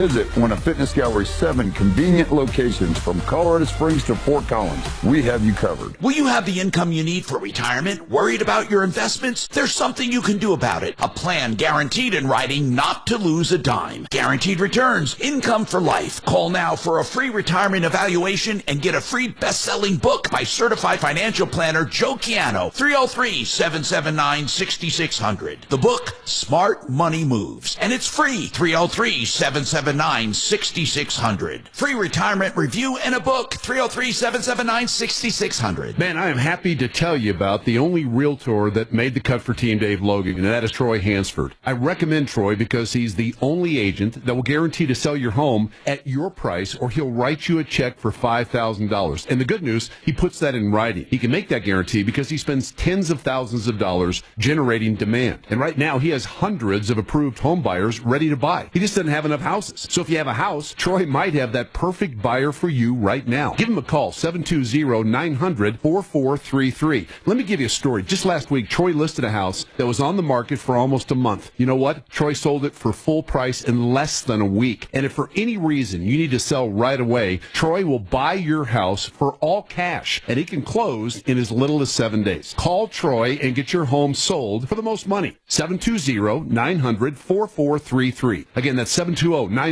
Visit one of Fitness Gallery's 7 convenient locations from Colorado Springs to Fort Collins. We have you covered. Will you have the income you need for retirement? Worried about your investments? There's something you can do about it. A plan guaranteed in writing not to lose a dime. Guaranteed returns, income for life. Call now for a free retirement evaluation and get a free best-selling book by certified financial planner Joe Chiano. 303-779-6600. The book, Smart Money Moves. And it's free. 303-779-6600. Free retirement review and a book. 303-779-6600. Man, I am happy to tell you about the only realtor that made the cut for Team Dave Logan, and that is Troy Hansford. I recommend Troy because he's the only agent that will guarantee to sell your home at your price, or he'll write you a check for $5,000. And the good news, he puts that in writing. He can make that guarantee because he spends tens of thousands of dollars generating demand. And right now, he has hundreds of approved home buyers ready to buy. He just doesn't have enough houses. So if you have a house, Troy might have that perfect buyer for you right now. Give him a call, 720-900-4433. Let me give you a story. Just last week, Troy listed a house that was on the market for almost a month. You know what? Troy sold it for full price in less than a week. And if for any reason you need to sell right away, Troy will buy your house for all cash, and he can close in as little as 7 days. Call Troy and get your home sold for the most money. 720-900-4433. Again, that's 720-900-4433.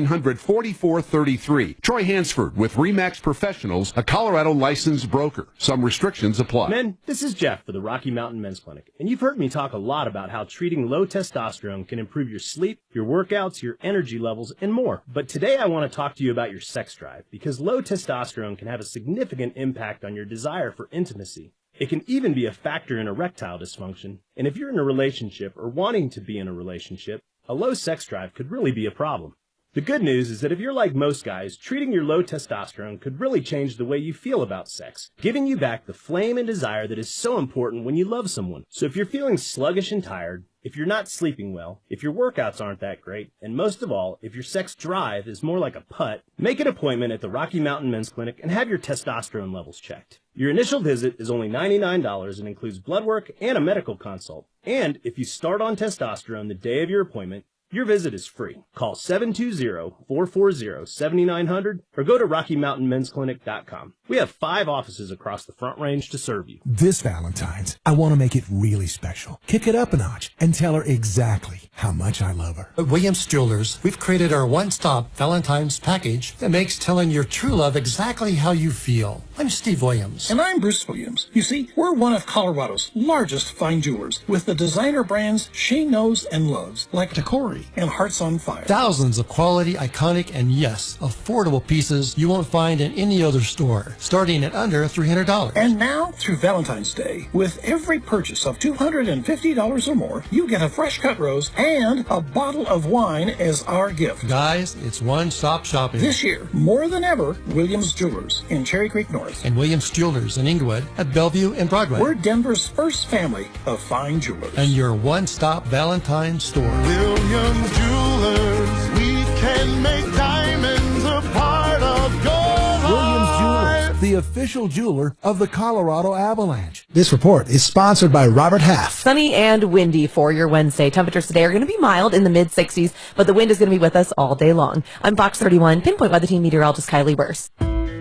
Troy Hansford with RE/MAX Professionals, a Colorado licensed broker. Some restrictions apply. Men, this is Jeff for the Rocky Mountain Men's Clinic, and you've heard me talk a lot about how treating low testosterone can improve your sleep, your workouts, your energy levels, and more. But today I want to talk to you about your sex drive, because low testosterone can have a significant impact on your desire for intimacy. It can even be a factor in erectile dysfunction, and if you're in a relationship or wanting to be in a relationship, a low sex drive could really be a problem. The good news is that if you're like most guys, treating your low testosterone could really change the way you feel about sex, giving you back the flame and desire that is so important when you love someone. So if you're feeling sluggish and tired, if you're not sleeping well, if your workouts aren't that great, and most of all, if your sex drive is more like a putt, make an appointment at the Rocky Mountain Men's Clinic and have your testosterone levels checked. Your initial visit is only $99 and includes blood work and a medical consult. And if you start on testosterone the day of your appointment, your visit is free. Call 720-440-7900 or go to RockyMountainMen'sClinic.com. We have 5 offices across the Front Range to serve you. This Valentine's, I want to make it really special. Kick it up a notch and tell her exactly how much I love her. At Williams Jewelers, we've created our one-stop Valentine's package that makes telling your true love exactly how you feel. I'm Steve Williams. And I'm Bruce Williams. You see, we're one of Colorado's largest fine jewelers with the designer brands she knows and loves, like Tacori and Hearts on Fire. Thousands of quality, iconic, and yes, affordable pieces you won't find in any other store, starting at under $300. And now, through Valentine's Day, with every purchase of $250 or more, you get a fresh cut rose and a bottle of wine as our gift. Guys, it's one-stop shopping. This year, more than ever, Williams Jewelers in Cherry Creek North. And Williams Jewelers in Inglewood at Bellevue and Broadway. We're Denver's first family of fine jewelers. And your one-stop Valentine's store. Williams Jewelers, we can make diamonds a part of your life. Williams Jewelers, the official jeweler of the Colorado Avalanche. This report is sponsored by Robert Half. Sunny and windy for your Wednesday. Temperatures today are going to be mild in the mid-60s, but the wind is going to be with us all day long. I'm Fox 31, pinpoint weather team meteorologist Kylie Burse.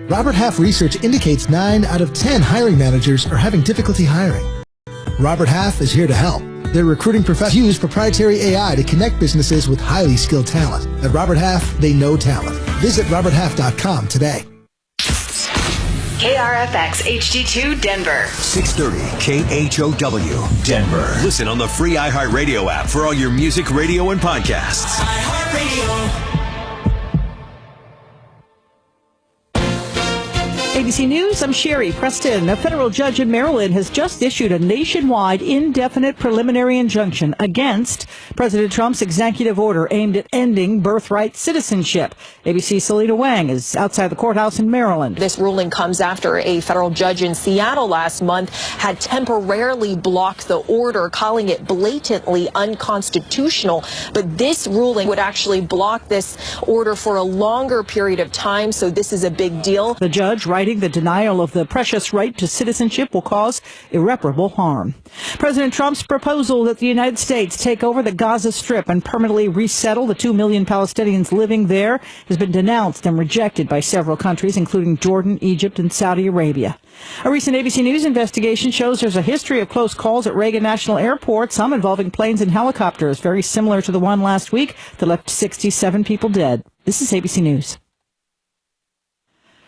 Robert Half research indicates 9 out of 10 hiring managers are having difficulty hiring. Robert Half is here to help. Their recruiting professionals use proprietary AI to connect businesses with highly skilled talent. At Robert Half, they know talent. Visit roberthalf.com today. KRFX HD2 Denver. 630 KHOW Denver. Listen on the free iHeartRadio app for all your music, radio, and podcasts. iHeartRadio. ABC News, I'm Sherry Preston. A federal judge in Maryland has just issued a nationwide indefinite preliminary injunction against President Trump's executive order aimed at ending birthright citizenship. ABC's Selena Wang is outside the courthouse in Maryland. This ruling comes after a federal judge in Seattle last month had temporarily blocked the order, calling it blatantly unconstitutional. But this ruling would actually block this order for a longer period of time, so this is a big deal. The judge, writing saying the denial of the precious right to citizenship will cause irreparable harm. President Trump's proposal that the United States take over the Gaza Strip and permanently resettle the 2 million Palestinians living there has been denounced and rejected by several countries, including Jordan, Egypt, and Saudi Arabia. A recent ABC News investigation shows there's a history of close calls at Reagan National Airport, some involving planes and helicopters, very similar to the one last week that left 67 people dead. This is ABC News.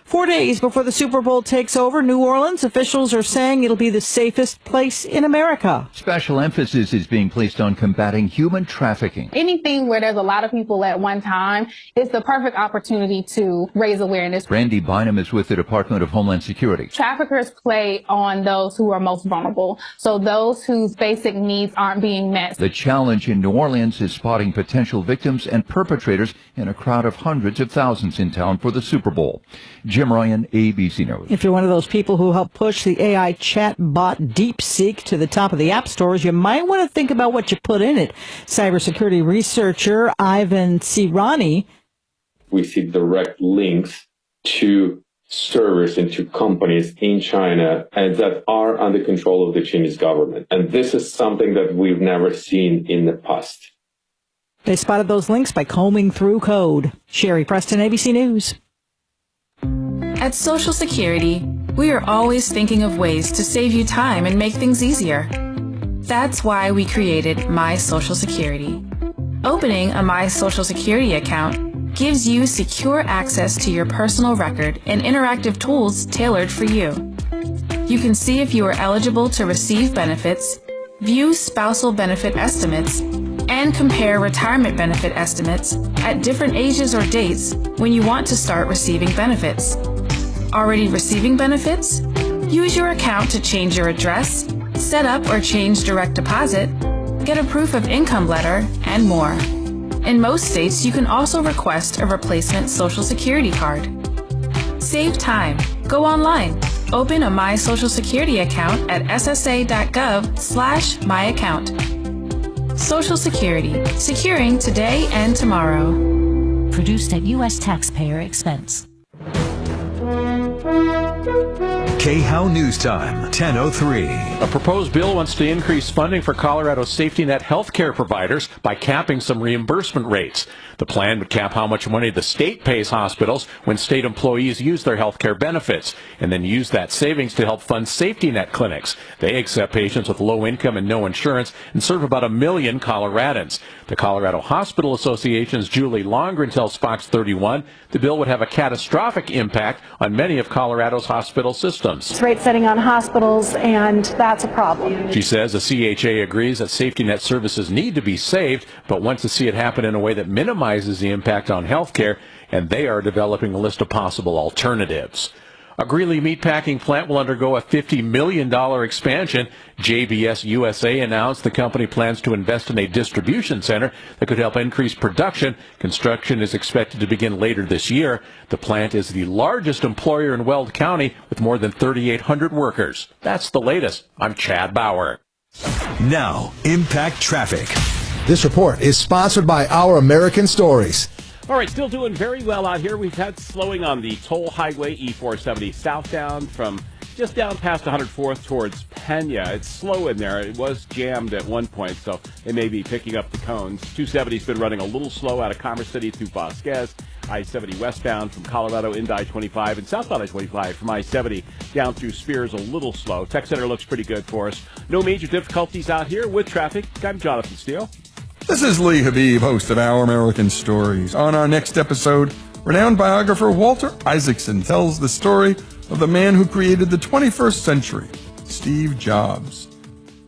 4 days before the Super Bowl takes over New Orleans, officials are saying it'll be the safest place in America. Special emphasis is being placed on combating human trafficking. Anything where there's a lot of people at one time is the perfect opportunity to raise awareness. Randy Bynum is with the Department of Homeland Security. Traffickers play on those who are most vulnerable, so those whose basic needs aren't being met. The challenge in New Orleans is spotting potential victims and perpetrators in a crowd of hundreds of thousands in town for the Super Bowl. Jim Ryan, ABC News. If you're one of those people who helped push the AI chat bot DeepSeek to the top of the app stores, you might want to think about what you put in it. Cybersecurity researcher Ivan Sirani. We see direct links to servers and to companies in China and that are under control of the Chinese government. And this is something that we've never seen in the past. They spotted those links by combing through code. Sherry Preston, ABC News. At Social Security, we are always thinking of ways to save you time and make things easier. That's why we created My Social Security. Opening a My Social Security account gives you secure access to your personal record and interactive tools tailored for you. You can see if you are eligible to receive benefits, view spousal benefit estimates, and compare retirement benefit estimates at different ages or dates when you want to start receiving benefits. Already receiving benefits? Use your account to change your address, set up or change direct deposit, get a proof of income letter, and more. In most states, you can also request a replacement Social Security card. Save time. Go online. Open a My Social Security account at ssa.gov/myaccount. Social Security. Securing today and tomorrow. Produced at U.S. taxpayer expense. K-How News Time, 10:03. A proposed bill wants to increase funding for Colorado safety net health care providers by capping some reimbursement rates. The plan would cap how much money the state pays hospitals when state employees use their health care benefits, and then use that savings to help fund safety net clinics. They accept patients with low income and no insurance and serve about 1 million Coloradans. The Colorado Hospital Association's Julie Longren tells Fox 31 the bill would have a catastrophic impact on many of Colorado's hospital systems. It's rate setting on hospitals, and that's a problem. She says the CHA agrees that safety net services need to be saved, but wants to see it happen in a way that minimizes the impact on health care, and they are developing a list of possible alternatives. A Greeley meatpacking plant will undergo a $50 million expansion. JBS USA announced the company plans to invest in a distribution center that could help increase production. Construction is expected to begin later this year. The plant is the largest employer in Weld County with more than 3,800 workers. That's the latest. I'm Chad Bauer. Now, Impact Traffic. This report is sponsored by Our American Stories. All right, still doing very well out here. We've had slowing on the toll highway E470 southbound from just down past 104th towards Pena. It's slow in there. It was jammed at one point, so they may be picking up the cones. 270's been running a little slow out of Commerce City through Vasquez. I-70 westbound from Colorado into I-25 and southbound I-25 from I-70 down through Spears a little slow. Tech Center looks pretty good for us. No major difficulties out here with traffic. I'm Jonathan Steele. This is Lee Habib, host of Our American Stories. On our next episode, renowned biographer Walter Isaacson tells the story of the man who created the 21st century, Steve Jobs.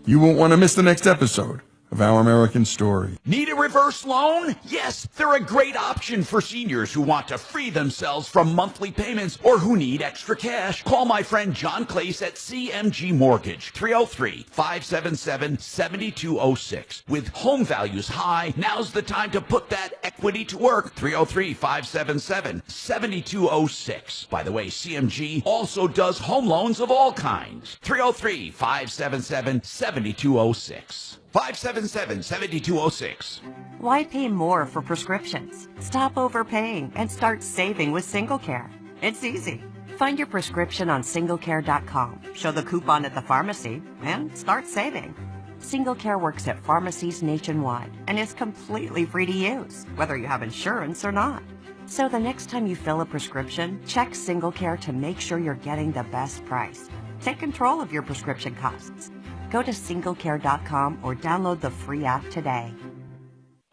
You won't want to miss the next episode of Our American Story. Need a reverse loan? Yes, they're a great option for seniors who want to free themselves from monthly payments or who need extra cash. Call my friend John Clace at CMG Mortgage, 303-577-7206. With home values high, now's the time to put that equity to work. 303-577-7206. By the way, CMG also does home loans of all kinds. 303-577-7206. 577-7206. Why pay more for prescriptions? Stop overpaying and start saving with SingleCare. It's easy. Find your prescription on singlecare.com, show the coupon at the pharmacy, and start saving. SingleCare works at pharmacies nationwide and is completely free to use, whether you have insurance or not. So the next time you fill a prescription, check SingleCare to make sure you're getting the best price. Take control of your prescription costs. Go to singlecare.com or download the free app today.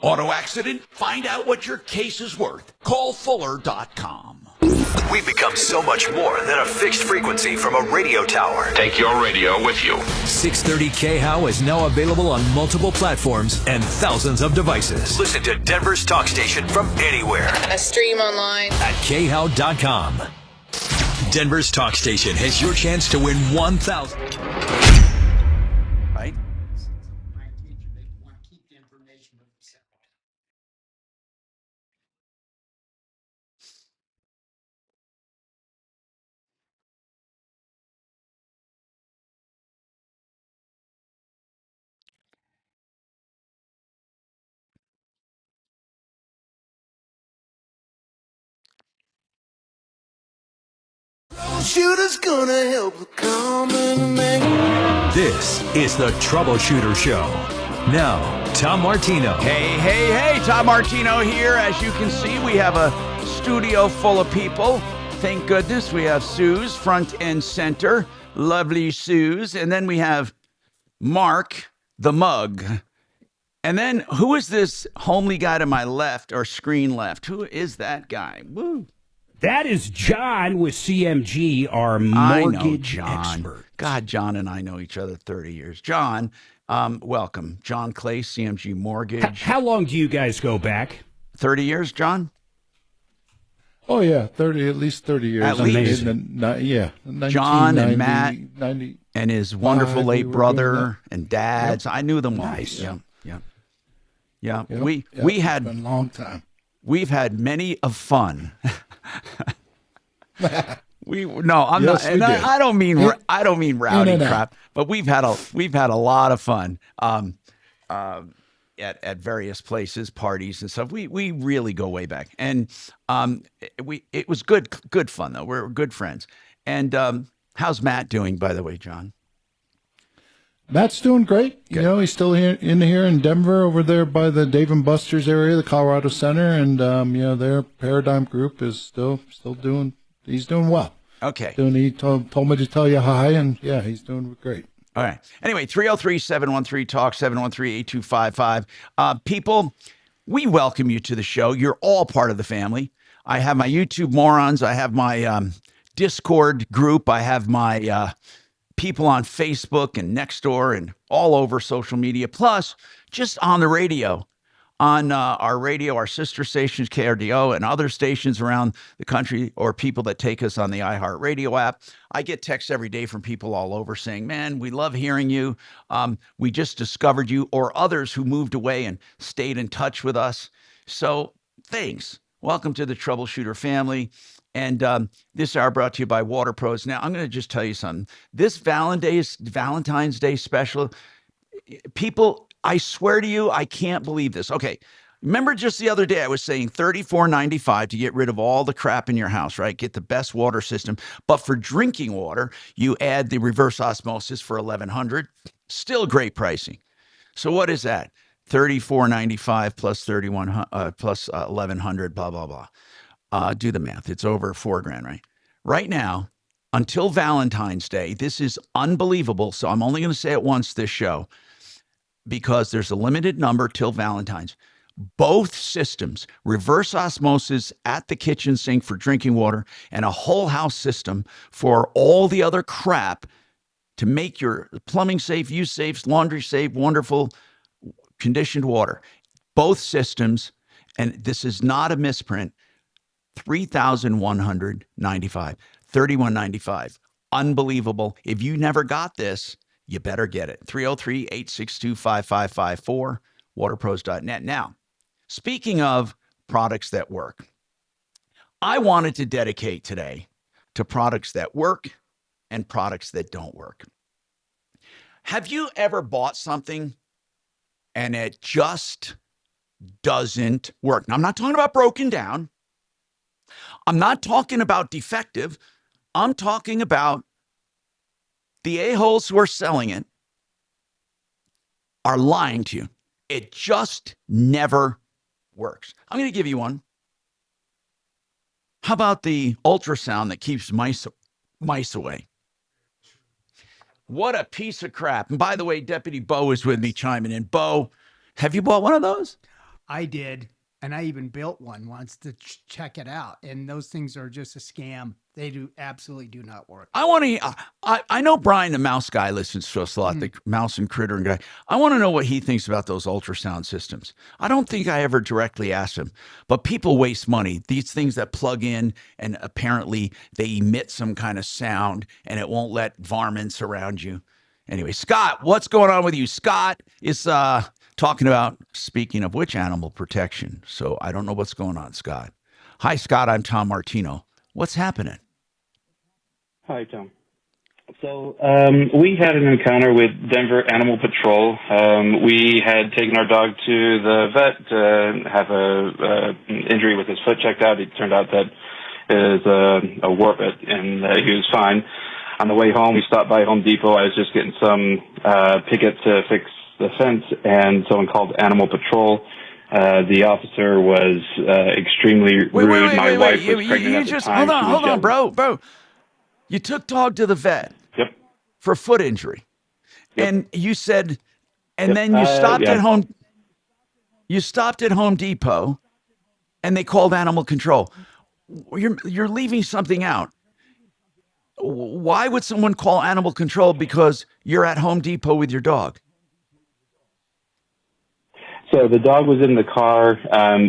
Auto accident? Find out what your case is worth. Call Fuller.com. We've become so much more than a fixed frequency from a radio tower. Take your radio with you. 630 KHOW is now available on multiple platforms and thousands of devices. Listen to Denver's talk station from anywhere. A stream online at KHOW.com. Denver's talk station has your chance to win 1,000. Right? Troubleshooter's gonna help the common man. This is the Troubleshooter Show. Now, Tom Martino. Hey, Tom Martino here. As you can see, we have a studio full of people. Thank goodness we have Suze front and center. Lovely Suze. And then we have Mark, the mug. And then who is this homely guy to my left or screen left? Who is that guy? Woo. That is John with CMG, our mortgage expert. God, John and I know each other 30 years. John, welcome. John Clay, CMG Mortgage. How long do you guys go back? 30 years, John? Oh, yeah, at least 30 years. At least. Yeah. John and Matt and his wonderful late brother and dads. Yep. I knew them all. Nice. Yeah. Yep. We had it's been a long time. We've had many of fun. I don't mean rowdy crap, but we've had a lot of fun at various places, parties and stuff. We really go way back, and it was good fun though. We're good friends. And how's Matt doing, by the way, John? Matt's doing great. Good. You know, he's still here in Denver, over there by the Dave & Buster's area, the Colorado Center, and their Paradigm Group is still doing. He's doing well. Okay. He told me to tell you hi, and yeah, he's doing great. All right. Anyway, 303-713-TALK, 713-8255. People, we welcome you to the show. You're all part of the family. I have my YouTube morons. I have my Discord group. I have my people on Facebook and Nextdoor and all over social media, plus just on the radio, on our radio, our sister stations, KRDO, and other stations around the country, or people that take us on the iHeartRadio app. I get texts every day from people all over saying, man, we love hearing you. We just discovered you, or others who moved away and stayed in touch with us. So thanks. Welcome to the Troubleshooter family. And this hour brought to you by Water Pros. Now, I'm going to just tell you something. This Valentine's Day special, people, I swear to you, I can't believe this. Okay, remember just the other day I was saying $34.95 to get rid of all the crap in your house, right? Get the best water system. But for drinking water, you add the reverse osmosis for $1,100. Still great pricing. So what is that? $34.95 plus plus $1,100, blah, blah, blah. Do the math. It's over $4,000, right? Right now, until Valentine's Day, this is unbelievable. So I'm only going to say it once this show, because there's a limited number till Valentine's. Both systems, reverse osmosis at the kitchen sink for drinking water and a whole house system for all the other crap to make your plumbing safe, use safe, laundry safe, wonderful conditioned water. Both systems, and this is not a misprint, $3,195, $3,195. Unbelievable. If you never got this, you better get it. 303-862-5554, waterpros.net. Now, speaking of products that work, I wanted to dedicate today to products that work and products that don't work. Have you ever bought something and it just doesn't work? Now, I'm not talking about broken down. I'm not talking about defective. I'm talking about the a-holes who are selling it are lying to you. It just never works. I'm going to give you one. How about the ultrasound that keeps mice away? What a piece of crap. And by the way, Deputy Bo is with me chiming in. Bo, have you bought one of those? I did. And I even built one once to check it out. And those things are just a scam. They absolutely do not work. I know Brian, the mouse guy, listens to us a lot, the mouse and critter guy. I want to know what he thinks about those ultrasound systems. I don't think I ever directly asked him, but people waste money. These things that plug in and apparently they emit some kind of sound and it won't let varmints surround you. Anyway, Scott, what's going on with you? Scott is talking about, speaking of which, animal protection. So I don't know what's going on, Scott. Hi, Scott. I'm Tom Martino. What's happening? Hi, Tom. So we had an encounter with Denver Animal Patrol. We had taken our dog to the vet to have an injury with his foot checked out. It turned out that it was a warpet, and he was fine. On the way home, we stopped by Home Depot. I was just getting some picket to fix the fence, and someone called Animal Patrol. The officer was extremely rude. My wife was pregnant at the time. Hold on, bro. You took dog to the vet. Yep. For foot injury. Yep. And you said, and then you stopped at home. You stopped at Home Depot, and they called Animal Control. You're leaving something out. Why would someone call Animal Control because you're at Home Depot with your dog? So the dog was in the car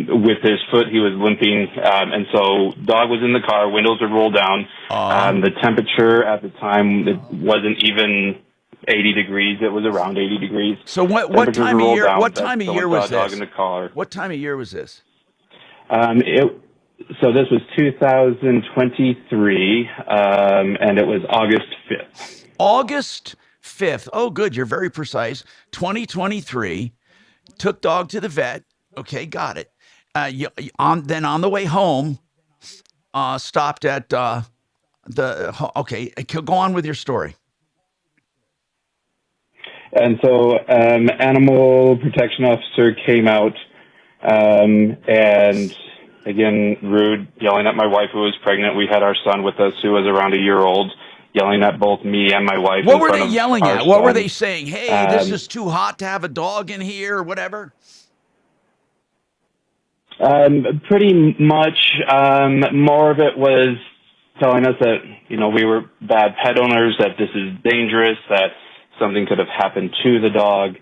with his foot. He was limping, and so dog was in the car. Windows were rolled down. The temperature at the time, it wasn't even 80 degrees. It was around 80 degrees. So what time of year? What time of year was this? Dog in the car. What time of year was this? So this was 2023, and it was August 5th. August 5th. Oh, good. You're very precise. 2023. Took dog to the vet. Okay, got it. Then on the way home, stopped at okay, go on with your story. And so animal protection officer came out and, again, rude, yelling at my wife who was pregnant. We had our son with us who was around a year old, yelling at both me and my wife. What were they yelling at? What were they saying? Hey, this is too hot to have a dog in here or whatever? Pretty much. More of it was telling us that, we were bad pet owners, that this is dangerous, that something could have happened to the dog,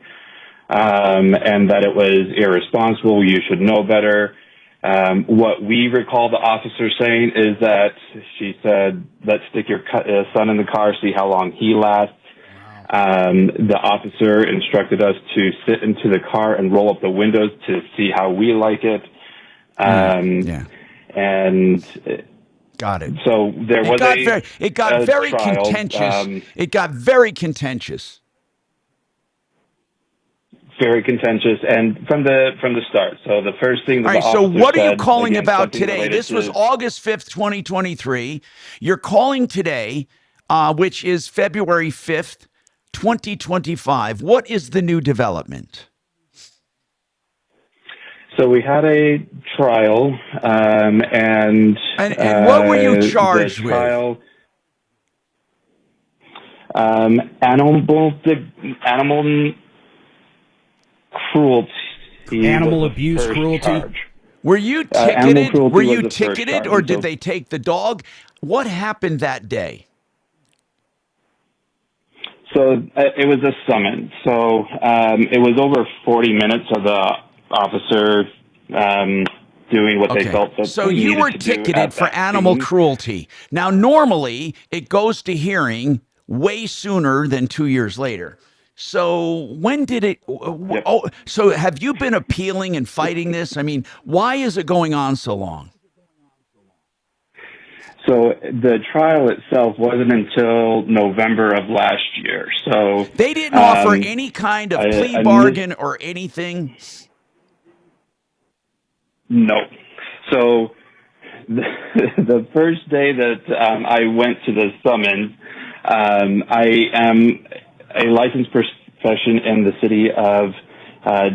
and that it was irresponsible. You should know better. What we recall the officer saying is that she said, let's stick your son in the car, see how long he lasts. The officer instructed us to sit into the car and roll up the windows to see how we like it. And got it. So there was it got very trial. Contentious. It got very contentious. Very contentious, and from the start. So the first thing. All right. So what are you calling about today? This was August 5th, 2023. You're calling today, which is February 5th, 2025. What is the new development? So we had a trial, and what were you charged with? Animal cruelty. Animal abuse, cruelty. Charge. Were you ticketed? Were you ticketed, or did they take the dog? What happened that day? So it was a summons. So it was over 40 minutes of the officer doing what they felt that so they you needed were to do ticketed at for that animal scene. cruelty. Now, normally it goes to hearing way sooner than 2 years later. So when did it? Oh, so have you been appealing and fighting this? I mean, why is it going on so long? So the trial itself wasn't until November of last year. So they didn't offer any kind of plea bargain or anything. No. So the first day that I went to the summons, I am a licensed profession in the city of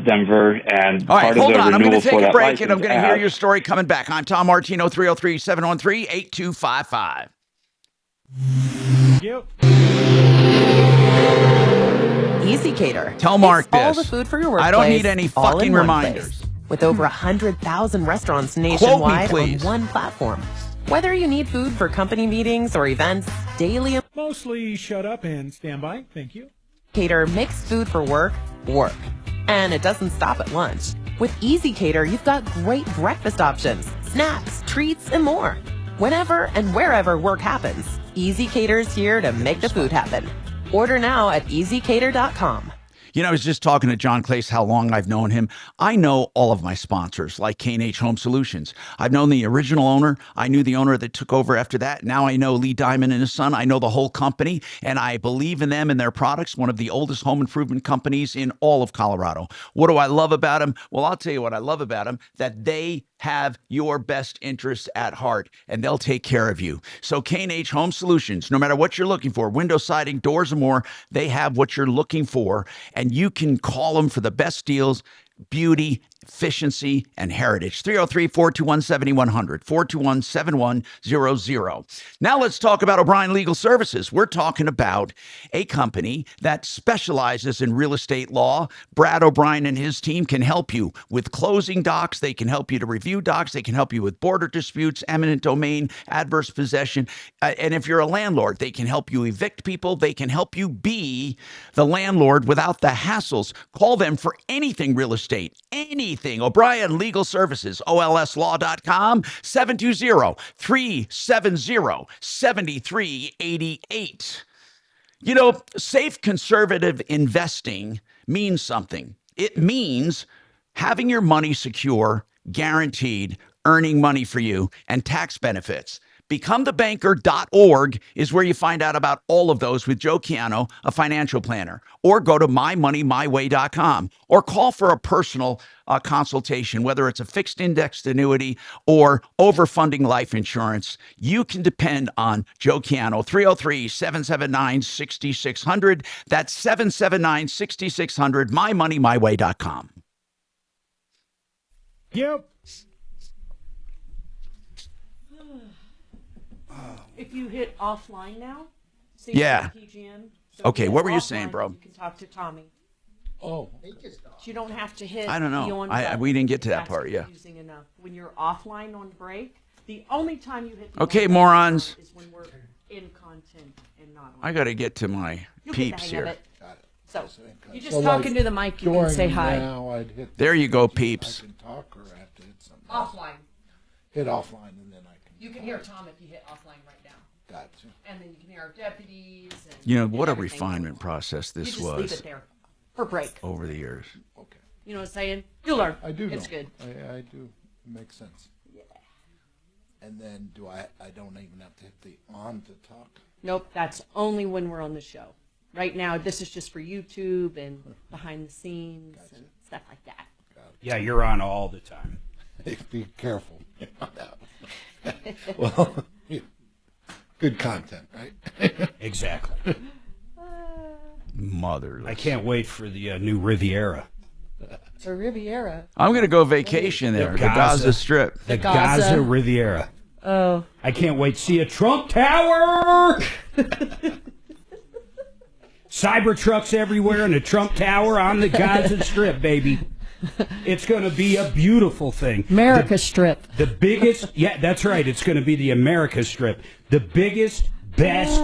Denver, and all right, part hold of the on. I'm going renewal to take for a that break, and I'm license going to hear asked- your story coming back. I'm Tom Martino, 303-713-8255. Yep. Easy Cater. Tell Mark It's all this. the food for your workplace. I don't need any all in fucking one reminders. place. With over 100,000 restaurants Quote me, nationwide on please. one platform. Whether you need food for company meetings or events, daily Mostly shut up and stand by. Thank you. Cater makes food for work. And it doesn't stop at lunch. With Easy Cater, you've got great breakfast options, snacks, treats, and more. Whenever and wherever work happens, Easy Cater's here to make the food happen. Order now at easycater.com. You know, I was just talking to John Clace, how long I've known him. I know all of my sponsors, like K&H Home Solutions. I've known the original owner. I knew the owner that took over after that. Now I know Lee Diamond and his son. I know the whole company, and I believe in them and their products, one of the oldest home improvement companies in all of Colorado. What do I love about them? Well, I'll tell you what I love about them, that they have your best interests at heart, and they'll take care of you. So K&H Home Solutions, no matter what you're looking for, window siding, doors, or more, they have what you're looking for, and you can call them for the best deals, beauty, efficiency, and heritage. 303-421-7100, 421-7100. Now let's talk about O'Brien Legal Services. We're talking about a company that specializes in real estate law. Brad O'Brien and his team can help you with closing docs. They can help you to review docs. They can help you with border disputes, eminent domain, adverse possession. And if you're a landlord, they can help you evict people. They can help you be the landlord without the hassles. Call them for anything real estate, anything. O'Brien Legal Services, olslaw.com, 720-370-7388. You know, safe conservative investing means something. It means having your money secure, guaranteed, earning money for you, and tax benefits. BecomeTheBanker.org is where you find out about all of those with Joe Chiano, a financial planner. Or go to mymoneymyway.com or call for a personal consultation, whether it's a fixed indexed annuity or overfunding life insurance. You can depend on Joe Chiano, 303-779-6600. That's 779-6600, mymoneymyway.com. Yep. If you hit offline now, see Yeah. PGN. So Okay, if you what were you hit saying, offline, bro? You can talk to Tommy. Oh. You don't have to hit. I don't know. the on We button. didn't get to that That's part, yeah. confusing enough. When you're offline on break, the only time you hit the Okay, on morons. button is when we're in content and not on. I got to get to my You'll get the peeps hang of here. it. So you're just So, talking like, to the mic. You can say hi. Now I'd hit There you go, peeps. I can talk, or I have to hit something. Offline. Hit offline, and then I can. You can hear Tom if you hit offline right now. Gotcha. And then you can hear our deputies. And You know, what a everything. refinement process You this just leave was it there for break. over the years. Okay. You know what I'm saying? You'll learn. I do. It's know. good. I do. It makes sense. Yeah. And then do I don't even have to hit the on to talk? Nope, that's only when we're on the show. Right now, this is just for YouTube and behind the scenes and stuff like that. Yeah, you're on all the time. Be careful. Well, good content, right? Exactly. Motherless. I can't wait for the new Riviera. So Riviera. I'm going to go vacation there, the Gaza Strip. The Gaza Riviera. Oh. I can't wait to see a Trump Tower. Cybertrucks everywhere and a Trump Tower on the Gaza Strip, baby. It's going to be a beautiful thing. America Strip. The biggest, yeah, that's right. It's going to be the America Strip. The biggest, best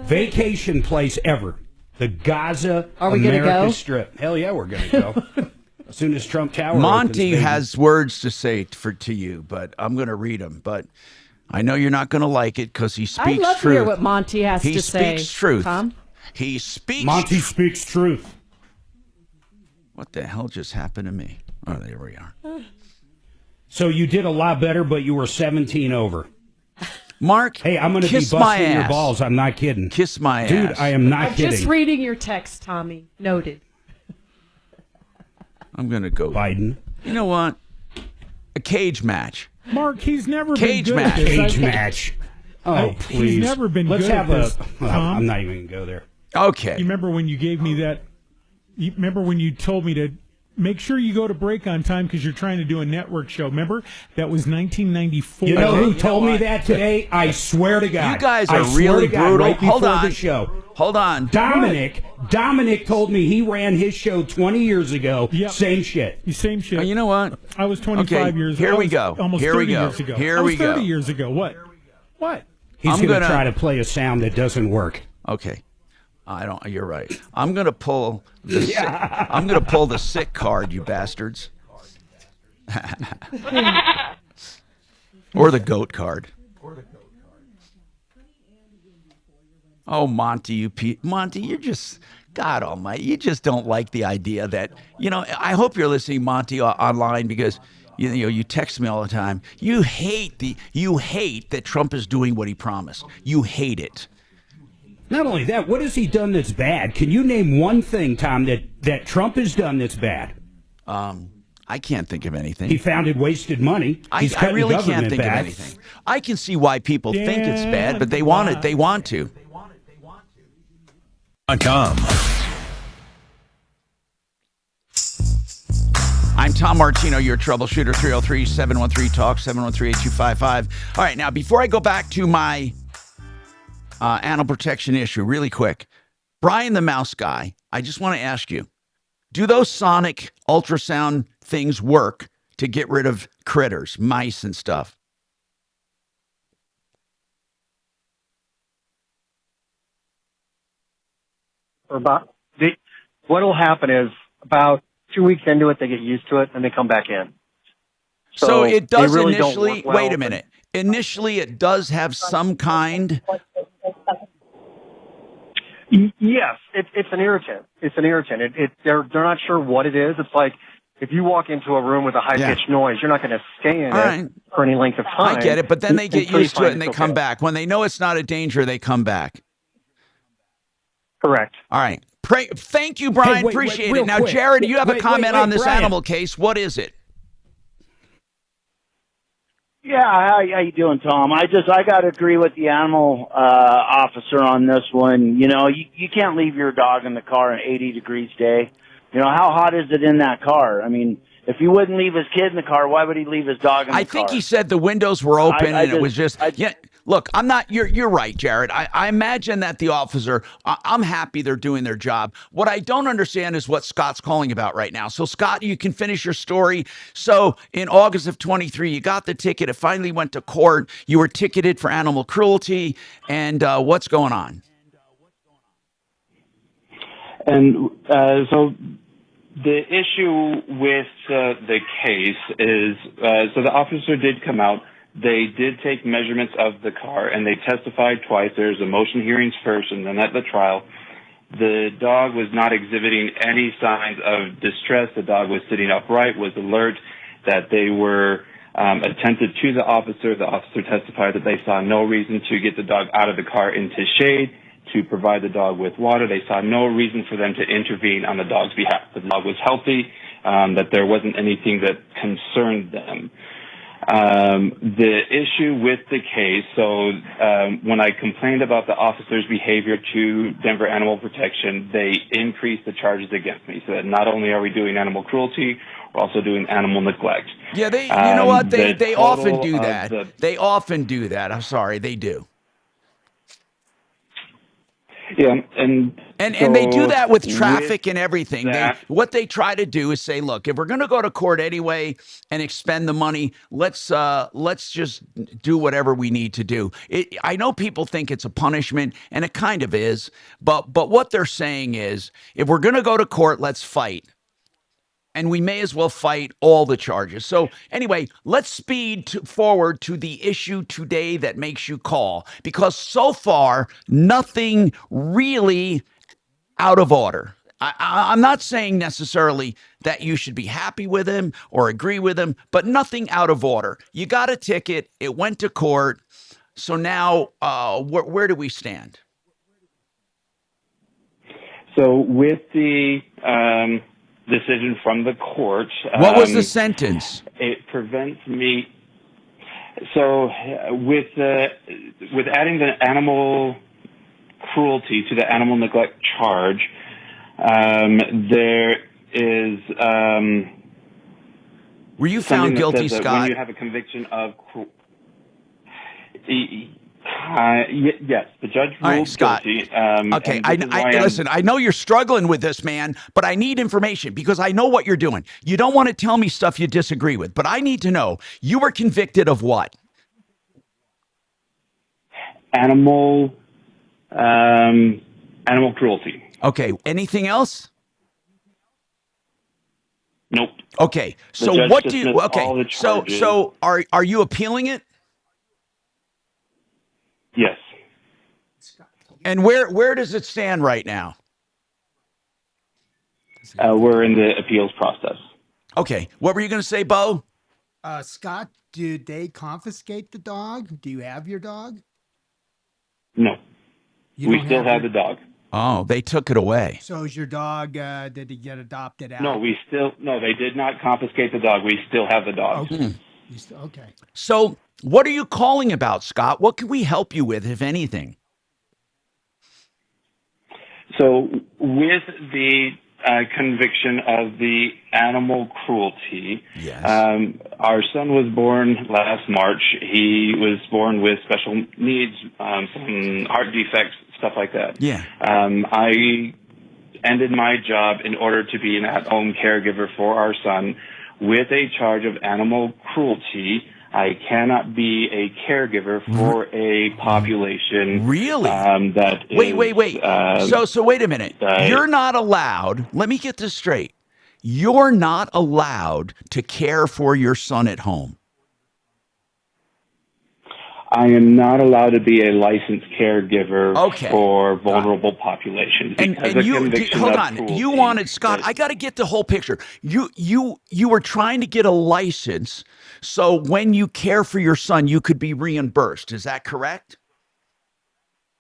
vacation place ever. The Gaza Are we America gonna go? Strip. Hell yeah, we're going to go. As soon as Trump Tower Monty opens, has words to say to you, but I'm going to read them. But I know you're not going to like it because he speaks I'd love truth. to hear what Monty has He to say. speaks truth. Tom? He speaks. Monty speaks truth. What the hell just happened to me? Oh, there we are. So you did a lot better, but you were 17 over. Mark, hey, I'm going to be kiss my busting your ass. balls. I'm not kidding. Kiss my Dude, ass. I am not I'm kidding. just reading your text, Tommy. Noted. I'm going to go. Biden. You know what? A cage match. Mark, he's never Cage been good match. at this. Cage match. Oh, please. He's never been Let's good have at this, Well, Tom. I'm not even going to go there. Okay. You remember when you gave me that? You remember when you told me to make sure you go to break on time because you're trying to do a network show? Remember? That was 1994. You know who told me that today? I swear to God. You guys I are swear really to God, brutal. Right Hold before on. the show. Hold on. Dominic told me he ran his show 20 years ago. Yep. Same shit. Same shit. You know what? I was 25 years. Here I we was go. Almost Here 30 we go. years ago. Here I was we go. 30 years ago. What? What? He's I'm going to gonna- try to play a sound that doesn't work. Okay. I don't. You're right. I'm gonna pull the. I'm gonna pull the sick card, you bastards. Or the goat card. Oh, Monty, Monty, you're just, God Almighty, you just don't like the idea that, I hope you're listening, Monty, online, because you text me all the time. You hate that Trump is doing what he promised. You hate it. Not only that, what has he done that's bad? Can you name one thing, Tom, that Trump has done that's bad? I can't think of anything. He founded wasted money. He's I cutting really government can't think back. of anything. I can see why people think it's bad, but they want it. They want to. .com. I'm Tom Martino, your troubleshooter. 303-713-TALK, 713-8255. All right, now, before I go back to my animal protection issue, really quick, Brian the Mouse Guy, I just want to ask you, do those sonic ultrasound things work to get rid of critters, mice and stuff? What'll happen is about 2 weeks into it, they get used to it and they come back in. So it does they really initially, don't work well, wait a minute. Initially, it does have some kind. Yes, it's an irritant. It's an irritant. They're not sure what it is. It's like if you walk into a room with a high-pitched noise, you're not going to stay in it for any length of time. I get it, but then they get until you used to find it and they it's come okay. back. When they know it's not a danger, they come back. Correct. All right. Thank you, Brian. Hey, wait, Appreciate real it. Now, quick. Jared, you have a comment on this Brian. animal case. What is it? Yeah, how you doing, Tom? I got to agree with the animal officer on this one. You can't leave your dog in the car an 80 degrees day. How hot is it in that car? I mean, if he wouldn't leave his kid in the car, why would he leave his dog in the car? I think he said the windows were open and it was just. Look, I'm not. You're right, Jared. I imagine that the officer. I'm happy they're doing their job. What I don't understand is what Scott's calling about right now. So, Scott, you can finish your story. So, in August of 23, you got the ticket. It finally went to court. You were ticketed for animal cruelty. And what's going on? And so the issue with the case is, so the officer did come out. They did take measurements of the car, and they testified twice. There's a motion hearings first, and then at the trial. The dog was not exhibiting any signs of distress. The dog was sitting upright, was alert, that they were attentive to the officer. The officer testified that they saw no reason to get the dog out of the car into shade, to provide the dog with water. They saw no reason for them to intervene on the dog's behalf. The dog was healthy, that there wasn't anything that concerned them. The issue with the case, so when I complained about the officer's behavior to Denver Animal Protection, they increased the charges against me. So that not only are we doing animal cruelty, we're also doing animal neglect. Yeah, you know what? They often do that. They often do that. I'm sorry, they do. Yeah, and they do that with traffic and everything. What they try to do is say, look, if we're going to go to court anyway and expend the money, let's just do whatever we need to do. I know people think it's a punishment, and it kind of is, but what they're saying is, if we're going to go to court, let's fight. And we may as well fight all the charges. So anyway, let's speed forward to the issue today that makes you call. Because so far, nothing really out of order. I'm not saying necessarily that you should be happy with him or agree with him, but nothing out of order. You got a ticket. It went to court. So now, where do we stand? So with the decision from the court. What was the sentence? It prevents me. So with adding the animal cruelty to the animal neglect charge, there is. Were you found guilty, Scott? When you have a conviction of yes, the judge ruled All right, Scott. guilty. Okay, listen, I know you're struggling with this, man, but I need information because I know what you're doing. You don't want to tell me stuff you disagree with, but I need to know. You were convicted of what? Animal cruelty. Okay, anything else? Nope. Okay, so what do you? Okay, so are you appealing it? Yes. And where does it stand right now? We're in the appeals process. Okay, what were you going to say, Bo? Scott, did they confiscate the dog? Do you have your dog? No. We still have the dog. Oh, they took it away. So is your dog, did he get adopted out? No, they did not confiscate the dog. We still have the dog. Okay. Okay. So what are you calling about, Scott? What can we help you with, if anything? So with the conviction of the animal cruelty, yes. Our son was born last March. He was born with special needs, some heart defects, stuff like that. Yeah. I ended my job in order to be an at-home caregiver for our son with a charge of animal cruelty. I cannot be a caregiver for a population. Really? That wait. So wait a minute. You're not allowed. Let me get this straight. You're not allowed to care for your son at home. I am not allowed to be a licensed caregiver for vulnerable populations. And hold on. You wanted, Scott, I got to get the whole picture. You were trying to get a license so when you care for your son, you could be reimbursed. Is that correct?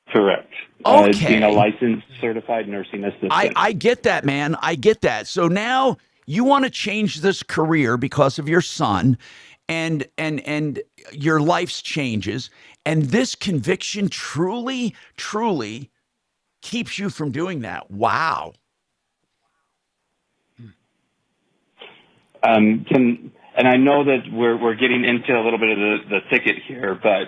Correct. Okay. Being a licensed certified nursing assistant. I get that, man. I get that. So now you want to change this career because of your son and your life's changes, and this conviction truly keeps you from doing that. Wow. And I know that we're getting into a little bit of the thicket here, but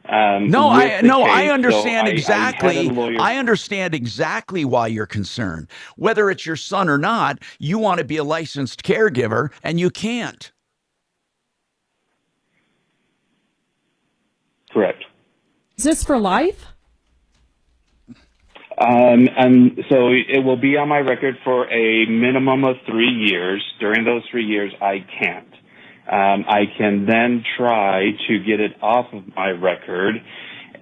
I understand exactly. I understand exactly why you're concerned. Whether it's your son or not, you want to be a licensed caregiver, and you can't. Correct. Is this for life? And so it will be on my record for a minimum of 3 years. During those 3 years, I can't. I can then try to get it off of my record,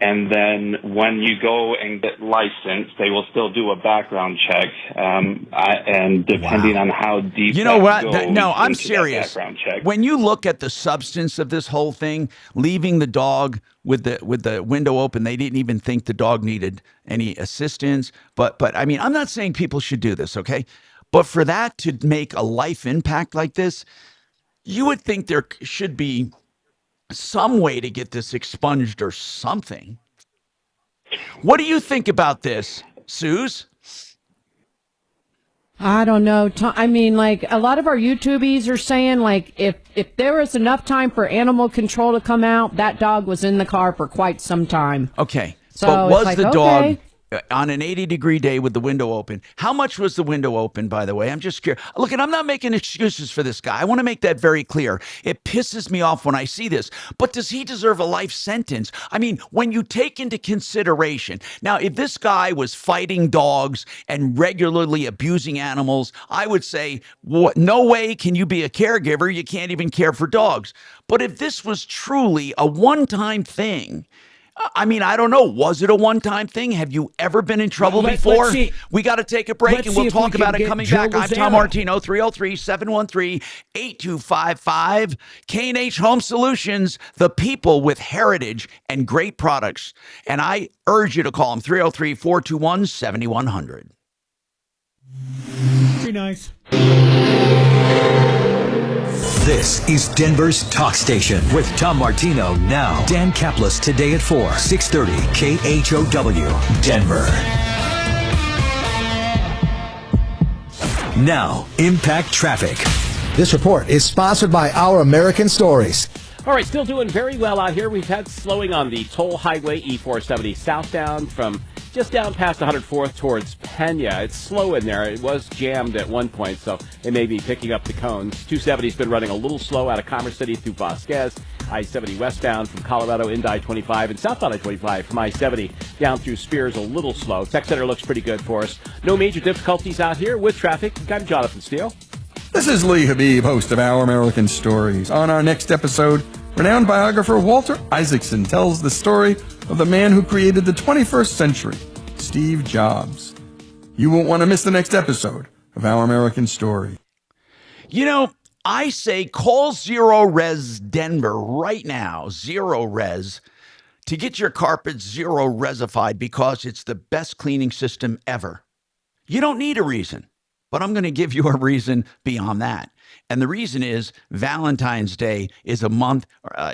and then when you go and get licensed, they will still do a background check, and depending on how deep you know what? goes No, I'm into that serious. background check. When you look at the substance of this whole thing, leaving the dog with the window open, they didn't even think the dog needed any assistance. But I mean, I'm not saying people should do this, okay? But for that to make a life impact like this, you would think there should be some way to get this expunged or something. What do you think about this, Suze? I don't know. I mean, like, a lot of our YouTubies are saying, like, if there was enough time for animal control to come out, that dog was in the car for quite some time. Okay. So but was the dog okay. on an 80-degree day with the window open? How much was the window open, by the way? I'm just curious. Look, and I'm not making excuses for this guy. I want to make that very clear. It pisses me off when I see this. But does he deserve a life sentence? I mean, when you take into consideration, now, if this guy was fighting dogs and regularly abusing animals, I would say, no way can you be a caregiver. You can't even care for dogs. But if this was truly a one-time thing, I mean, I don't know. Was it a one-time thing? Have you ever been in trouble before? We got to take a break, and we'll talk about it coming back. I'm Tom Martino, 303-713-8255. K&H Home Solutions, the people with heritage and great products. And I urge you to call them, 303-421-7100. Very nice. This is Denver's Talk Station with Tom Martino now. Dan Kaplis today at 4, 630 KHOW, Denver. Now, Impact Traffic. This report is sponsored by Our American Stories. All right, still doing very well out here. We've had slowing on the toll highway E470 southbound from just down past 104th towards Pena. It's slow in there. It was jammed at one point, so it may be picking up the cones. 270's been running a little slow out of Commerce City through Vasquez. I-70 westbound from Colorado into I-25 and southbound I-25 from I-70 down through Spears a little slow. Tech Center looks pretty good for us. No major difficulties out here with traffic. I'm Jonathan Steele. This is Lee Habib, host of Our American Stories. On our next episode, renowned biographer Walter Isaacson tells the story of the man who created the 21st century, Steve Jobs. You won't want to miss the next episode of Our American Story. You know, I say call Zero Res Denver right now, Zero Res, to get your carpets Zero Resified because it's the best cleaning system ever. You don't need a reason, but I'm going to give you a reason beyond that. And the reason is Valentine's Day is a month,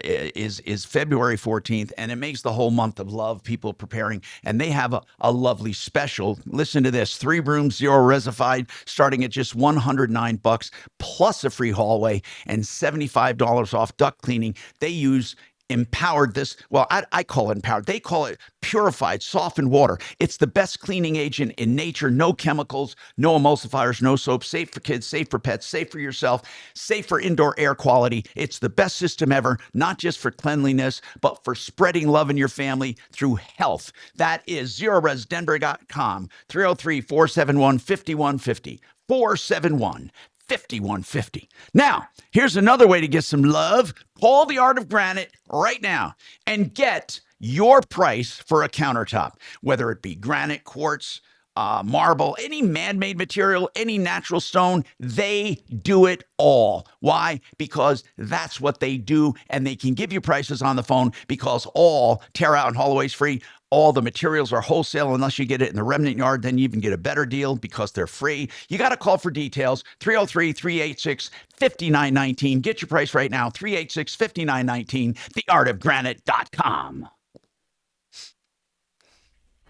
is February 14th, and it makes the whole month of love, people preparing, and they have a lovely special. Listen to this, 3 rooms, Zero Resified, starting at just $109 plus a free hallway and $75 off duct cleaning. They use empowered this. Well, I call it empowered. They call it purified, softened water. It's the best cleaning agent in nature. No chemicals, no emulsifiers, no soap. Safe for kids, safe for pets, safe for yourself, safe for indoor air quality. It's the best system ever, not just for cleanliness, but for spreading love in your family through health. That is ZeroResDenver.com, 303-471-5150, 471-5150. Now, here's another way to get some love. Call the Art of Granite right now and get your price for a countertop, whether it be granite, quartz, marble, any man-made material, any natural stone. They do it all. Why? Because that's what they do, and they can give you prices on the phone because all tear out and haul away is free. All the materials are wholesale unless you get it in the remnant yard. Then you even get a better deal because they're free. You got to call for details. 303-386-5919. Get your price right now. 386-5919. TheArtofGranite.com.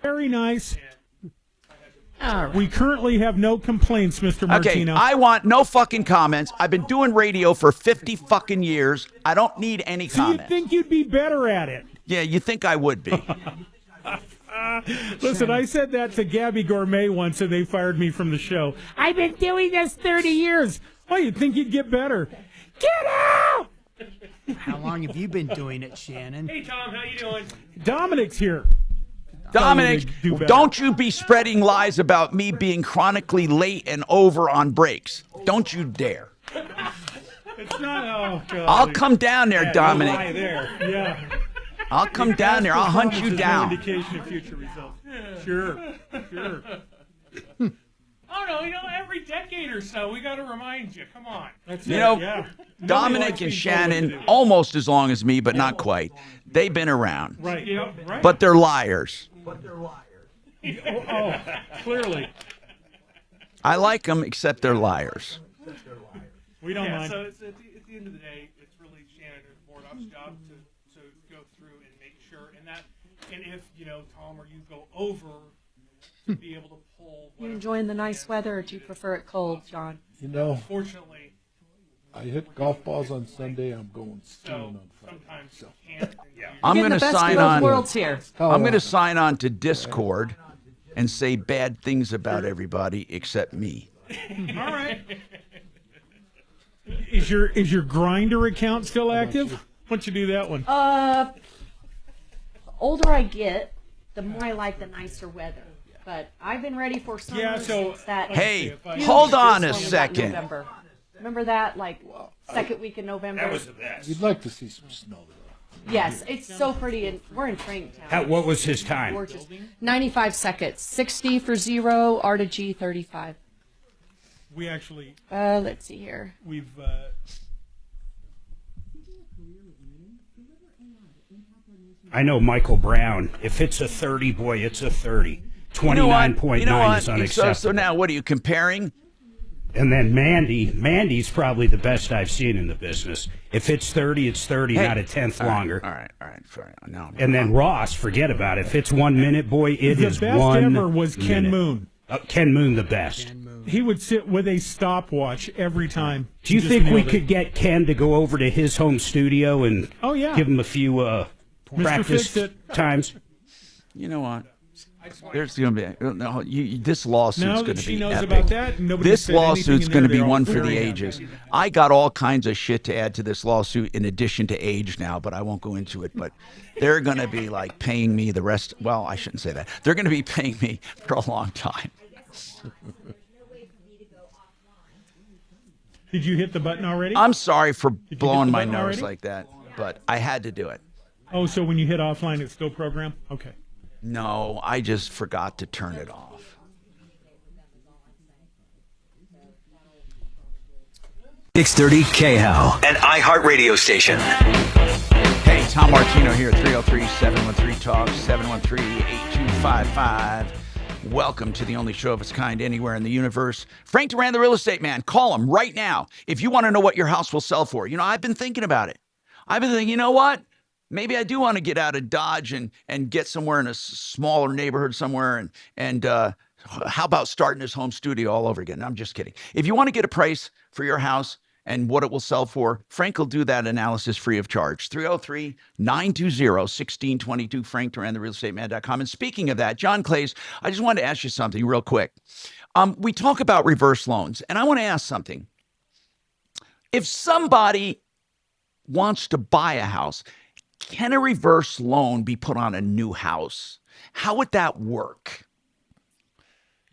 Very nice. All right. We currently have no complaints, Mr. Martino. Okay, I want no fucking comments. I've been doing radio for 50 fucking years. I don't need any comments. You'd think you'd be better at it. Yeah, you think I would be. Listen, I said that to Gabby Gourmet once, and they fired me from the show. I've been doing this 30 years. Oh, you'd think you'd get better. Get out! How long have you been doing it, Shannon? Hey, Tom, how you doing? Dominic's here. Dominic, don't you be spreading lies about me being chronically late and over on breaks. Don't you dare. It's not. Oh, God. I'll come down there, Dominic. No lie there. Yeah. I'll come down there. I'll hunt you down. No indication of future results. Sure. Oh, no, every decade or so, we got to remind you. Come on. That's Dominic and Shannon, almost as long as me, but not quite. They've been around. Right. Right. But they're liars. Oh, clearly. I like them, except they're liars. We don't mind. So it's, at the end of the day, it's really Shannon and Bordoff's job to go through and make sure, and if, Tom or you go over, to be able to pull. You enjoying the nice weather, or do you prefer it cold, John? Unfortunately, I hit golf balls on Sunday. I'm going skiing on Friday. Sometimes you can't. I'm going to sign on. Worlds here. I'm going to sign on to Discord and say bad things about everybody except me. All right. Is your Grinder account still active? Why don't you do that one? The older I get, the more I like the nicer weather. But I've been ready for summer since that. Hey, hold on a second. November. Remember that, second week in November? That was the best. You'd like to see some snow, though. Yes, it's so pretty, and we're in Franktown. What was his time? Gorgeous. 95 seconds. 60 for 0, R to G 35. We actually. Let's see here. We've. I know Michael Brown. If it's a 30, boy, it's a 30. 29.9 is unacceptable. So now, what are you comparing? And then Mandy's probably the best I've seen in the business. If it's 30, it's 30, not a tenth longer. All right. Sorry. No. And then Ross, forget about it. If it's 1 minute, boy, it is 1 The best ever was Ken minute. Moon. Ken Moon, the best. He would sit with a stopwatch every time. Do you think we could get Ken to go over to his home studio and give him a few practice times? You know what? There's going to be this lawsuit's going to be epic. About that, this lawsuit's going to be one for the ages. I got all kinds of shit to add to this lawsuit in addition to age now, but I won't go into it. But they're going to be like paying me the rest. Well, I shouldn't say that. They're going to be paying me for a long time. Did you hit the button already? I'm sorry for blowing my nose like that, but I had to do it. Oh, so when you hit offline, it's still programmed? Okay. No, I just forgot to turn it off. 630 KHOW, an iHeartRadio station. Hey, Tom Martino here, 303-713-TALK, 713-8255. Welcome to the only show of its kind anywhere in the universe. Frank Duran, the real estate man. Call him right now if you want to know what your house will sell for. You know, I've been thinking about it. I've been thinking, you know what? Maybe I do want to get out of Dodge and get somewhere in a smaller neighborhood somewhere. And how about starting this home studio all over again? I'm just kidding. If you want to get a price for your house and what it will sell for, Frank will do that analysis free of charge. 303-920-1622, frankdurantherealestateman.com. And speaking of that, John Clays, I just wanted to ask you something real quick. We talk about reverse loans, and I want to ask something. If somebody wants to buy a house, can a reverse loan be put on a new house? How would that work?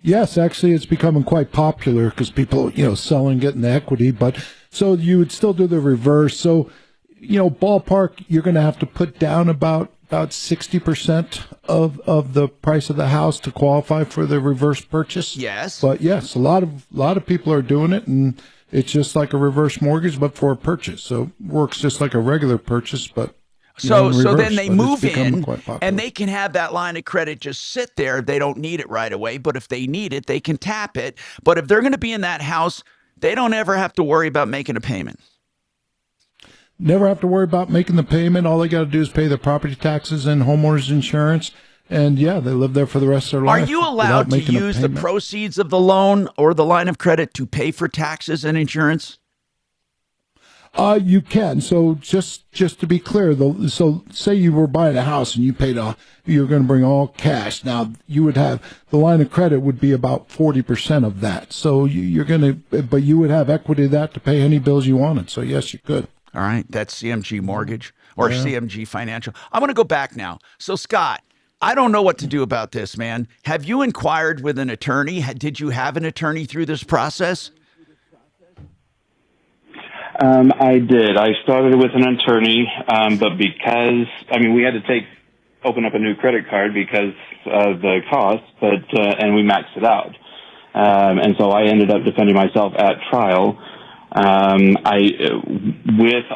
Yes, actually, it's becoming quite popular because people, selling, getting the equity. But so you would still do the reverse. So, ballpark, you're going to have to put down about 60% of the price of the house to qualify for the reverse purchase. Yes. But yes, a lot of people are doing it, and it's just like a reverse mortgage, but for a purchase. So it works just like a regular purchase, but. So then they move in and they can have that line of credit just sit there. They don't need it right away, but if they need it, they can tap it. But if they're going to be in that house, they don't ever have to worry about making a payment. Never have to worry about making the payment. All they got to do is pay their property taxes and homeowners insurance. And they live there for the rest of their life. Are you allowed to use the proceeds of the loan or the line of credit to pay for taxes and insurance? You can. So just to be clear, so say you were buying a house and you're going to bring all cash. Now you would have the line of credit would be about 40% of that. So but you would have equity of that to pay any bills you wanted. So yes, you could. All right. That's CMG Mortgage or CMG Financial. I want to go back now. So Scott, I don't know what to do about this, man. Have you inquired with an attorney? Did you have an attorney through this process? I did. I started with an attorney, but because, we had to open up a new credit card because of the cost, and we maxed it out. And so I ended up defending myself at trial. With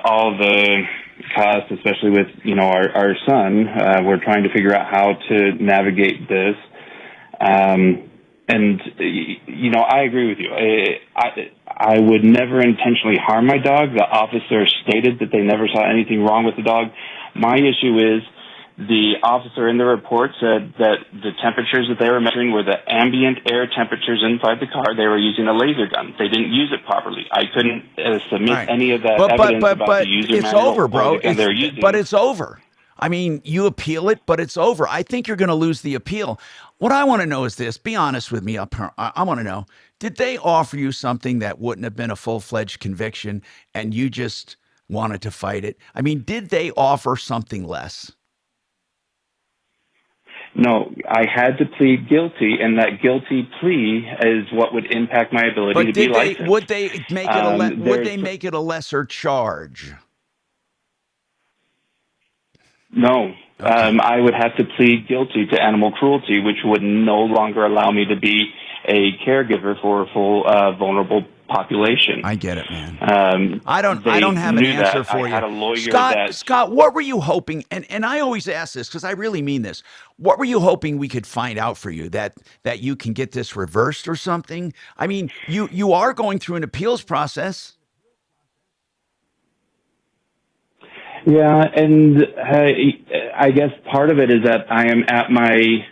all the costs, especially with, our son, we're trying to figure out how to navigate this. And, I agree with you. I would never intentionally harm my dog. The officer stated that they never saw anything wrong with the dog. My issue is the officer in the report said that the temperatures that they were measuring were the ambient air temperatures inside the car. They were using a laser gun. They didn't use it properly. I couldn't submit any of that evidence about the user it's manual over, bro. It's over. You appeal it, but it's over. I think you're going to lose the appeal. What I want to know is this. Be honest with me. I want to know, did they offer you something that wouldn't have been a full-fledged conviction and you just wanted to fight it? Did they offer something less? No, I had to plead guilty, and that guilty plea is what would impact my ability to be licensed. Would they make it a lesser charge? No. Okay. I would have to plead guilty to animal cruelty, which would no longer allow me to be a caregiver for vulnerable population. I get it, man. I don't have an answer for I you. had a lawyer Scott, what were you hoping? And I always ask this because I really mean this. What were you hoping we could find out for you that you can get this reversed or something? I mean, you are going through an appeals process. Yeah, and I guess part of it is that I am at my.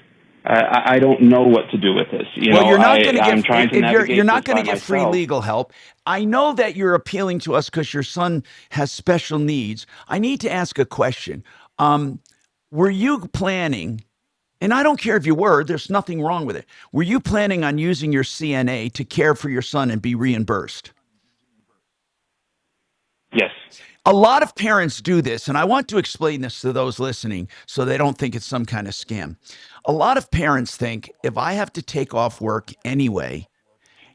I don't know what to do with this. You're not going to get free legal help. I know that you're appealing to us because your son has special needs. I need to ask a question. Were you planning, and I don't care if you were, there's nothing wrong with it. Were you planning on using your CNA to care for your son and be reimbursed? Yes. A lot of parents do this, and I want to explain this to those listening so they don't think it's some kind of scam. A lot of parents think if I have to take off work anyway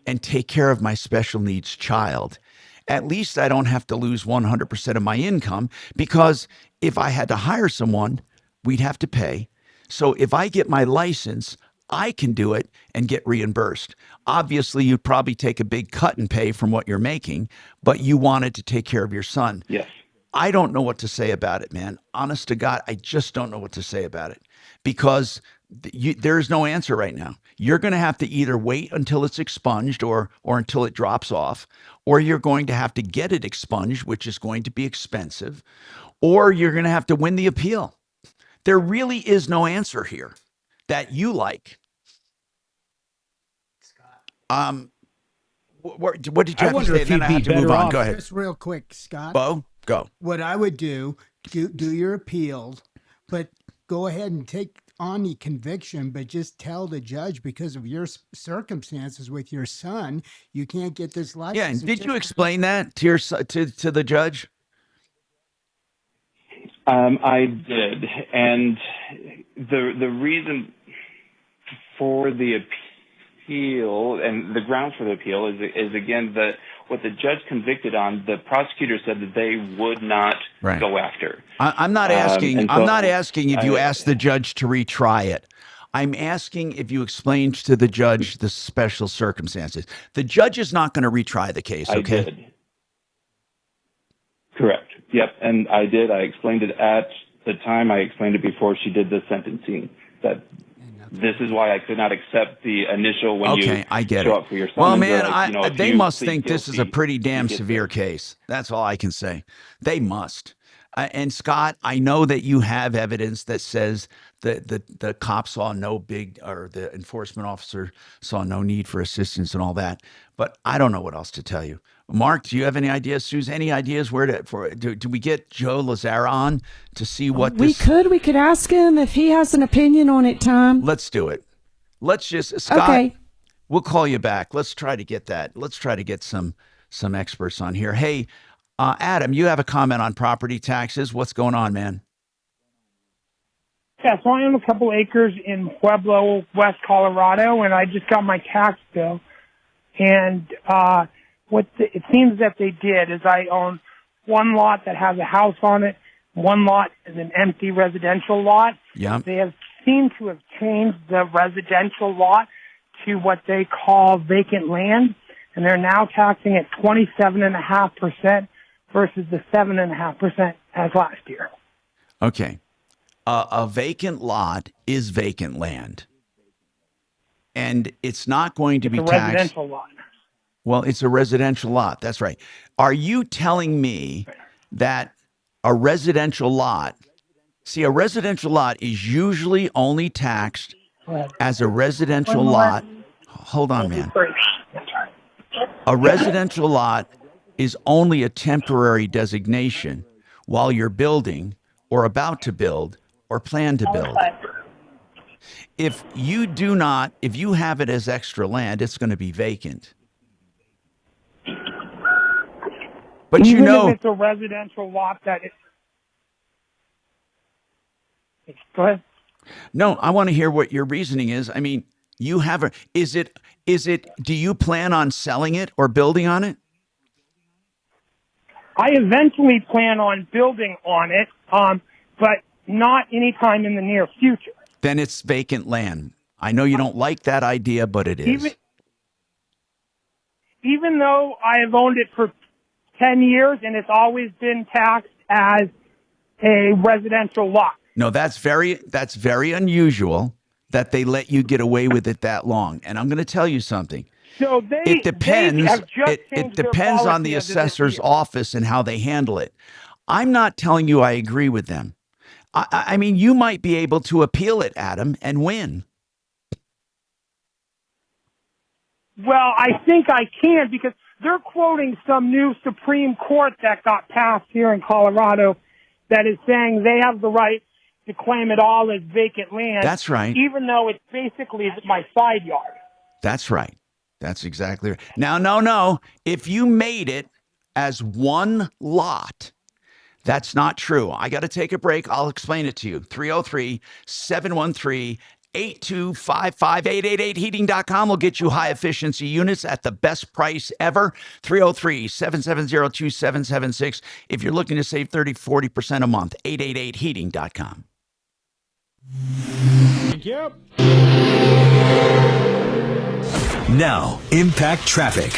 and take care of my special needs child, at least I don't have to lose 100% of my income, because if I had to hire someone, we'd have to pay. So if I get my license, I can do it and get reimbursed. Obviously, you'd probably take a big cut in pay from what you're making, but you wanted to take care of your son. Yes. I don't know what to say about it, man. Honest to God, I just don't know what to say about it, because there's no answer right now. You're going to have to either wait until it's expunged or until it drops off, or you're going to have to get it expunged, which is going to be expensive, or you're going to have to win the appeal. There really is no answer here that you like. What did you have to say? Then I have to move on. Go ahead. Just real quick, Scott. Bo, go. What I would do your appeals, but go ahead and take on the conviction, but just tell the judge, because of your circumstances with your son, you can't get this license. Yeah, and did you explain that to your to the judge? I did, and the reason for the appeal and the grounds for the appeal is again that what the judge convicted on, the prosecutor said that they would not go after. I'm not asking. I'm not asking if you asked the judge to retry it. I'm asking if you explained to the judge the special circumstances. The judge is not going to retry the case. Okay. I did. Correct. Yep, and I did. I explained it at the time. I explained it before she did the sentencing. That this is why I could not accept the initial when you I get show it. up for your son. Well, man, they must think this is a pretty damn severe case. That's all I can say. They must. And Scott, I know that you have evidence that says that the cop saw no big, or the enforcement officer saw no need for assistance and all that. But I don't know what else to tell you. Mark, do you have any ideas? Suze, any ideas where do we get Joe Lazara on to see what we could ask him if he has an opinion on it, Tom. Let's do it. Let's just, Scott, okay. We'll call you back. Let's try to get that. Let's try to get some experts on here. Hey, Adam, you have a comment on property taxes. What's going on, man? Yeah, so I own a couple acres in Pueblo, West Colorado, and I just got my tax bill. And it seems that they did is I own one lot that has a house on it, one lot is an empty residential lot. Yeah. They have seemed to have changed the residential lot to what they call vacant land, and they're now taxing at 27.5% versus the 7.5% as last year. Okay. A vacant lot is vacant land. And it's not going to be taxed. It's a residential lot. Well, it's a residential lot. That's right. Are you telling me that a residential lot, a residential lot is usually only taxed as a residential lot. Hold on, man. A residential lot is only a temporary designation while you're building or about to build or plan to build. If you have it as extra land, it's going to be vacant. But even if it's a residential lot that go ahead. No, I want to hear what your reasoning is. I mean, do you plan on selling it or building on it? I eventually plan on building on it, but not anytime in the near future. Then it's vacant land. I know you don't like that idea, but it is. even though I have owned it for 10 years and it's always been taxed as a residential lot. No, that's very unusual that they let you get away with it that long. And I'm going to tell you something. So It depends. They have just It changed their depends on policy the as of this assessor's year. office and how they handle it. I'm not telling you I agree with them. I mean, you might be able to appeal it, Adam, and win. Well, I think I can because they're quoting some new Supreme Court that got passed here in Colorado that is saying they have the right to claim it all as vacant land. That's right. Even though it's basically my side yard. That's right. That's exactly right. Now, no. If you made it as one lot, that's not true. I got to take a break. I'll explain it to you. 303-713-8255. 888heating.com will get you high efficiency units at the best price ever. 303-770-2776. If you're looking to save 30-40% a month, 888heating.com. Yep. Now, Impact Traffic.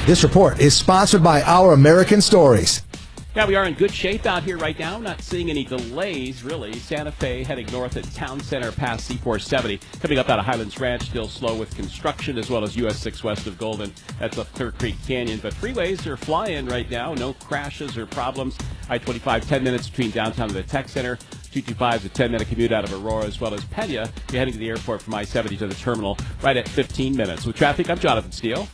This report is sponsored by Our American Stories. Yeah, we are in good shape out here right now. Not seeing any delays, really. Santa Fe heading north at Town Center past C470. Coming up out of Highlands Ranch, still slow with construction, as well as US 6 west of Golden. That's up Clear Creek Canyon. But freeways are flying right now. No crashes or problems. I-25, 10 minutes between downtown and the Tech Center. 225 is a 10-minute commute out of Aurora, as well as Pena. You're heading to the airport from I-70 to the terminal right at 15 minutes. With traffic, I'm Jonathan Steele.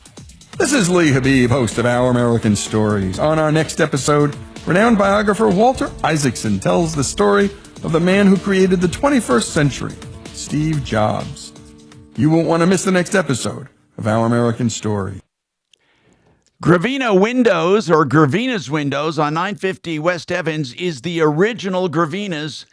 This is Lee Habib, host of Our American Stories. On our next episode, renowned biographer Walter Isaacson tells the story of the man who created the 21st century, Steve Jobs. You won't want to miss the next episode of Our American Story. Gravina Windows, or Gravina's Windows on 950 West Evans, is the original Gravina's.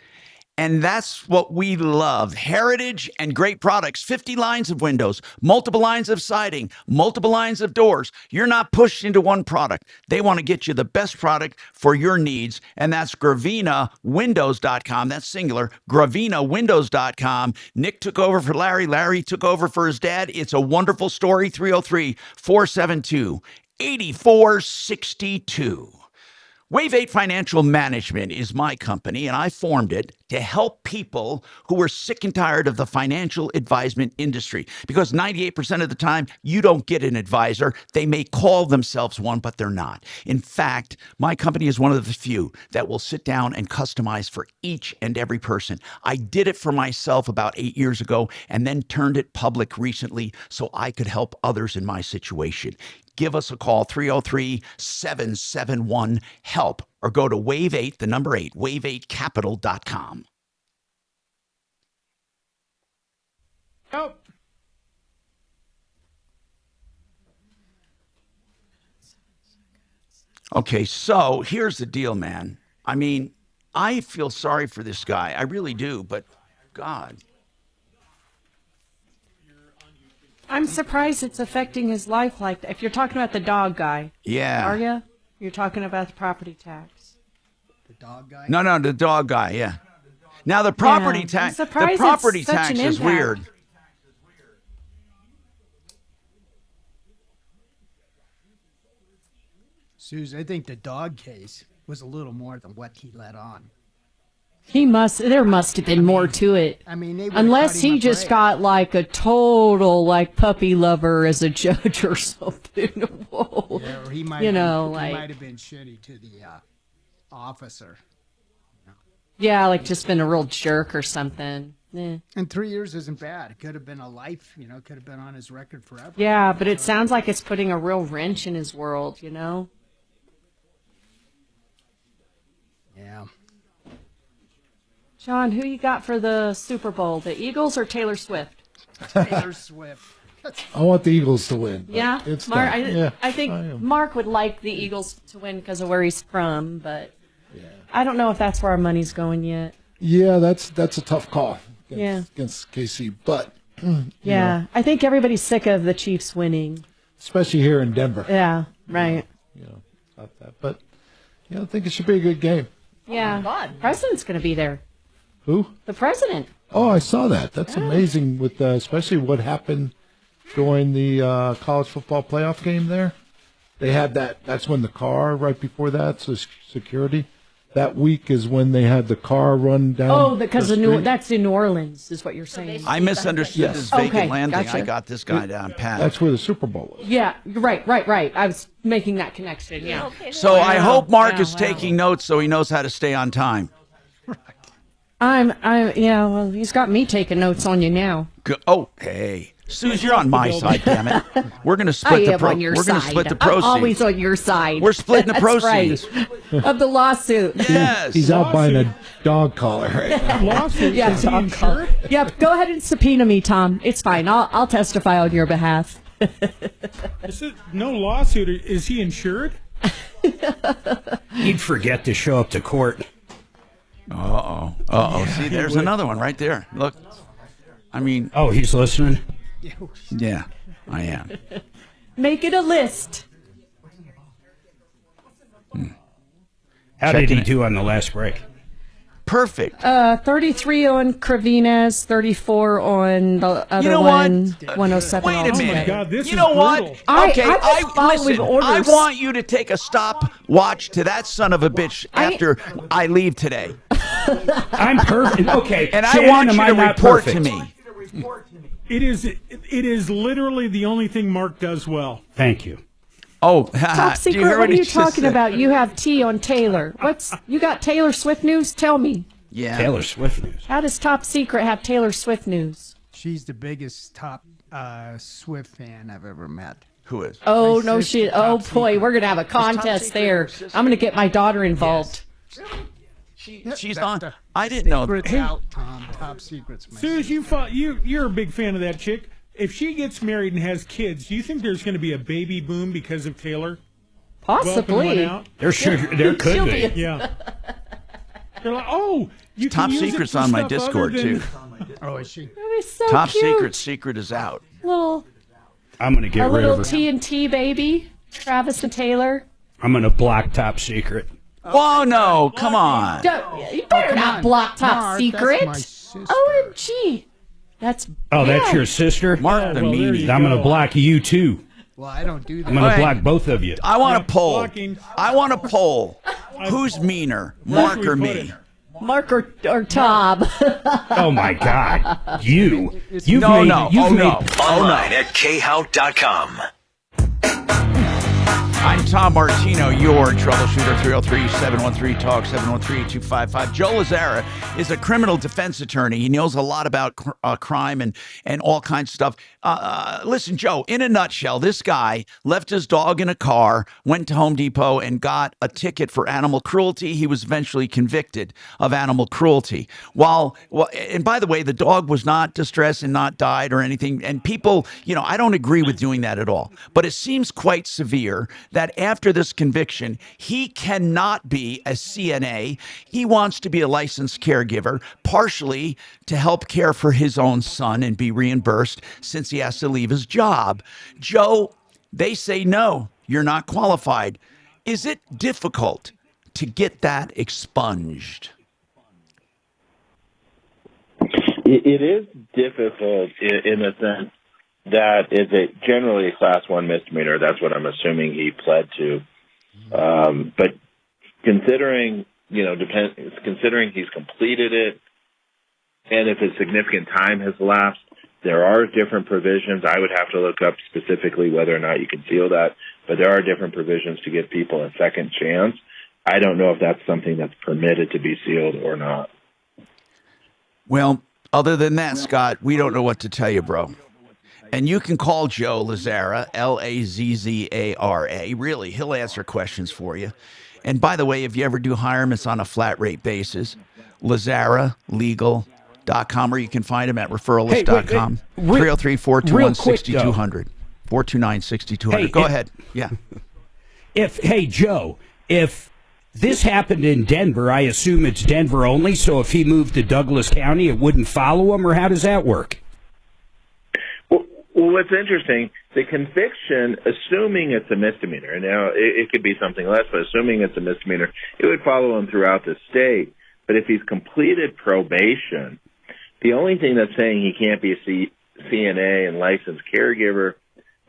And that's what we love. Heritage and great products. 50 lines of windows, multiple lines of siding, multiple lines of doors. You're not pushed into one product. They want to get you the best product for your needs. And that's GravinaWindows.com. That's singular. GravinaWindows.com. Nick took over for Larry. Larry took over for his dad. It's a wonderful story. 303-472-8462. Wave 8 Financial Management is my company, and I formed it to help people who are sick and tired of the financial advisement industry. Because 98% of the time, you don't get an advisor. They may call themselves one, but they're not. In fact, my company is one of the few that will sit down and customize for each and every person. I did it for myself about 8 years ago and then turned it public recently so I could help others in my situation. Give us a call, 303-771-HELP, or go to Wave 8, the number 8, wave8capital.com. Oh. Okay, so here's the deal, man. I mean, I feel sorry for this guy. I really do, but God. I'm surprised it's affecting his life like that. If you're talking about the dog guy. Yeah. Are you? You're talking about the property tax. The dog guy? No, the dog guy, yeah. Now the property tax, the property tax is weird. Suze, I think the dog case was a little more than what he let on. There must have been more to it. I mean, unless he just got like a total like puppy lover as a judge or something. Whoa. Yeah, or he might, he might have been shitty to the officer. Yeah, like just been a real jerk or something. And 3 years isn't bad. It could have been a life, could have been on his record forever. Yeah, but it sounds like it's putting a real wrench in his world, Yeah. John, who you got for the Super Bowl? The Eagles or Taylor Swift? Taylor Swift. I want the Eagles to win. Yeah, it's Mark. yeah, I think Mark would like the Eagles to win because of where he's from, but I don't know if that's where our money's going yet. Yeah, that's a tough call. Against KC, but yeah, I think everybody's sick of the Chiefs winning, especially here in Denver. Yeah, right. About that, but I think it should be a good game. Yeah, oh my God. President's going to be there. Who? The president. Oh, I saw that. That's amazing. With especially what happened during the college football playoff game there. they had that. That's when the car right before that. So security. That week is when they had the car run down. Oh, because that's in New Orleans, is what you're saying. I misunderstood this vacant land thing. I got this guy down pat. That's where the Super Bowl was. Yeah, right. I was making that connection, yeah. So I hope Mark is taking notes so he knows how to stay on time. Well, he's got me taking notes on you now. Oh, hey. Suze, you're on my side, damn it. We're going to split the proceeds. I'm always on your side. We're splitting the proceeds. Right. Of the lawsuit. Yes. He's out buying a dog collar right now. Lawsuit? Yeah, Is he insured? Yep, go ahead and subpoena me, Tom. It's fine. I'll testify on your behalf. No lawsuit. Is he insured? He'd forget to show up to court. Uh-oh. Yeah, see, there's another one right there. Look. I mean... Oh, he's listening? Yeah, I am. Make it a list. How did he do on the last break? Perfect. 33 on Cravines, 34 on the other one, 107 Wait a minute. Oh my God, this you is know brutal. what? Okay, listen, I want you to take a stopwatch to that son of a bitch after I leave today. I'm perfect. Okay. And Shannon, I want you to report perfect? to me. It is literally the only thing Mark does well. Thank you. Oh, Top secret, what are you talking about? You have T on Taylor. You got Taylor Swift news? Tell me. Yeah. Taylor Swift news. How does Top Secret have Taylor Swift news? She's the biggest top Swift fan I've ever met. Who is? Oh, no shit. Oh, boy, we're going to have a contest there. I'm going to get my daughter involved. Yes. She's on. I didn't know. Secret's out, Tom. Top secrets. Suze, you're a big fan of that chick. If she gets married and has kids, do you think there's going to be a baby boom because of Taylor? Possibly. There could be. Yeah. They're like, oh, you Top can use Secret's it for on my stuff Discord other than... too. Oh, is she? That is so Top cute. Secret is out. I'm going to get rid of her. A little TNT baby, Travis and Taylor. I'm going to block Top Secret. Oh, no, come on. You better not block Top Secret. OMG. That's your sister? Mark the meanie. I'm going to block you too. Well, I don't do that. I'm going to block both of you. I want a poll. Who's meaner, Mark or me? Mark or Tom. Oh my God. You've made Online at khout.com. I'm Tom Martino, your troubleshooter, 303-713-TALK, 713-255. Joe Lazzara is a criminal defense attorney. He knows a lot about crime and all kinds of stuff. Listen, Joe, in a nutshell, this guy left his dog in a car, went to Home Depot, and got a ticket for animal cruelty. He was eventually convicted of animal cruelty. And by the way, the dog was not distressed and not died or anything. And people, I don't agree with doing that at all. But it seems quite severe that after this conviction, he cannot be a CNA. He wants to be a licensed caregiver, partially to help care for his own son and be reimbursed since he has to leave his job. Joe, they say, no, you're not qualified. Is it difficult to get that expunged? It is difficult in the sense that is generally a class 1 misdemeanor. That's what I'm assuming he pled to. But considering, considering he's completed it, and if a significant time has elapsed, there are different provisions. I would have to look up specifically whether or not you can seal that, but there are different provisions to give people a second chance. I don't know if that's something that's permitted to be sealed or not. Well, other than that, Scott, we don't know what to tell you, bro. And you can call Joe Lazzara, Lazzara. Really, he'll answer questions for you. And by the way, if you ever do hire him, it's on a flat rate basis. LazzaraLegal.com, or you can find him at referralist.com. 303-421-6200. 429-6200. Go ahead. Yeah. Joe, if this happened in Denver, I assume it's Denver only, so if he moved to Douglas County, it wouldn't follow him, or how does that work? Well, what's interesting, the conviction, assuming it's a misdemeanor, now it could be something less, but assuming it's a misdemeanor, it would follow him throughout the state. But if he's completed probation, the only thing that's saying he can't be a CNA and licensed caregiver,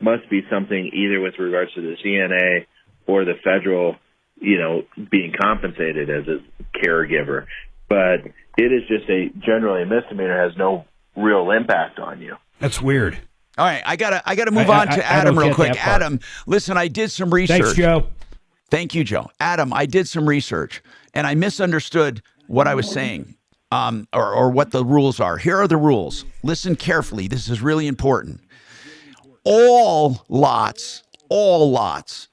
must be something either with regards to the CNA or the federal, being compensated as a caregiver. But it is just generally a misdemeanor, has no real impact on you. That's weird. All right, I gotta move on to Adam real quick. Adam, listen, I did some research. Thanks, Joe. Thank you, Joe. Adam, I did some research, and I misunderstood what I was saying, or what the rules are. Here are the rules. Listen carefully. This is really important. All lots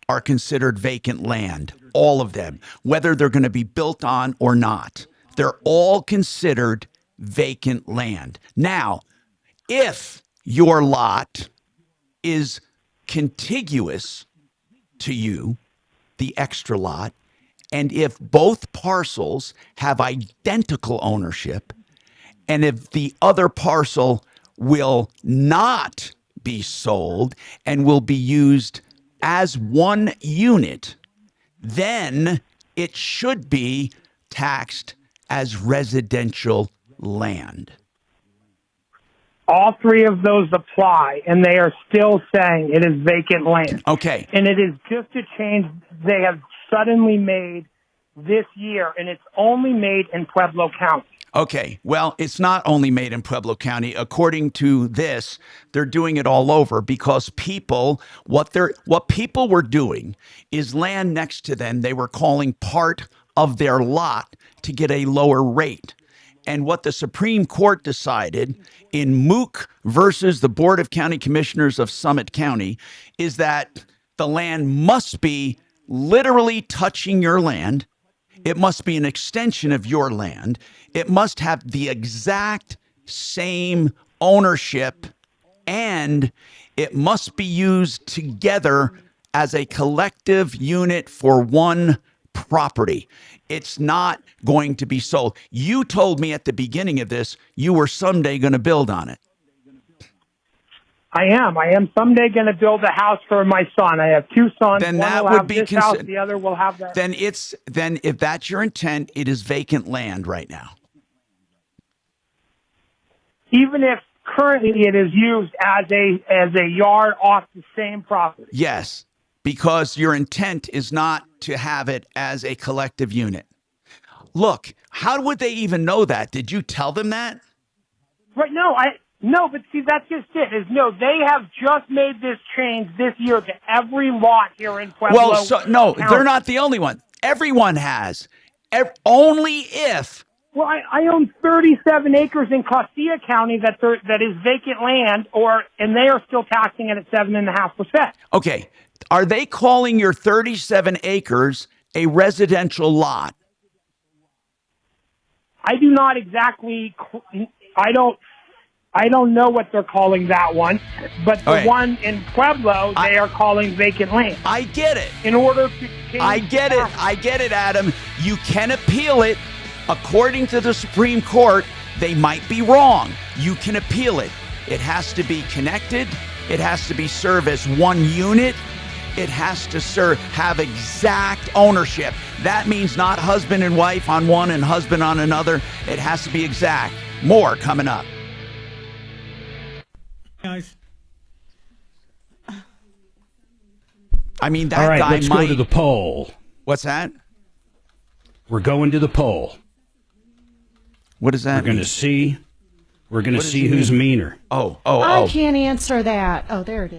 are considered vacant land. All of them, whether they're going to be built on or not. They're all considered vacant land. Now, if your lot is contiguous to you, the extra lot, and if both parcels have identical ownership, and if the other parcel will not be sold and will be used as one unit, then it should be taxed as residential land. All three of those apply, and they are still saying it is vacant land. Okay. And it is just a change they have suddenly made this year, and it's only made in Pueblo County. Okay, well, it's not only made in Pueblo County. According to this, they're doing it all over because what people were doing is land next to them, they were calling part of their lot to get a lower rate. And what the Supreme Court decided in Mook versus the Board of County Commissioners of Summit County is that the land must be literally touching your land. It must be an extension of your land. It must have the exact same ownership, and it must be used together as a collective unit for one property. It's not going to be sold. You told me at the beginning of this you were someday going to build on it. I am someday going to build a house for my son. I have two sons. Then one that will would have be this house, the other will have that. Then if that's your intent, it is vacant land right now. Even if currently it is used as a yard off the same property. Yes, because your intent is not to have it as a collective unit. Look, how would they even know that? Did you tell them that? Right, no, but see, that's just it. They have just made this change this year to every lot here in Pueblo. Well, no, County. they're not the only one. Everyone has. Only if. Well, I own 37 acres in Castilla County that is vacant land, and they are still taxing it at 7.5%. Okay, are they calling your 37 acres a residential lot? I do not exactly. I don't know what they're calling that one, but the one in Pueblo, they are calling vacant land. I get it. In order to change I get it, Adam. You can appeal it. According to the Supreme Court, they might be wrong. You can appeal it. It has to be connected. It has to be served as one unit. It has to have exact ownership. That means not husband and wife on one and husband on another. It has to be exact. More coming up. Guys. I mean, that All right, guy let's go to the poll. What's that? We're going to the poll. What does that We're going to see. We're going to see who's meaner. I can't answer that. Oh, there it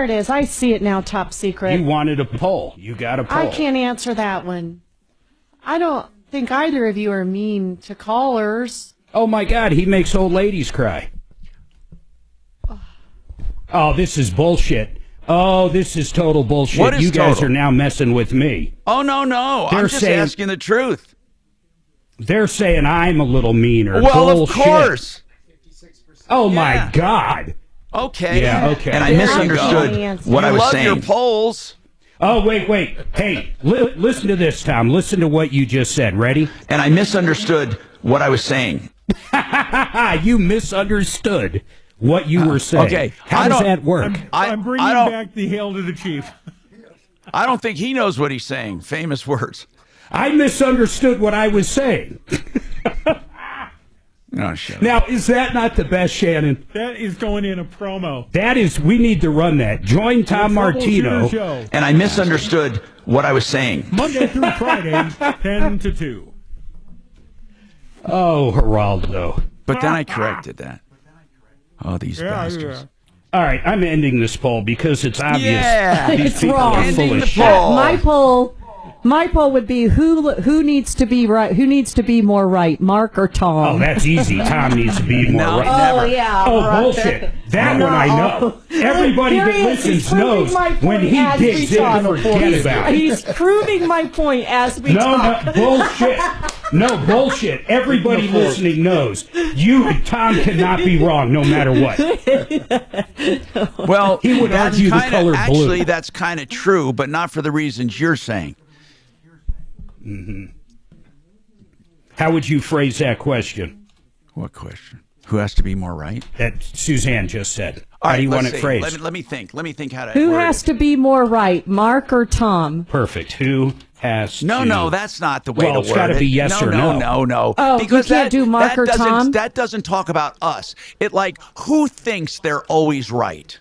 is. I see it now, top secret. You wanted a poll. You got a poll. I can't answer that one. I don't think either of you are mean to callers. Oh, my God. He makes old ladies cry. Oh, this is bullshit. Oh, this is total bullshit. What is you guys total? are now messing with me. Oh, no. I'm just asking the truth. They're saying I'm a little meaner. Well, bullshit. of course. Oh, my God. Okay. Yeah, okay. And I misunderstood what I was saying. You love your polls. Oh, wait. Hey, listen to this, Tom. Listen to what you just said. Ready? And I misunderstood what I was saying. You misunderstood what you were saying. Okay. How does that work? I'm bringing back the hail to the chief. I don't think he knows what he's saying. Famous words. I misunderstood what I was saying. Oh, shut Now, is that not the best, Shannon? That is going in a promo. That is, we need to run that. Join Tom Martino. Show. And I misunderstood what I was saying. Monday through Friday, 10 to 2. Oh, Geraldo. But then I corrected that. Oh, these bastards. All right, I'm ending this poll because it's obvious. Yeah, these it's people wrong. are full of shit. My poll would be who needs to be right? Who needs to be more right, Mark or Tom? Oh, that's easy. Tom needs to be more right. Oh yeah. Oh, right. bullshit. That one I know. Everybody Here that he is. listens He's proving knows my point when he as we digs in, talk. forget about it. He's proving my point as we talk. No, bullshit. No, bullshit. Everybody listening knows. Tom cannot be wrong no matter what. Well, he would argue the color blue. Actually, that's kind of true, but not for the reasons you're saying. Mm-hmm. How would you phrase that question? What question? Who has to be more right? That Suzanne just said. All How right, do you want let's it see. phrased? Let me think. Let me think how to. Who word has it. to be more right, Mark or Tom? Perfect. Who has to? No, that's not the way to word it. Well, it's got to be yes or no. No. Oh, because you can't do Mark or Tom? That doesn't talk about us. It who thinks they're always right?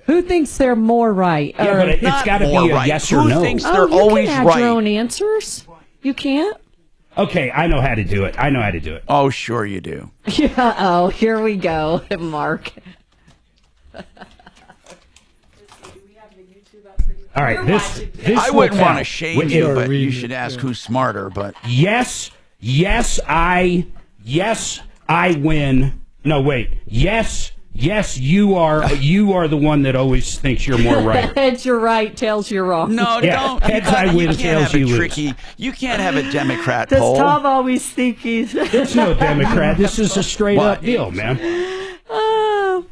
Who thinks they're more right? Yeah, but it's got to be a yes or Who no. thinks they're you always can add right? your own answers. You can't? Okay, I know how to do it. Oh, sure you do. Yeah. Oh, here we go, Mark. All right, this I will wouldn't want to count. shame you, but you should ask who's smarter. But yes, I win. No, wait. Yes, you are the one that always thinks you're more right. Heads you're right, tails you're wrong. No, Yeah, don't. heads I win, tails you lose. You can't have a Democrat Does poll. Tom always think he's... It's no Democrat. This is a straight up deal, man. Oh.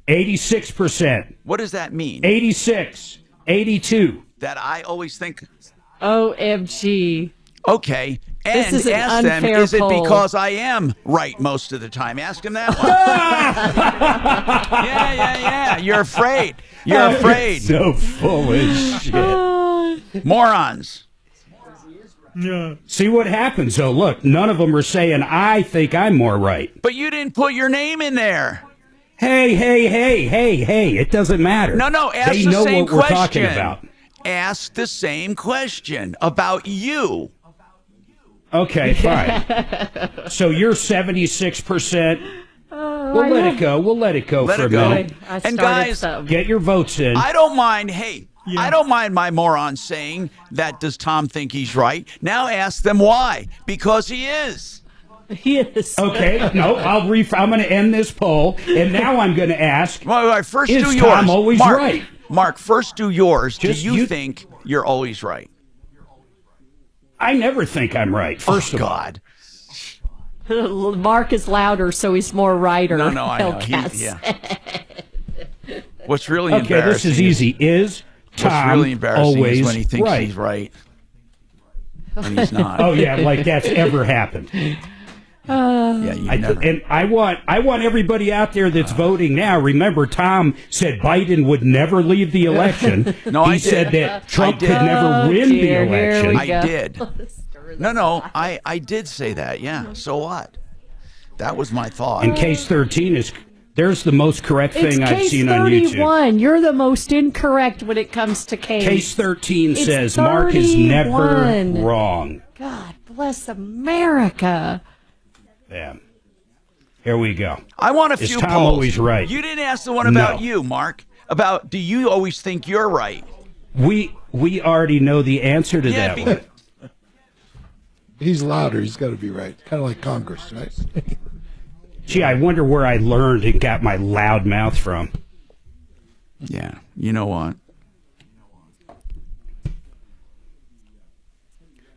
86%. What does that mean? 86. 82. That I always think. OMG. Okay. This And is an ask them, unfair is it poll. because I am right most of the time? Ask them that one. Yeah. You're afraid. You're afraid. So full of shit. Morons. Yeah. See what happens, though. Look, none of them are saying, I think I'm more right. But you didn't put your name in there. Hey. It doesn't matter. No. Ask they the know same what we're question. talking about. Ask the same question about you. Okay, fine. So you're 76%. We'll let it go. We'll let it go Let for it a go. minute. And guys, Get your votes in. I don't mind. Hey, I don't mind my moron saying that. Does Tom think he's right? Now ask them why. Because he is. He is. Okay, no, I'm going to end this poll, and now I'm going to ask, All right, first is do yours. Tom always Mark, right? Mark, first do yours. Just do you think you're always right? I never think I'm right, first of God. Mark is louder, so he's more righter. No, I know. What's really Okay, embarrassing? this is easy. Is Tom what's really embarrassing always is when he thinks right? he's right and he's not. Oh yeah, like that's ever happened. Yeah, you never. And I want everybody out there that's voting now. Remember, Tom said Biden would never leave the election. No, he I did. said that Trump could I did. never win the election. I did. No, I did say that. Yeah. So what? That was my thought. And case 13 is there's the most correct thing It's I've case seen on YouTube. 31. You're the most incorrect when it comes to case. Case 13 It's says Mark is never 31. wrong. God bless America. Yeah. Here we go. I want a Is few Tom polls. always right? You didn't ask the one about No. you, Mark. About do you always think you're right? We already know the answer to that one. He's louder. He's got to be right. Kind of like Congress, right? Gee, I wonder where I learned and got my loud mouth from. Yeah. You know what?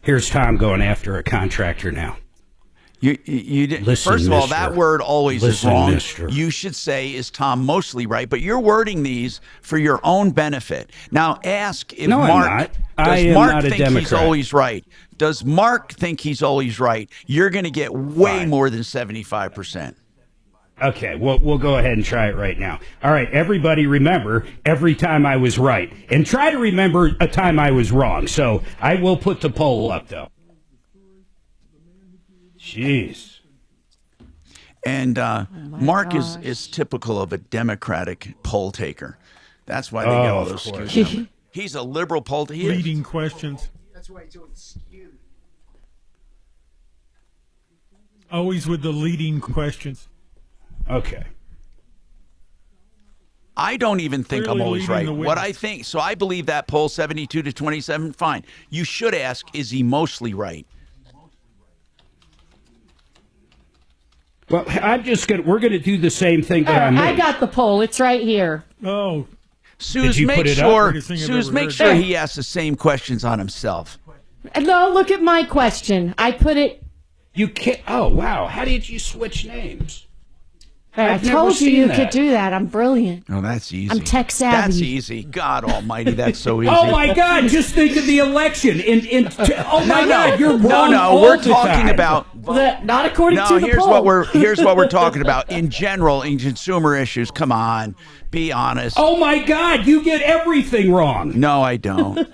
Here's Tom going after a contractor now. You did. Listen, First of all, mister. that word always is Listen, wrong. mister. You should say, is Tom mostly right? But you're wording these for your own benefit. Now ask if No, I'm Mark, not. does I am Mark not a think he's Democrat. always right? Does Mark think he's always right? You're going to get way more than 75%. Okay, we'll go ahead and try it right now. All right, everybody remember every time I was right. And try to remember a time I was wrong. So I will put the poll up, though. Jeez. And Mark is typical of a Democratic poll taker. That's why they get all those skewed numbers. He's a liberal poll taker. Leading questions. That's why it's so skewed. Always with the leading questions. Okay. I don't even think Clearly I'm always leading right. the What witness. I think, so I believe that poll 72 to 27, fine. You should ask, is he mostly right? Well, we're going to do the same thing that I I got the poll. It's right here. Oh. Suze, you make put it sure, up? Greatest thing I've Suze, ever make heard. sure he asks the same questions on himself. No, look at my question. I put it. You can't. Oh, wow. How did you switch names? I I've never told you seen you that. could do that. I'm brilliant. Oh, that's easy. I'm tech savvy. That's easy. God almighty, that's so easy. Oh, my God. Just think of the election. Oh, my God. You're wrong. No, all we're the talking time. about. Not according to the here's poll. here's what we're talking about in general in consumer issues. Come on, be honest. Oh, my God. You get everything wrong. No, I don't.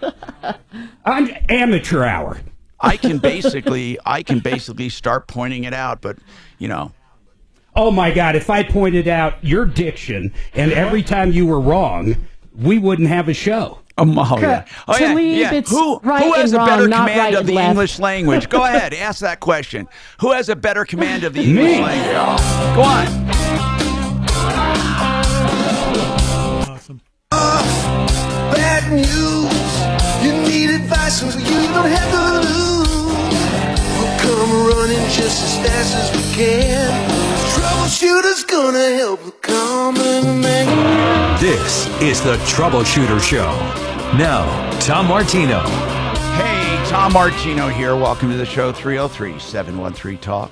I'm amateur hour. I can basically start pointing it out, but you know. Oh, my God. If I pointed out your diction and every time you were wrong, we wouldn't have a show. Oh, yeah. Oh, To yeah, leave, yeah. it's Who right has and a better wrong, not command right of and the left. English language? Go ahead, ask that question. Who has a better command of the English language? Go on. Awesome. Bad news. You need advice so you don't have to lose. We'll come running just as fast as we can. Troubleshooter's gonna help the common man. This is the Troubleshooter Show. Now, Tom Martino. Hey, Tom Martino here. Welcome to the show. 303-713-TALK.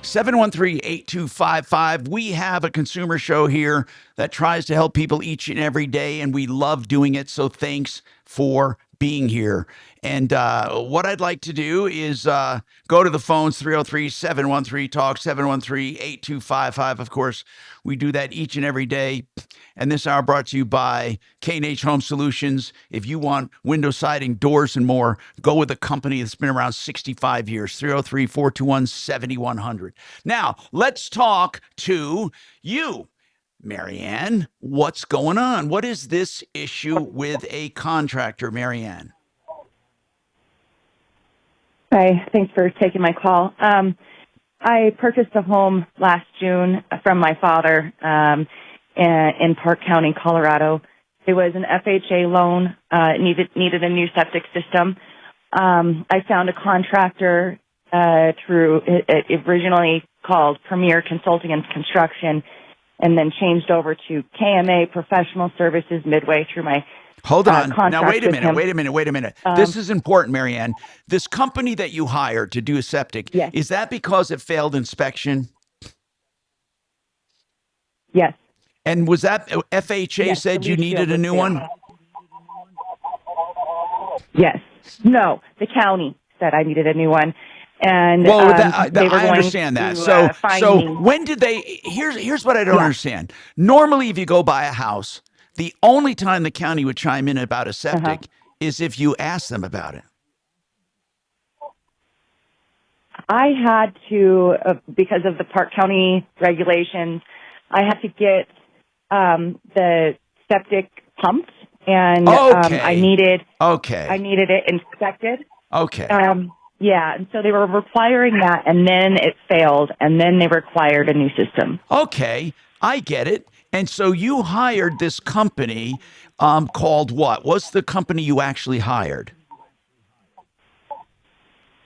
713-8255. We have a consumer show here that tries to help people each and every day, and we love doing it. So thanks for being here. And what I'd like to do is go to the phones, 303-713-TALK, 713-8255. Of course, we do that each and every day. And this hour brought to you by K&H Home Solutions. If you want window siding, doors, and more, go with a company that's been around 65 years, 303-421-7100. Now, let's talk to you. Marianne, what's going on? What is this issue with a contractor, Marianne? Hi, thanks for taking my call. I purchased a home last June from my father in Park County, Colorado. It was an FHA loan. It needed a new septic system. I found a contractor through it originally called Premier Consulting and Construction, and then changed over to KMA Professional Services midway through my Hold on. contract Now, wait a with minute. him. Wait a minute. This is important, Marianne. This company that you hired to do a septic, is that because it failed inspection? Yes. And was that FHA Yes, said the you leach needed field a was new failed. one? Yes. No, the county said I needed a new one. And Well, they were I going understand that. to, find So me. when did they? Here's what I don't Yeah. understand. Normally, if you go buy a house, the only time the county would chime in about a septic is if you ask them about it. I had to, because of the Park County regulations, I had to get the septic pumped, and I needed it inspected. Okay. Yeah, and so they were requiring that, and then it failed, and then they required a new system. Okay, I get it. And so you hired this company called what? What's the company you actually hired?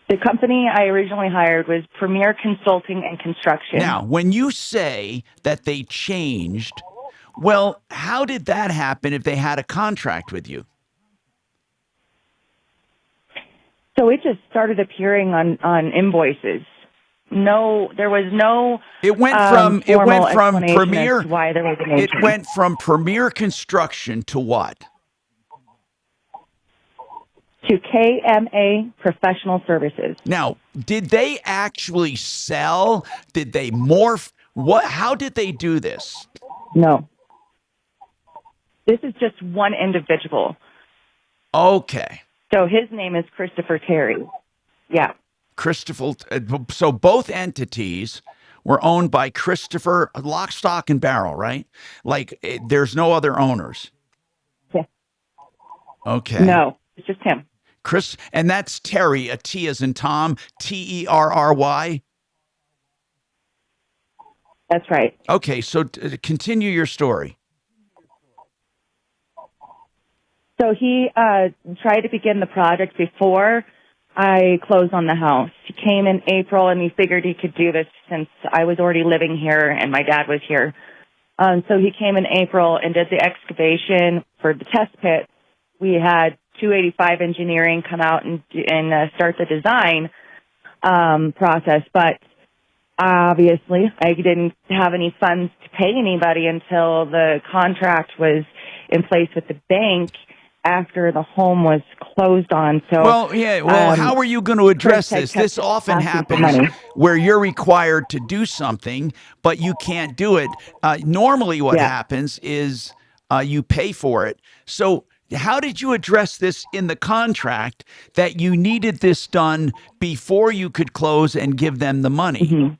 The company I originally hired was Premier Consulting and Construction. Now, when you say that they changed, well, how did that happen if they had a contract with you? So it just started appearing on invoices. No, there was no. It went from Premier. Why there was an It went from Premier Construction to what? To KMA Professional Services. Now, did they actually sell? Did they morph? What? How did they do this? No. This is just one individual. Okay. So his name is Christopher Terry. Yeah. Christopher. So both entities were owned by Christopher, lock, stock, and barrel, right? Like there's no other owners. Yeah. Okay. No, it's just him. Chris, and that's Terry, a T as in Tom, Terry. That's right. Okay, so continue your story. So he tried to begin the project before I closed on the house. He came in April, and he figured he could do this since I was already living here and my dad was here. So he came in April and did the excavation for the test pit. We had 285 Engineering come out and start the design process, but obviously I didn't have any funds to pay anybody until the contract was in place with the bank after the home was closed on. So, how are you going to address this? This often happens where you're required to do something, but you can't do it. Normally what happens is you pay for it. So how did you address this in the contract that you needed this done before you could close and give them the money? Mm-hmm.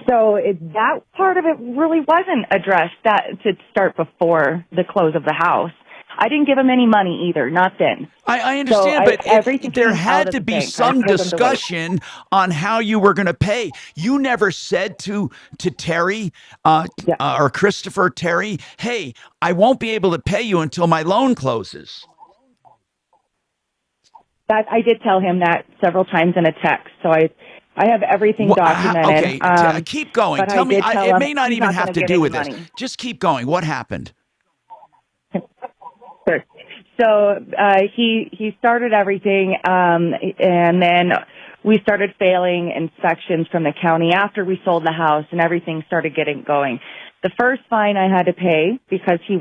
So that part of it really wasn't addressed to start before the close of the house. I didn't give him any money either, not then. I understand, but there had to be some discussion on how you were going to pay. You never said to Terry or Christopher, Terry, hey, I won't be able to pay you until my loan closes. That I did tell him that several times in a text. So I have everything documented. Okay, keep going. Tell me, it may not even have to do with this. Just keep going. What happened? Sure. So he started everything, and then we started failing inspections from the county after we sold the house, and everything started getting going. The first fine I had to pay because he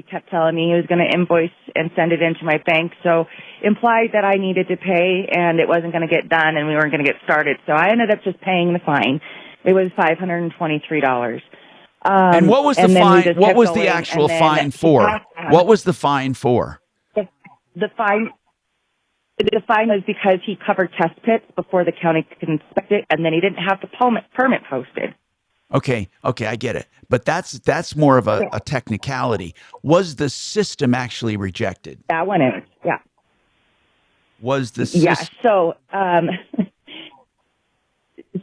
kept telling me he was going to invoice and send it into my bank, so implied that I needed to pay, and it wasn't going to get done, and we weren't going to get started. So I ended up just paying the fine. It was $523. And what was the fine? What was the actual fine for? What was the fine for? The fine was because he covered test pits before the county could inspect it, and then he didn't have the permit posted. Okay, I get it. But that's more of a technicality. Was the system actually rejected? That one is, yeah. Was the system? Yeah, so...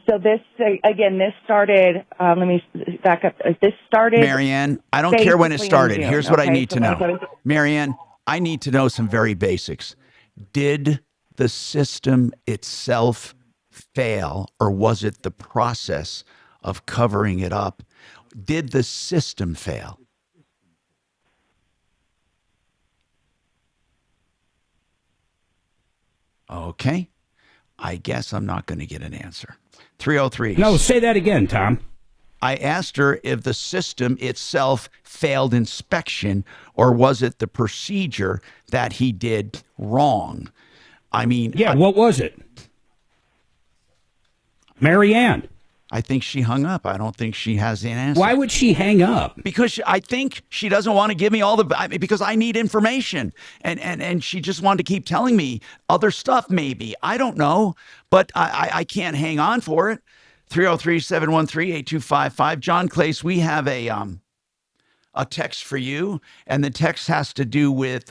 So this, again, this started, let me back up. This started... Marianne, I don't care when it started. Here's what I need to know. Marianne, I need to know some very basics. Did the system itself fail, or was it the process of covering it up? Did the system fail? Okay. I guess I'm not going to get an answer. 303. No, say that again, Tom. I asked her if the system itself failed inspection, or was it the procedure that he did wrong? I mean... Yeah, what was it? Marianne. I think she hung up. I don't think she has an answer. Why would she hang up? Because I think she doesn't want to give me because I need information. And she just wanted to keep telling me other stuff, maybe. I don't know. But I can't hang on for it. 303-713-8255. John Clace, we have a text for you. And the text has to do with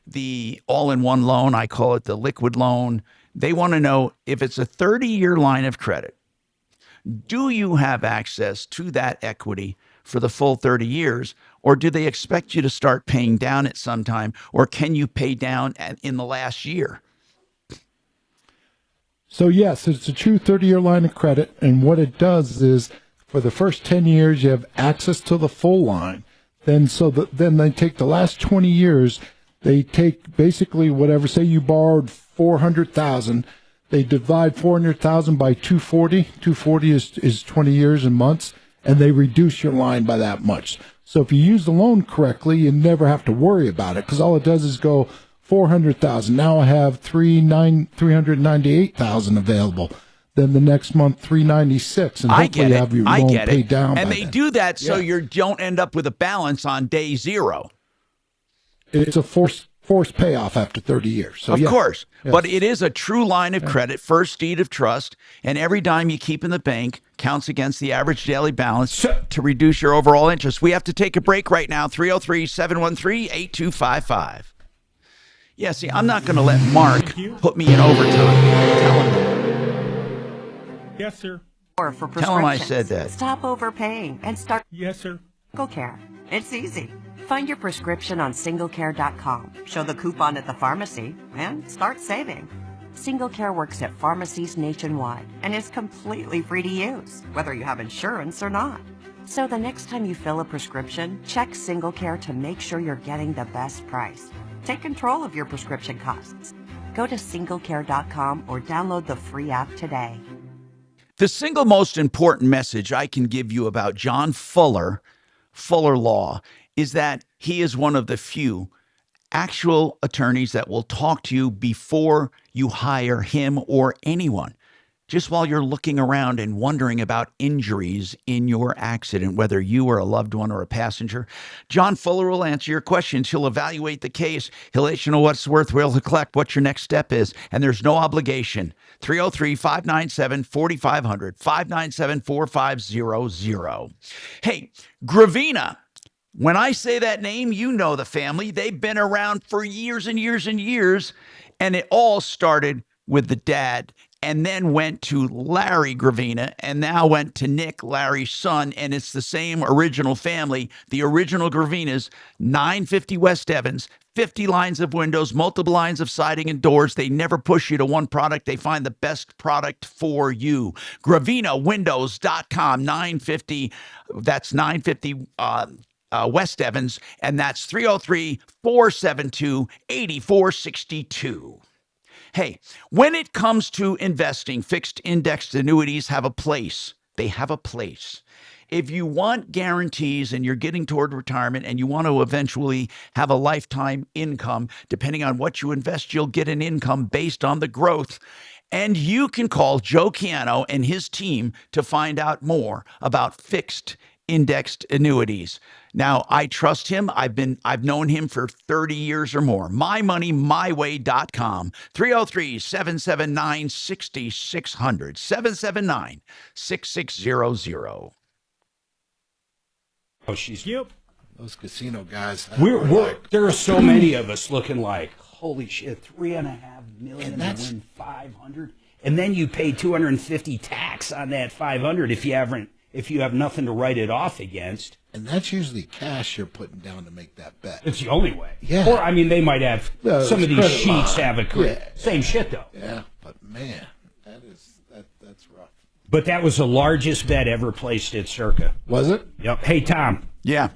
the all-in-one loan. I call it the liquid loan. They want to know if it's a 30-year line of credit. Do you have access to that equity for the full 30 years, or do they expect you to start paying down at some time, or can you pay down in the last year? So yes, it's a true 30-year line of credit, and what it does is for the first 10 years you have access to the full line. Then they take the last 20 years, they take basically whatever, say you borrowed $400,000, they divide 400,000 by 240. 240 is 20 years and months, and they reduce your line by that much. So if you use the loan correctly, you never have to worry about it, because all it does is go 400,000. Now I have 398,000 available. Then the next month 396, and hopefully you have your loan paid down. And they do that so you don't end up with a balance on day zero. It's a forced forced payoff after 30 years. So, of course. Yes. But it is a true line of credit, first deed of trust, and every dime you keep in the bank counts against the average daily balance to reduce your overall interest. We have to take a break right now, 303-713-8255. Yeah, see, I'm not going to let Mark put me in overtime. Tell him. Yes, sir. Or for Tell him I prescriptions. said that. Stop overpaying and start. Yes, sir. SingleCare. It's easy. Find your prescription on singlecare.com. Show the coupon at the pharmacy and start saving. SingleCare works at pharmacies nationwide and is completely free to use, whether you have insurance or not. So the next time you fill a prescription, check SingleCare to make sure you're getting the best price. Take control of your prescription costs. Go to singlecare.com or download the free app today. The single most important message I can give you about John Fuller Law, is that he is one of the few actual attorneys that will talk to you before you hire him or anyone. Just while you're looking around and wondering about injuries in your accident, whether you or a loved one or a passenger, John Fuller will answer your questions. He'll evaluate the case. He'll let you know what's worth. He'll collect what your next step is. And there's no obligation. 303-597-4500, 597-4500. Hey, Gravina. When I say that name, you know the family. They've been around for years and years and years. And it all started with the dad, and then went to Larry Gravina, and now went to Nick, Larry's son, and it's the same original family, the original Gravinas, 950 West Evans, 50 lines of windows, multiple lines of siding and doors. They never push you to one product. They find the best product for you. GravinaWindows.com, 950, that's 950 West Evans, and that's 303-472-8462. Hey, when it comes to investing, fixed indexed annuities have a place. They have a place. If you want guarantees and you're getting toward retirement and you want to eventually have a lifetime income, depending on what you invest, you'll get an income based on the growth. And you can call Joe Chiano and his team to find out more about fixed indexed annuities. Now, I trust him. I've known him for 30 years or more. MyMoneyMyWay.com, 303-779-6600, 779-6600. Oh, she's those casino guys. There are so many of us looking like, holy shit, $3.5 million to win 500, and then you pay 250 tax on that 500 if you have nothing to write it off against. And that's usually cash you're putting down to make that bet. It's the only way. Yeah. Or, I mean, they might have, some of these sheets have a same shit, though. Yeah, but man, that's rough. But that was the largest bet ever placed at Circa. Was it? Yep. Hey, Tom. Yeah.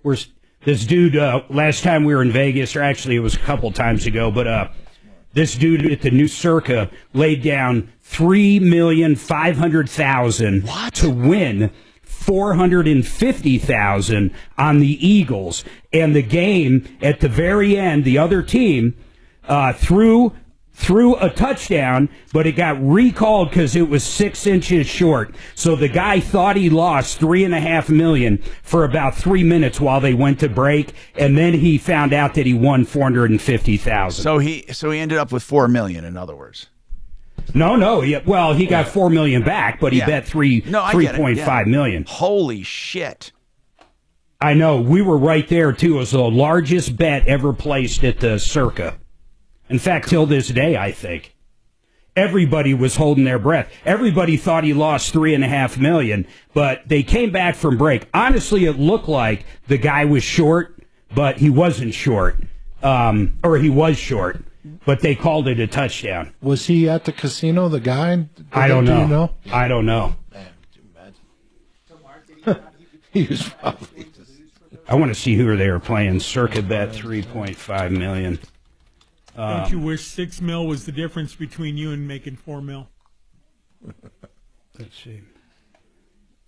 Where's this dude, last time we were in Vegas, or actually it was a couple times ago, but this dude at the new Circa laid down $3,500,000 to win $450,000 on the Eagles. And the game at the very end, the other team threw a touchdown, but it got recalled because it was 6 inches short. So the guy thought he lost $3.5 million for about 3 minutes while they went to break, and then he found out that he won $450,000. So he ended up with $4 million. In other words. No. He got $4 million back, but he bet $3.5 million. Holy shit! I know. We were right there too. It was the largest bet ever placed at the Circa. In fact, till this day, I think everybody was holding their breath. Everybody thought he lost $3.5 million, but they came back from break. Honestly, it looked like the guy was short, but he wasn't short, or he was short. But they called it a touchdown. Was he at the casino, the guy? I don't know. Do you know? I don't know. Man, could you imagine? He was probably just... I want to see who they were playing. Circa bet $3.5 million. Don't you wish $6 million was the difference between you and making $4 million? Let's see.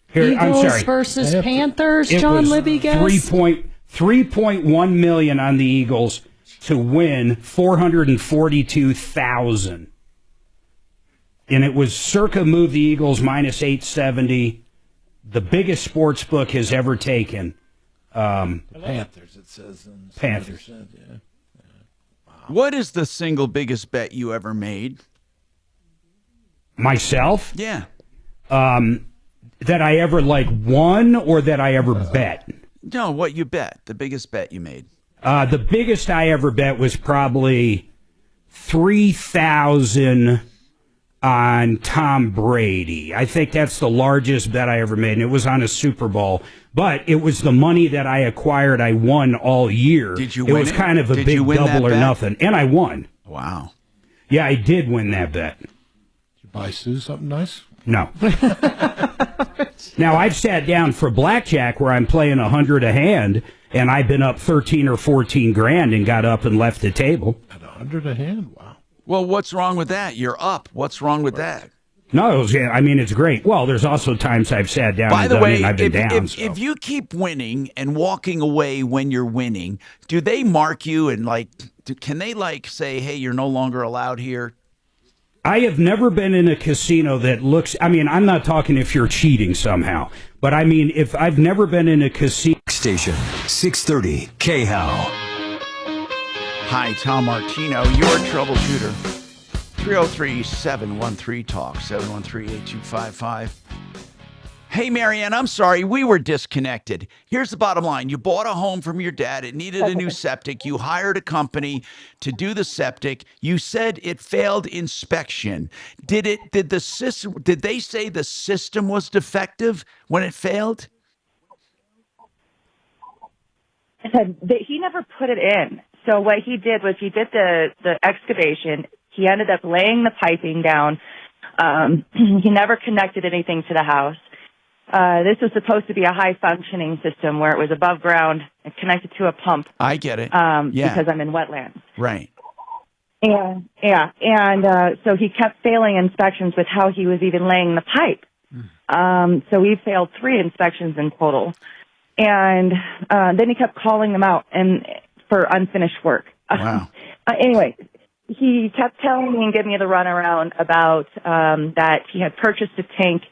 Here, I'm sorry. Versus Panthers, John Libby guess? $3.1 million on the Eagles to win $442,000. And it was Circa moved the Eagles minus 870, the biggest sports book has ever taken. Panthers, it says. Panthers. Yeah. What is the single biggest bet you ever made? Myself? Yeah. That I ever won or that I ever bet? No, what you bet. The biggest bet you made. The biggest I ever bet was probably 3,000 on Tom Brady. I think that's the largest bet I ever made, and it was on a Super Bowl. But it was the money that I acquired. I won all year. Did you it win was it? kind of a Did big you win double that or bet? nothing, and I won. Wow. Yeah, I did win that bet. Did you buy Sue something nice? No. Now, I've sat down for blackjack where I'm playing 100 a hand, and I've been up 13 or 14 grand and got up and left the table. At 100 a hand? Wow. Well, what's wrong with that? You're up. What's wrong with that? No, it's great. Well, there's also times I've sat down By and the done it way, and I've been down. if you keep winning and walking away when you're winning, do they mark you and can they say, hey, you're no longer allowed here? I have never been in a casino that looks, I'm not talking if you're cheating somehow, but if I've never been in a casino. Station 630 KHOW. Hi, Tom Martino, your troubleshooter. 303-713-TALK, 713-8255. Hey, Marianne, I'm sorry. We were disconnected. Here's the bottom line. You bought a home from your dad. It needed a new septic. You hired a company to do the septic. You said it failed inspection. Did they say the system was defective when it failed? I said that he never put it in. So what he did was he did the excavation. He ended up laying the piping down. He never connected anything to the house. This was supposed to be a high-functioning system where it was above ground and connected to a pump. I get it. Because I'm in wetlands. Right. And so he kept failing inspections with how he was even laying the pipe. So we failed 3 inspections in total. And then he kept calling them out for unfinished work. Wow. Anyway, he kept telling me and giving me the runaround about that he had purchased a tank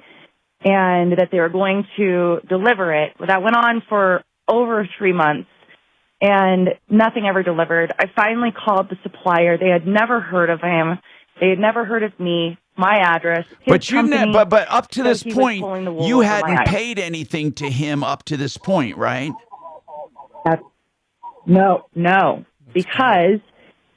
and that they were going to deliver it. Well, that went on for over 3 months, and nothing ever delivered. I finally called the supplier. They had never heard of him. They had never heard of me, my address. But up to this point, you hadn't paid. paid anything to him up to this point, right? No, because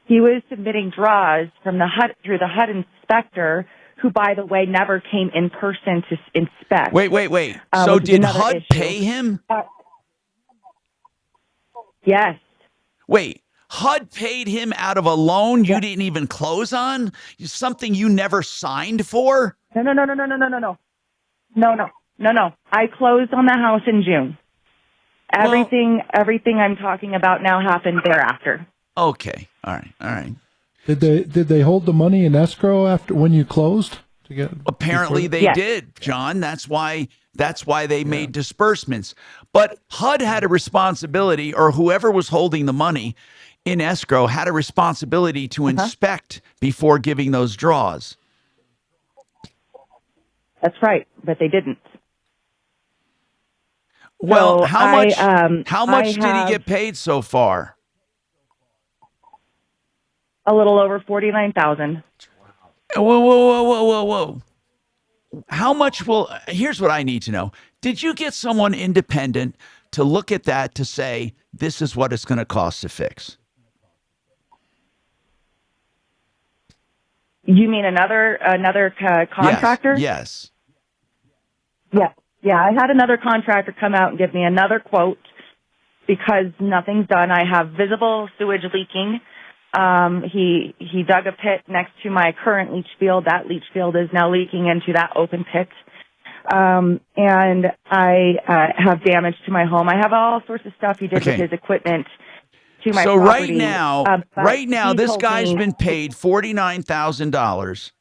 he was submitting draws from the HUD through the HUD inspector, who, by the way, never came in person to inspect. Wait. So did HUD pay him? Yes. Wait, HUD paid him out of a loan you didn't even close on? Something you never signed for? No. I closed on the house in June. Everything I'm talking about now happened thereafter. Okay. All right. Did they hold the money in escrow after when you closed? Apparently they did, John. That's why they made disbursements. But HUD had a responsibility, or whoever was holding the money in escrow had a responsibility to inspect before giving those draws. That's right, but they didn't. Well, so how much did he get paid so far? A little over $49,000. Whoa. How much here's what I need to know. Did you get someone independent to look at that to say, this is what it's going to cost to fix? You mean another contractor? Yes. Yeah, I had another contractor come out and give me another quote because nothing's done. I have visible sewage leaking. He dug a pit next to my current leach field. That leach field is now leaking into that open pit. And I have damage to my home. I have all sorts of stuff he did with his equipment to my property. Right now, this guy's been paid $49,000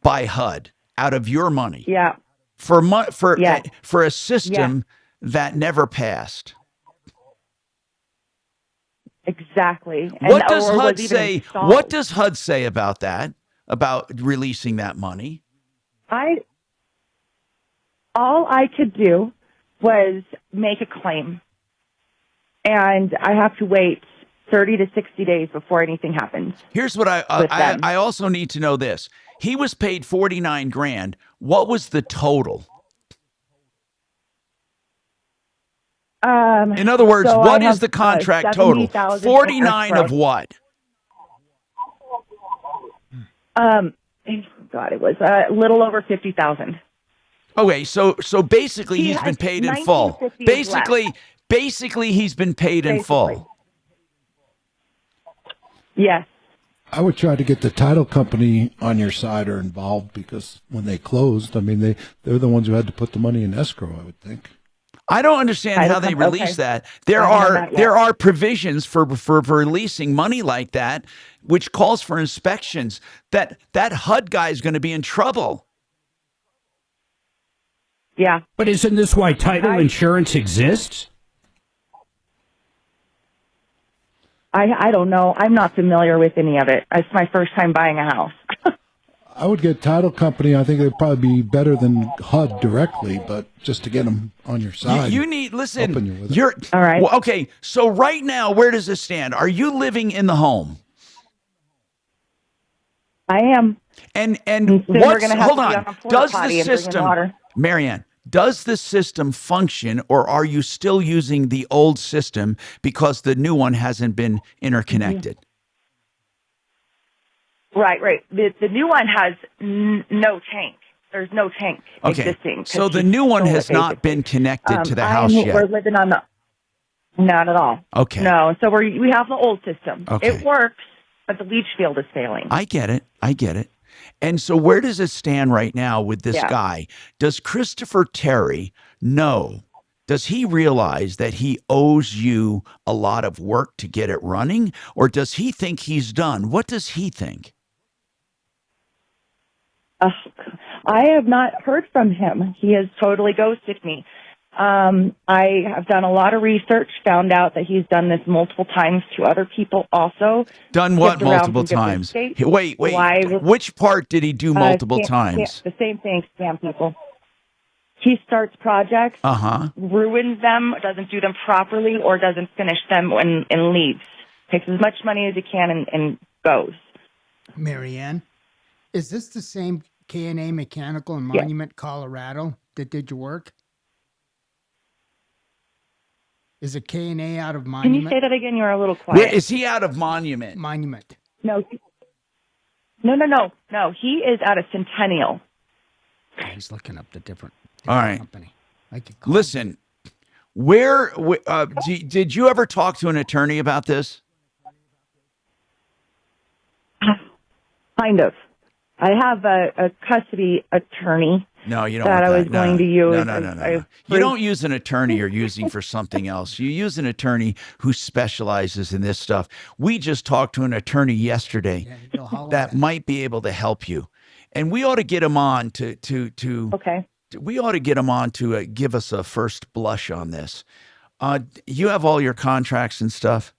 by HUD out of your money. Yeah. For a system that never passed. Exactly. What does HUD say? What does HUD say about that? About releasing that money? All I could do was make a claim, and I have to wait 30 to 60 days before anything happens. Here's what I also need to know this. He was paid $49,000. What was the total? In other words, so what I is the have, contract total? 70,000 49 of what? God, it was a little over 50,000. Okay, so basically he's been paid in full. 1950 Basically he's been paid in full. Yes. I would try to get the title company on your side or involved, because when they closed, I mean, they're the ones who had to put the money in escrow, I would think. I don't understand how they release that. There are provisions for releasing money like that, which calls for inspections. That HUD guy is going to be in trouble. Yeah. But isn't this why title insurance exists? I don't know. I'm not familiar with any of it. It's my first time buying a house. I would get title company. I think they'd probably be better than HUD directly, but just to get them on your side. You need, listen, you're all right. Well, okay, so right now, where does this stand? Are you living in the home? I am. And what's, hold on. Does the system, Marianne, does the system function, or are you still using the old system because the new one hasn't been interconnected? Right. The new one has no tank. There's no tank existing. So the new one has not been connected to the house yet. We're living on the... Not at all. Okay. No, so we have the old system. Okay. It works, but the leach field is failing. I get it. And so where does it stand right now with this guy? Does Christopher Terry know? Does he realize that he owes you a lot of work to get it running? Or does he think he's done? What does he think? I have not heard from him. He has totally ghosted me. I have done a lot of research, found out that he's done this multiple times to other people also. Done what multiple times? Wait. Which part did he do multiple times? The same thing, scam people. He starts projects, ruins them, doesn't do them properly, or doesn't finish them and leaves. Takes as much money as he can and goes. Marianne, is this the same K&A Mechanical in Monument, Colorado that did your work? Is it K&A out of Monument? Can you say that again? You're a little quiet. Is he out of Monument? Monument. No. He is out of Centennial. He's looking up the different All right. company. Listen, did you ever talk to an attorney about this? Kind of. I have a custody attorney. No, you don't. That I was going to use. No. You don't use an attorney you're using for something else. You use an attorney who specializes in this stuff. We just talked to an attorney yesterday that might be able to help you, and we ought to get him on to. Okay. We ought to get him on to give us a first blush on this. You have all your contracts and stuff?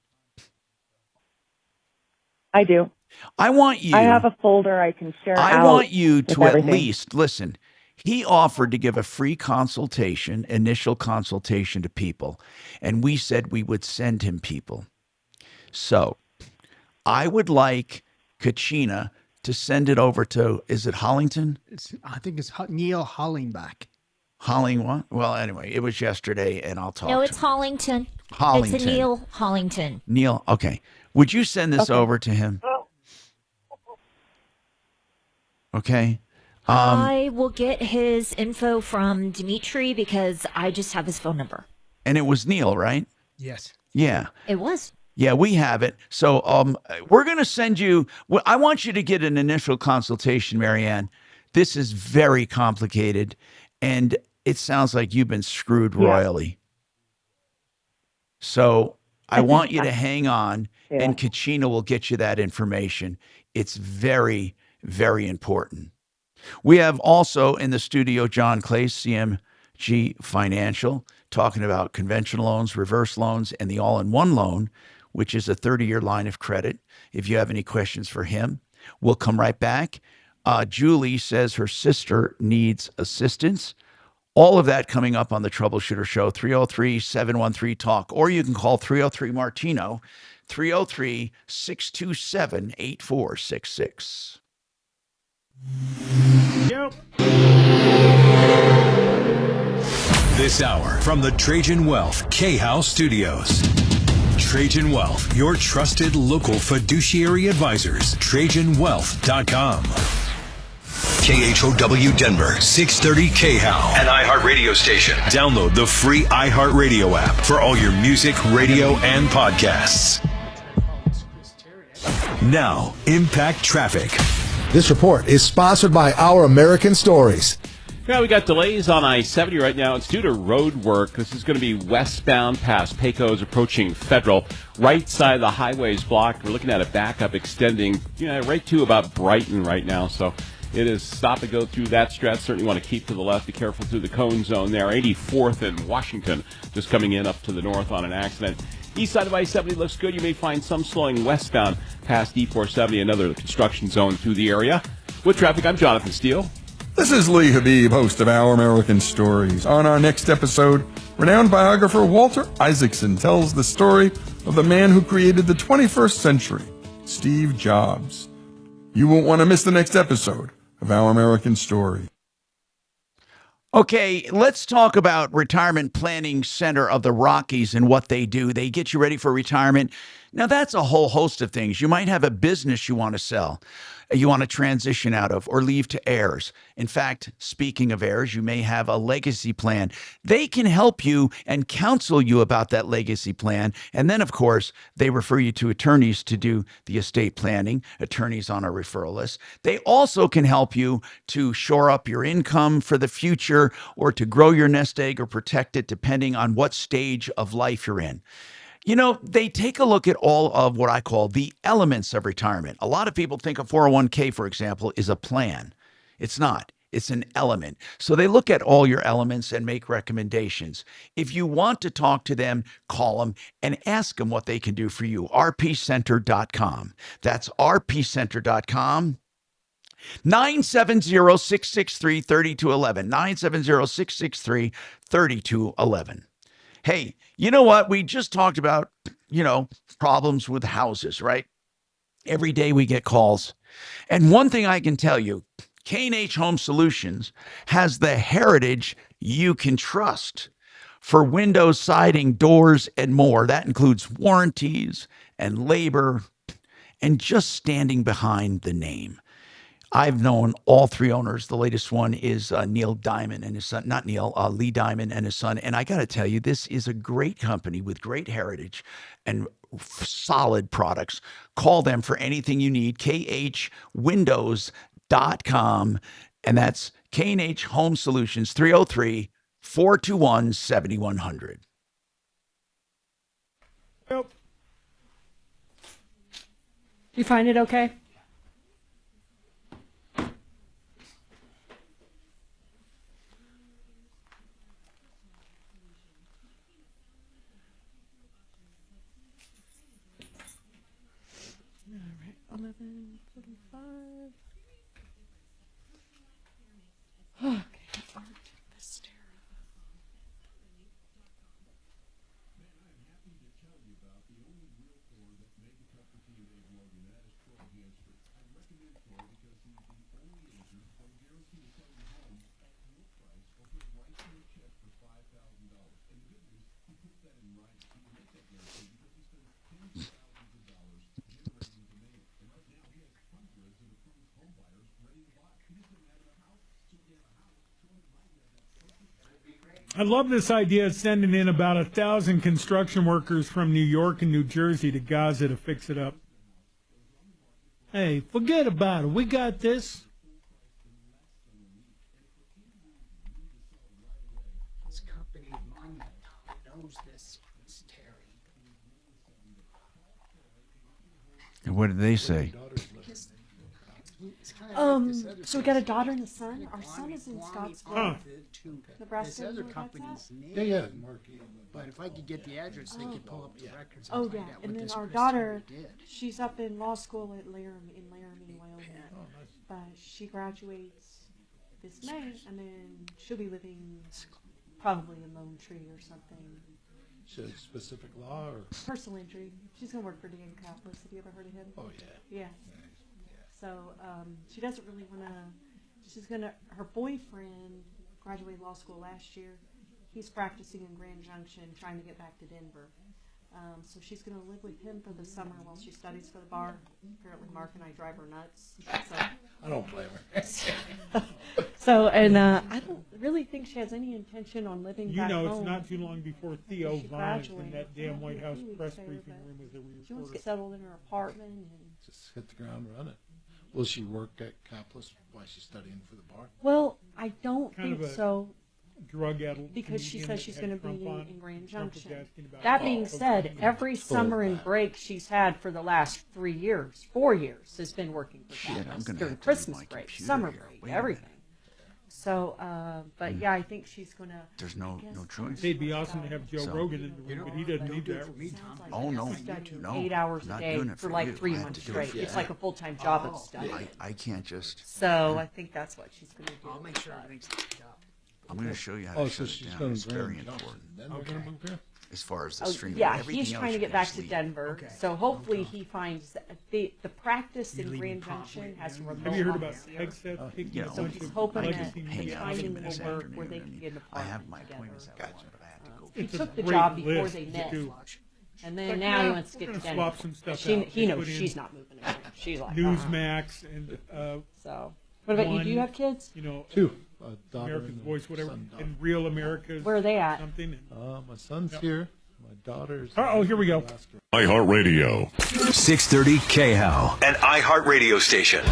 I do. I want you. I have a folder I can share. I want you to at least listen. He offered to give a free consultation, initial consultation to people, and we said we would send him people. So I would like Kachina to send it over to, is it Hollington? I think it's Neil Hollingback. Holling what? Well, anyway, it was yesterday, and I'll talk. No, it's Hollington. Hollington. It's a Neil Hollington. Neil, okay. Would you send this over to him? Okay. I will get his info from Dimitri because I just have his phone number. And it was Neil, right? Yes. Yeah. It was. Yeah, we have it. So we're going to send you, I want you to get an initial consultation, Marianne. This is very complicated, and it sounds like you've been screwed royally. So I want you to hang on, and Kachina will get you that information. It's very, very important. We have also in the studio John Clay, CMG Financial, talking about conventional loans, reverse loans, and the all-in-one loan, which is a 30-year line of credit. If you have any questions for him, we'll come right back. Julie says her sister needs assistance All of that coming up on the Troubleshooter Show, 303-713-TALK, or you can call 303-MARTINO, 303-627-8466. Yep. This hour from the Trajan Wealth K-House Studios. Trajan Wealth, your trusted local fiduciary advisors. TrajanWealth.com. KHOW Denver, 630 KHOW, an iHeartRadio station. Download the free iHeartRadio app for all your music, radio, and podcasts. Now, Impact Traffic. This report is sponsored by Our American Stories. Yeah, we got delays on I-70 right now. It's due to road work. This is going to be westbound past Pecos, approaching Federal. Right side of the highway is blocked. We're looking at a backup extending, right to about Brighton right now. So it is stop and go through that stretch. Certainly want to keep to the left. Be careful through the cone zone there. 84th and Washington just coming in up to the north on an accident. East side of I-70 looks good. You may find some slowing westbound past E-470, another construction zone through the area. With traffic, I'm Jonathan Steele. This is Lee Habib, host of Our American Stories. On our next episode, renowned biographer Walter Isaacson tells the story of the man who created the 21st century, Steve Jobs. You won't want to miss the next episode of Our American Story. Okay, let's talk about Retirement Planning Center of the Rockies and what they do. They get you ready for retirement. Now, that's a whole host of things. You might have a business you want to sell, you want to transition out of, or leave to heirs. In fact, speaking of heirs, you may have a legacy plan. They can help you and counsel you about that legacy plan. And then, of course, they refer you to attorneys to do the estate planning, attorneys on a referral list. They also can help you to shore up your income for the future, or to grow your nest egg or protect it, depending on what stage of life you're in. They take a look at all of what I call the elements of retirement. A lot of people think a 401k, for example, is a plan. It's not. It's an element. So they look at all your elements and make recommendations. If you want to talk to them, call them and ask them what they can do for you. rpcenter.com. That's rpcenter.com. 970-663-3211. 970-663-3211. Hey, you know what? We just talked about, problems with houses, right? Every day we get calls. And one thing I can tell you, K&H Home Solutions has the heritage you can trust for windows, siding, doors, and more. That includes warranties and labor and just standing behind the name. I've known all three owners. The latest one is Neil Diamond and his son, not Neil, Lee Diamond and his son. And I got to tell you, this is a great company with great heritage and solid products. Call them for anything you need, khwindows.com. And that's K&H Home Solutions, 303-421-7100. Yep. You find it okay? All right, 11:45. Okay, Art Vistera. I love this idea of sending in about 1,000 construction workers from New York and New Jersey to Gaza to fix it up. Hey, forget about it. We got this. This company knows this is Terry. What did they say? So we got a daughter and a son. Our son is in Scottsville, Nebraska. This other company's name. Yeah. But if I could get the address, they could pull up the records. Oh, And yeah. find out And what then this our Chris daughter, Terry did. she's up in law school at Laramie, Wyoming. But she graduates this May, and then she'll be living probably in Lone Tree or something. She has a specific law or Personal injury. She's gonna work for Dan Kaplan. Have you ever heard of him? Oh yeah. Yeah. So she doesn't really wanna. She's gonna. Her boyfriend graduated law school last year. He's practicing in Grand Junction, trying to get back to Denver. So she's going to live with him for the summer while she studies for the bar. Apparently, Mark and I drive her nuts. So, I don't blame her. I don't really think she has any intention on living back home. It's not too long before Theo She Vines in graduated. that damn White House Few weeks press there, briefing but room as a she wants to reporter. get settled in her apartment. And Just hit the ground running. Will she work at Kaplan while she's studying for the bar? well, I don't Kind of think a so. Drug-addled Because she comedian says that she's had going to be Trump on. in Grand Trump was Junction. asking about That being said, cocaine. every summer and break she's had for the last 4 years, has been working for Kaplan during Christmas break, summer break, everything. So, but yeah, I think she's going to. There's no choice. It'd be awesome to have Joe Rogan in the room, but he doesn't need that. Oh no, Studying no, 8 hours a not day doing it for for like you. 3 I have months to do it straight. for It's you. like a full-time job of study. I can't just. So I think that's what she's going to do. I'll make sure everything's I'm going to show you how Oh, to so shut she's it down. going It's to very Grand Junction. important. Then we're going to move here. As far as the Oh, streaming, yeah, everything he's else trying to you get can back just to leave. Denver. So hopefully he finds the practice in Grand Junction has a remote Have you heard about office. Hegseth picking You know, a So bunch he's of hoping that legacy hang media out a few finding minutes will work afternoon, where they I can mean, get an I have apartment my together. appointments at 1, but I have to go. He It's a took the great job before list they to met. do. And then Like, now he yeah, wants to we're get gonna to Denver. swap some stuff She, out. he They knows put in she's not moving anywhere. She's like, Newsmax and So, what about you? Do you have kids? You know, Two. A daughter America's and a Voice, whatever, son, daughter. and Real America's. Where are they at? Something. My son's here. My daughter's. Oh, here we go. iHeartRadio. 630 KHOW, an iHeartRadio station.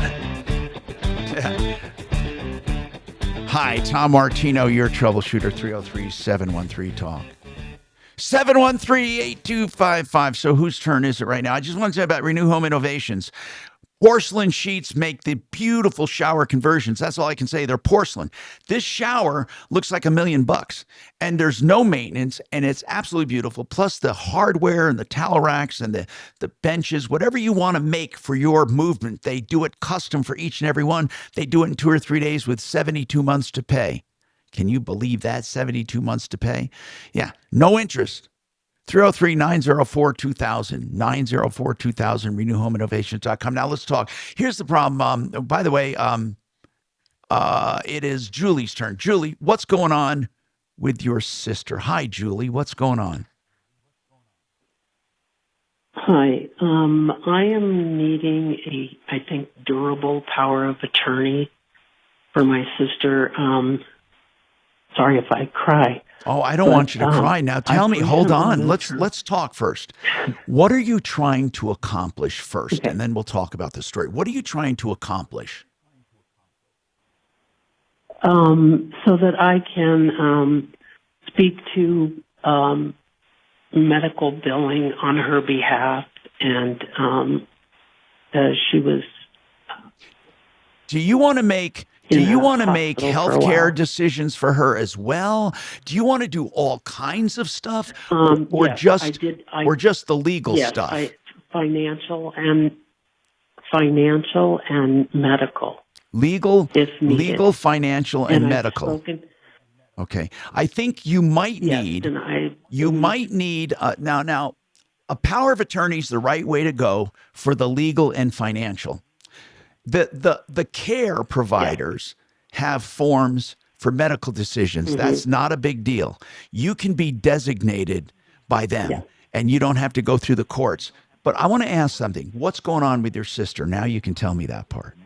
Hi, Tom Martino, your troubleshooter, 303-713-TALK. 713-8255. So whose turn is it right now? I just want to say about Renew Home Innovations. Porcelain sheets make the beautiful shower conversions. That's all I can say. They're porcelain. This shower looks like $1 million, and there's no maintenance, and it's absolutely beautiful. Plus the hardware and the towel racks and the benches, whatever you want to make for your movement, they do it custom for each and every one. They do it in 2 or 3 days with 72 months to pay. Can you believe that? 72 months to pay? Yeah, no interest. 303-904-2000, 904-2000, renewhomeinnovations.com. Now let's talk. Here's the problem. By the way, it is Julie's turn. Julie, what's going on with your sister? Hi, Julie. What's going on? Hi. I am needing I think, durable power of attorney for my sister. Sorry if I cry. Oh, I don't want you to cry now. Tell me, hold on. Let's talk first. What are you trying to accomplish first? Okay. And then we'll talk about the story. What are you trying to accomplish? So that I can speak to medical billing on her behalf. And she was... Do you want to make healthcare decisions for her as well? Do you want to do all kinds of stuff, or yes, just the legal stuff? Financial and medical. Legal, financial, and medical. Okay, I think you might need. Now. A power of attorney is the right way to go for the legal and financial. The care providers have forms for medical decisions. Mm-hmm. That's not a big deal. You can be designated by them, and you don't have to go through the courts. But I want to ask something. What's going on with your sister? Now you can tell me that part.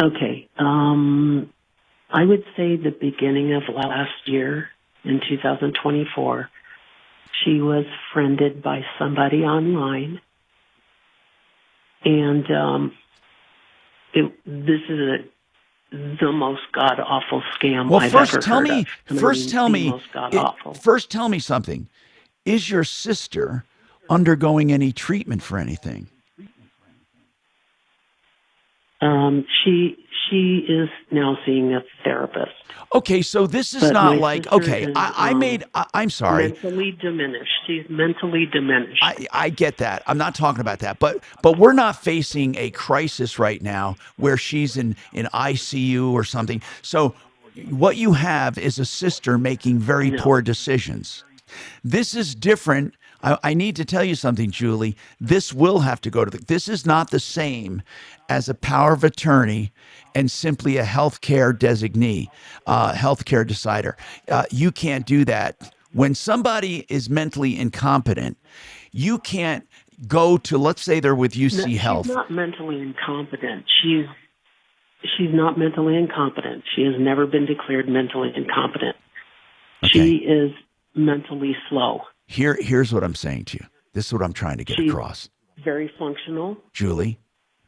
Okay. I would say the beginning of last year, in 2024, she was friended by somebody online. And this is the most god-awful scam I've ever heard of. First tell me something. Is your sister undergoing any treatment for anything? She She is now seeing a therapist. Okay, so this is But not my like, sister okay, is, I'm sorry. mentally diminished. She's mentally diminished. I get that. I'm not talking about that. But we're not facing a crisis right now where she's in ICU or something. So what you have is a sister making very poor decisions. This is different. I need to tell you something, Julie. This will have to go to this is not the same as a power of attorney and simply a healthcare designee, healthcare decider. You can't do that. When somebody is mentally incompetent, you can't go to, let's say they're with UC Health. She's not mentally incompetent. She's not mentally incompetent. She has never been declared mentally incompetent. Okay. She is mentally slow. Here's what I'm saying to you. This is what I'm trying to get She's across. very functional. Julie,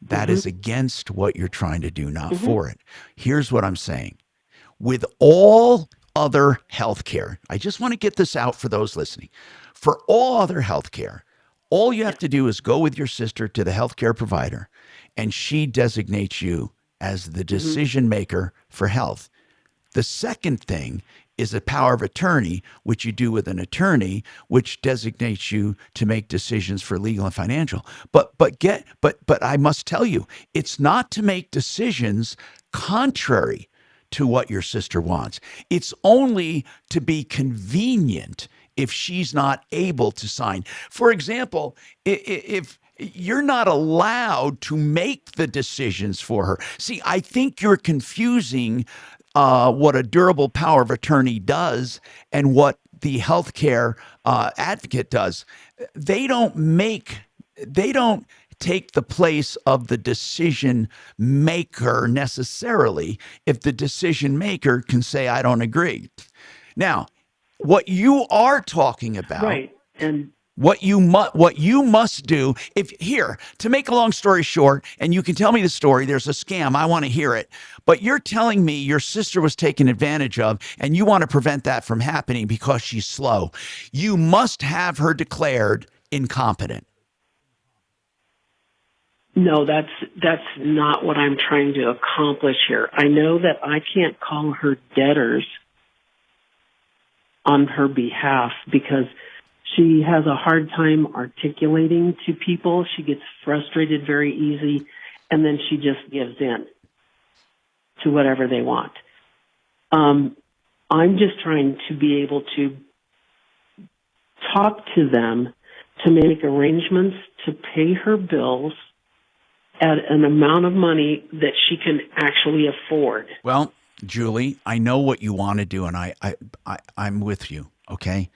that is against what you're trying to do, not for it. Here's what I'm saying. With all other healthcare, I just want to get this out for those listening. For all other healthcare, all you have to do is go with your sister to the healthcare provider, and she designates you as the decision maker for health. The second thing is a power of attorney, which you do with an attorney, which designates you to make decisions for legal and financial. But I must tell you, it's not to make decisions contrary to what your sister wants. It's only to be convenient if she's not able to sign. For example, if you're not allowed to make the decisions for her. See, I think you're confusing what a durable power of attorney does and what the healthcare advocate does. They don't take the place of the decision maker necessarily if the decision maker can say, I don't agree. Now, what you are talking about, Right. And what you must do, to make a long story short, and you can tell me the story, there's a scam, I want to hear it, but you're telling me your sister was taken advantage of and you want to prevent that from happening because she's slow. You must have her declared incompetent. no, that's not what I'm trying to accomplish here. I know that I can't call her debtors on her behalf because she has a hard time articulating to people. She gets frustrated very easy, and then she just gives in to whatever they want. I'm just trying to be able to talk to them to make arrangements to pay her bills at an amount of money that she can actually afford. Well, Julie, I know what you want to do, and I'm with you, okay?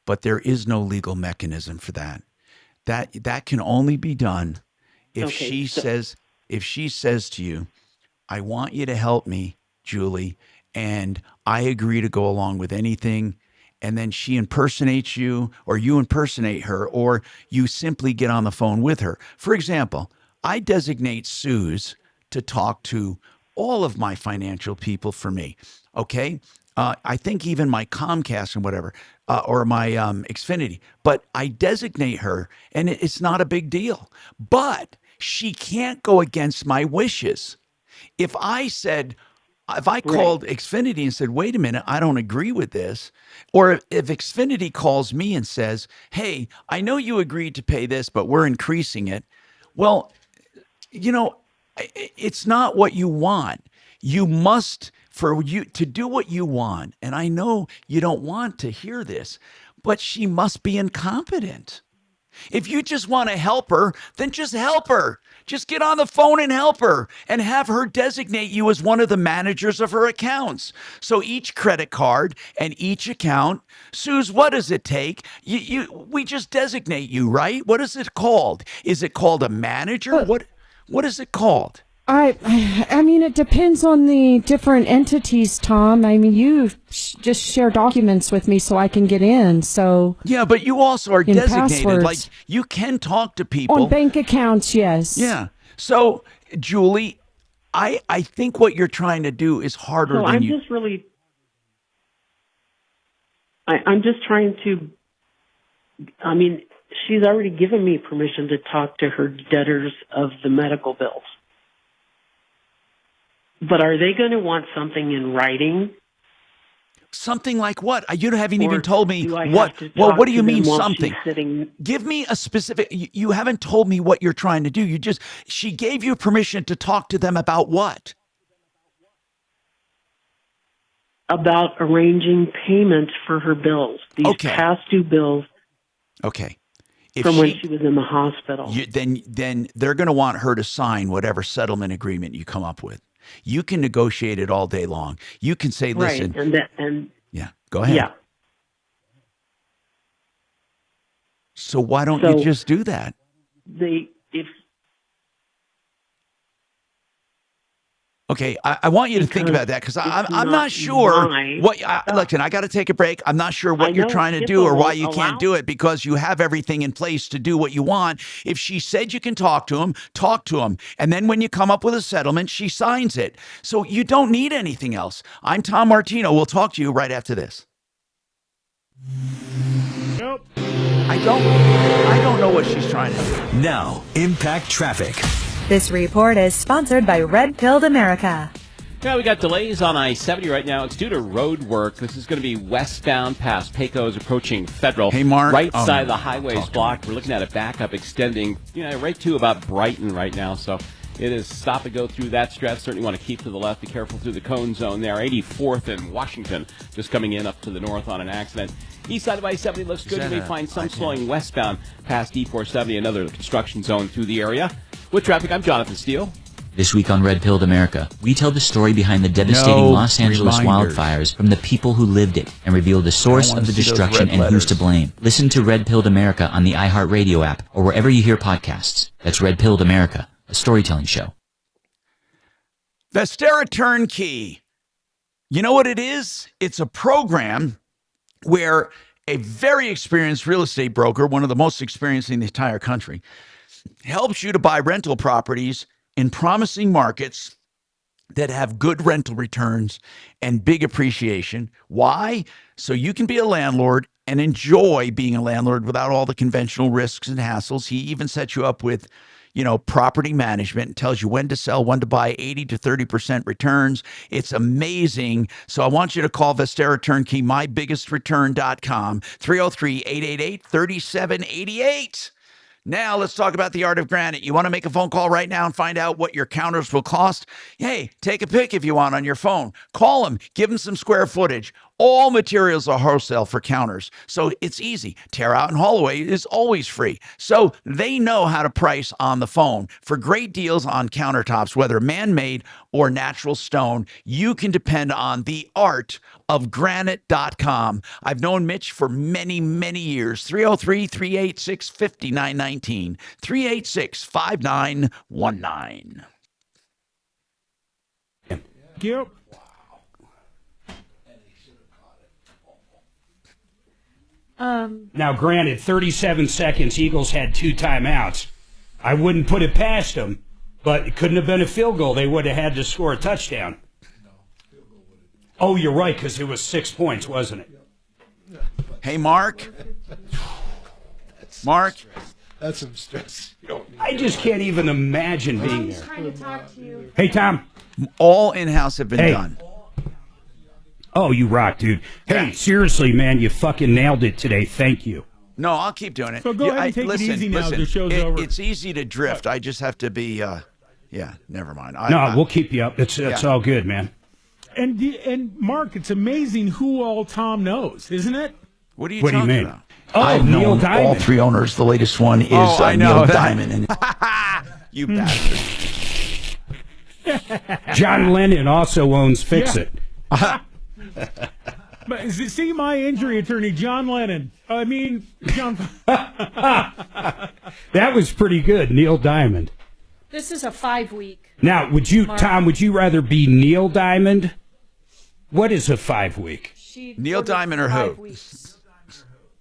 But there is no legal mechanism for that. That can only be done if she says to you, I want you to help me, Julie, and I agree to go along with anything, and then she impersonates you, or you impersonate her, or you simply get on the phone with her. For example, I designate Suze to talk to all of my financial people for me, okay? I think even my Comcast and whatever, or my Xfinity, but I designate her, and it's not a big deal. But she can't go against my wishes. If I called Xfinity and said, wait a minute, I don't agree with this, or if Xfinity calls me and says, hey, I know you agreed to pay this, but we're increasing it. Well, it's not what you want. You must, for you to do what you want, and I know you don't want to hear this, but she must be incompetent. If you just want to help her, then just help her. Just get on the phone and help her and have her designate you as one of the managers of her accounts. So each credit card and each account, Suze, what does it take? We just designate you, right? What is it called? Is it called a manager? What is it called? I mean, it depends on the different entities, Tom. I mean, you just share documents with me so I can get in. So yeah, but you also are designated. Passwords. Like you can talk to people on bank accounts. Yes. Yeah. So, Julie, I think what you're trying to do is harder So than I'm you. just really, I'm just trying to. I mean, she's already given me permission to talk to her debtors of the medical bills. But are they going to want something in writing? Something like what? You haven't Or even told me do I what. have to Well, talk what do to you them mean while something? she's sitting? Give me a specific. You haven't told me what you're trying to do. She gave you permission to talk to them about what? About arranging payment for her bills. These past due bills. Okay. From when she was in the hospital. Then they're going to want her to sign whatever settlement agreement you come up with. You can negotiate it all day long. You can say, listen. Right. And yeah, go ahead. Yeah. So why don't you just do that? Okay, I want you to think about that because I'm not sure what. Listen, I got to take a break. I'm not sure what you're trying to do or why you can't do it because you have everything in place to do what you want. If she said you can talk to him, and then when you come up with a settlement, she signs it. So you don't need anything else. I'm Tom Martino. We'll talk to you right after this. Nope. I don't know what she's trying to do. Now, Impact Traffic. This report is sponsored by Red Pilled America. Yeah, we got delays on I-70 right now. It's due to road work. This is going to be westbound past Pecos approaching Federal. Hey, Mark. Right side of the highway is blocked. We're looking at a backup extending, right to about Brighton right now. So it is stop and go through that stretch. Certainly want to keep to the left. Be careful through the cone zone there. 84th and Washington just coming in up to the north on an accident. East side of I-70 looks good. You may find some slowing westbound past E470, another construction zone through the area. With traffic, I'm Jonathan Steele. This week on Red Pilled America, we tell the story behind the devastating Los Angeles wildfires from the people who lived it and reveal the source of the destruction and who's to blame. Listen to Red Pilled America on the iHeartRadio app or wherever you hear podcasts. That's Red Pilled America, a storytelling show. Vestera Turnkey. You know what it is? It's a program where a very experienced real estate broker, one of the most experienced in the entire country, helps you to buy rental properties in promising markets that have good rental returns and big appreciation. Why? So you can be a landlord and enjoy being a landlord without all the conventional risks and hassles. He even sets you up with, property management and tells you when to sell, when to buy, 80 to 30% returns. It's amazing. So I want you to call Vestera Turnkey, mybiggestreturn.com, 303-888-3788. Now let's talk about the art of granite. You want to make a phone call right now and find out what your counters will cost? Hey, take a pic if you want on your phone. Call them. Give them some square footage. All materials are wholesale for counters, so it's easy. Tear out and haul away is always free. So they know how to price on the phone. For great deals on countertops, whether man-made or natural stone, you can depend on the art of granite.com. I've known Mitch for many, many years. 303-386-5919. 386-5919. Yep. Now, granted, 37 seconds, Eagles had 2 timeouts. I wouldn't put it past them, but it couldn't have been a field goal. They would have had to score a touchdown. Oh, you're right, because it was 6 points, wasn't it? Hey, Mark. Mark. That's some stress. I just can't even imagine being there. Trying to talk to you. Hey, Tom. All in-house have been done. Oh, you rock, dude. Hey, seriously, man, you fucking nailed it today. Thank you. No, I'll keep doing it. So go ahead and take it easy now. The show's over. It's easy to drift. I just have to be, never mind. We'll keep you up. It's all good, man. And Mark, it's amazing who all Tom knows, isn't it? What do you mean? about? Oh, I've Neil known Diamond. all 3 owners. The latest one is Neil Diamond. And you bastard. John Lennon also owns Fix It. But see, my injury attorney, John Lennon. John. That was pretty good, Neil Diamond. This is a 5-week. Now, Tom, would you rather be Neil Diamond? What is a 5-week? Neil Diamond or who?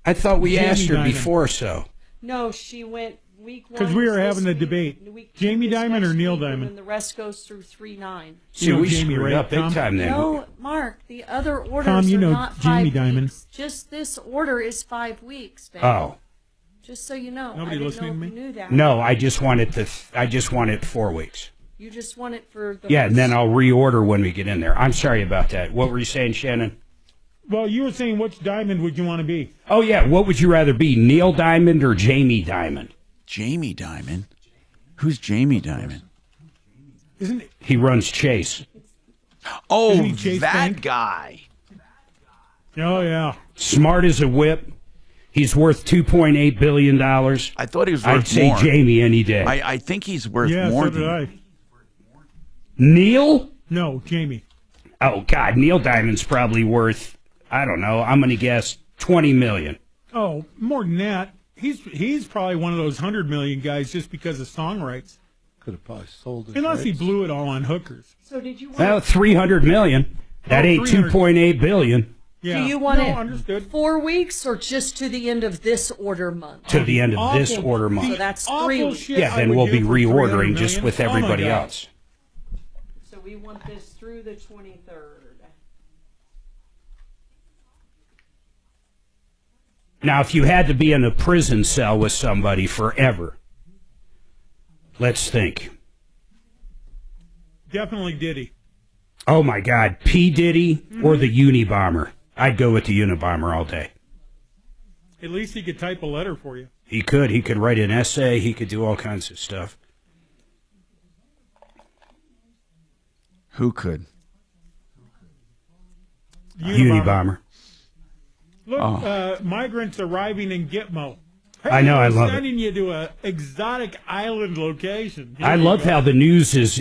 I thought we Jamie asked her Diamond. before, so. No, she went week 1. Because we were having a debate. Jamie Diamond or Neil Diamond? And the rest goes through 3-9. See, we Jamie, screwed right, up big Tom? time then. No, Mark, the other orders Tom, you are know not Jamie 5 Diamond. weeks. Just this order is 5 weeks, babe. Oh. Just so you know. Nobody I didn't listening know to if me? No, you knew that. I just want it 4 weeks. You just want it for the. Yeah, and then I'll reorder when we get in there. I'm sorry about that. What were you saying, Shannon? Well, you were saying which diamond would you want to be? Oh, yeah. What would you rather be, Neil Diamond or Jamie Diamond? Jamie Diamond? Who's Jamie Diamond? Isn't it? He runs Chase. Oh, Isn't he Chase that Bank? guy. Oh, yeah. Smart as a whip. He's worth $2.8 billion. I thought he was worth I'd say more. Jamie any day. I think he's worth Yeah, more so than did I. Neil? No, Jamie. Oh, God. Neil Diamond's probably worth, I don't know, I'm going to guess $20 million. Oh, more than that. He's probably one of those 100 million guys just because of song rights. Could have probably sold it. Unless he blew it all on hookers. So did you want? Well, $300 million. That ain't 2.8 billion. Yeah. Do you want No, it understood. 4 weeks or just to the end of this order month? To the end of this order month. So that's 3 weeks. shit Yeah, I then would we'll do be for reordering 300 just million. with Oh my everybody God. else. So we want this through the 23rd. Now, if you had to be in a prison cell with somebody forever, let's think. Definitely Diddy. Oh, my God. P. Diddy or the Unabomber? I'd go with the Unabomber all day. At least he could type a letter for you. He could. He could write an essay. He could do all kinds of stuff. Who could? Unabomber. Look, migrants arriving in Gitmo. Hey, I know, I we're love it. sending you to a exotic island location. Here I you love go. how the news is,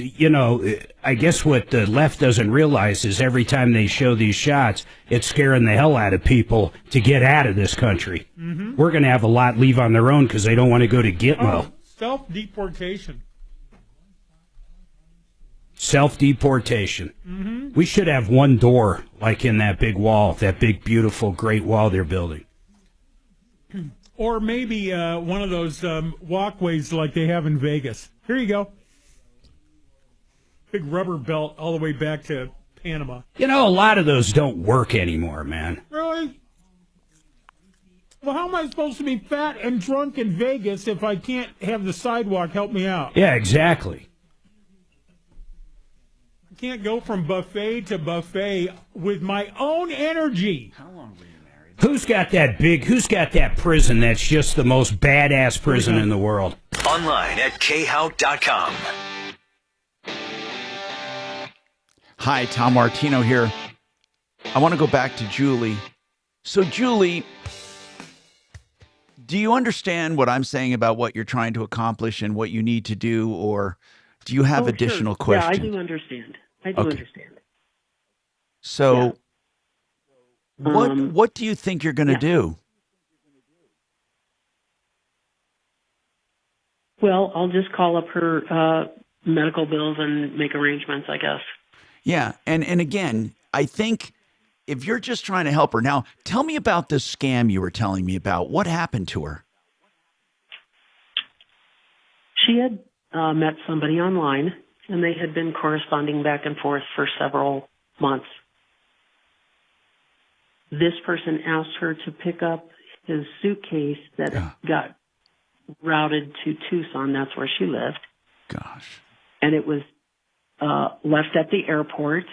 I guess what the left doesn't realize is every time they show these shots, it's scaring the hell out of people to get out of this country. Mhm. We're going to have a lot leave on their own because they don't want to go to Gitmo. Oh, self-deportation. Self-deportation. Mhm. We should have one door, like in that big wall, that big, beautiful, great wall they're building. Or maybe one of those walkways like they have in Vegas. Here you go. Big rubber belt all the way back to Panama. A lot of those don't work anymore, man. Really? Well, how am I supposed to be fat and drunk in Vegas if I can't have the sidewalk help me out? Yeah, exactly. I can't go from buffet to buffet with my own energy. Who's got that prison that's just the most badass prison in the world? Online at khout.com. Hi, Tom Martino here. I want to go back to Julie. So, Julie, do you understand what I'm saying about what you're trying to accomplish and what you need to do, or do you have additional sure. questions? Yeah, I do understand. I do understand. So, what do you think you're going to do? Well, I'll just call up her medical bills and make arrangements, I guess. Yeah, and again, I think if you're just trying to help her. Now, tell me about this scam you were telling me about. What happened to her? She had met somebody online, and they had been corresponding back and forth for several months. This person asked her to pick up his suitcase that got routed to Tucson. That's where she lived. Gosh. And it was left at the airport.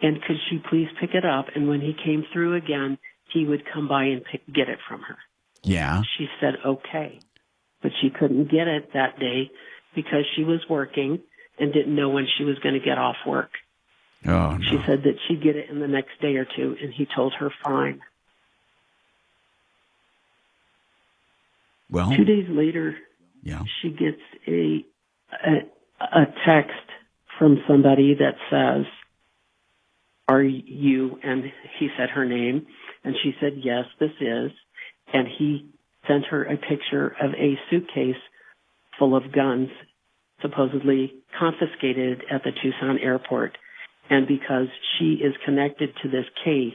And could she please pick it up? And when he came through again, he would come by and get it from her. Yeah. She said, okay. But she couldn't get it that day because she was working and didn't know when she was going to get off work. Oh, no. She said that she'd get it in the next day or two, and he told her fine. Well, 2 days later, she gets a text from somebody that says, "Are you?" And he said her name, and she said, "Yes, this is." And he sent her a picture of a suitcase full of guns, supposedly confiscated at the Tucson airport. And because she is connected to this case,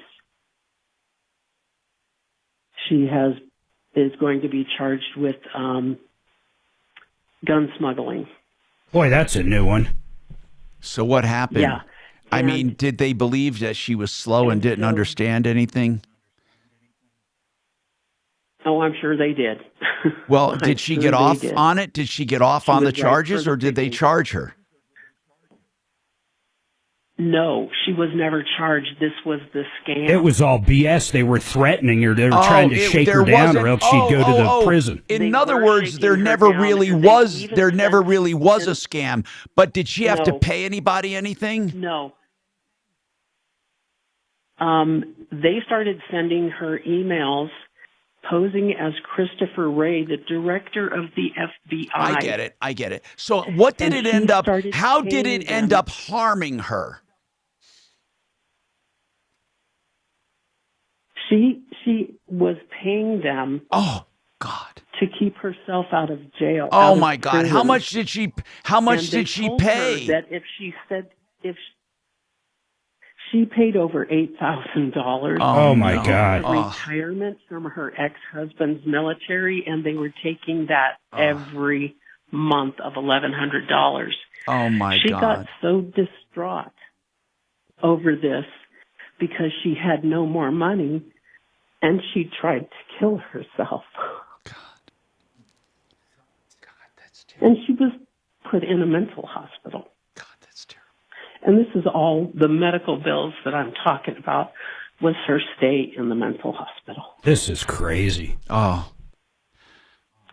she is going to be charged with gun smuggling. Boy, that's a new one. So what happened? Yeah. I mean, did they believe that she was slow and didn't understand anything? Oh, I'm sure they did. Well, did she get off on it? Did she get off on the charges, or did they charge her? No, she was never charged. This was the scam. It was all BS. They were threatening her. They were trying to shake her down, or else she'd go to the prison. In other words, there never really was a scam. But did she have to pay anybody anything? No. They started sending her emails posing as Christopher Wray, the director of the FBI. I get it. So what did it end up, how did it end up harming her? She was paying them. Oh, God. To keep herself out of jail. Oh, my God. Prison. How much did she pay? That if she paid over $8,000. Oh my God! Retirement from her ex-husband's military, and they were taking that every month of $1,100. Oh my God! She got so distraught over this because she had no more money, and she tried to kill herself. God, that's terrible. And she was put in a mental hospital. And this is all the medical bills that I'm talking about, was her stay in the mental hospital. This is crazy. Oh.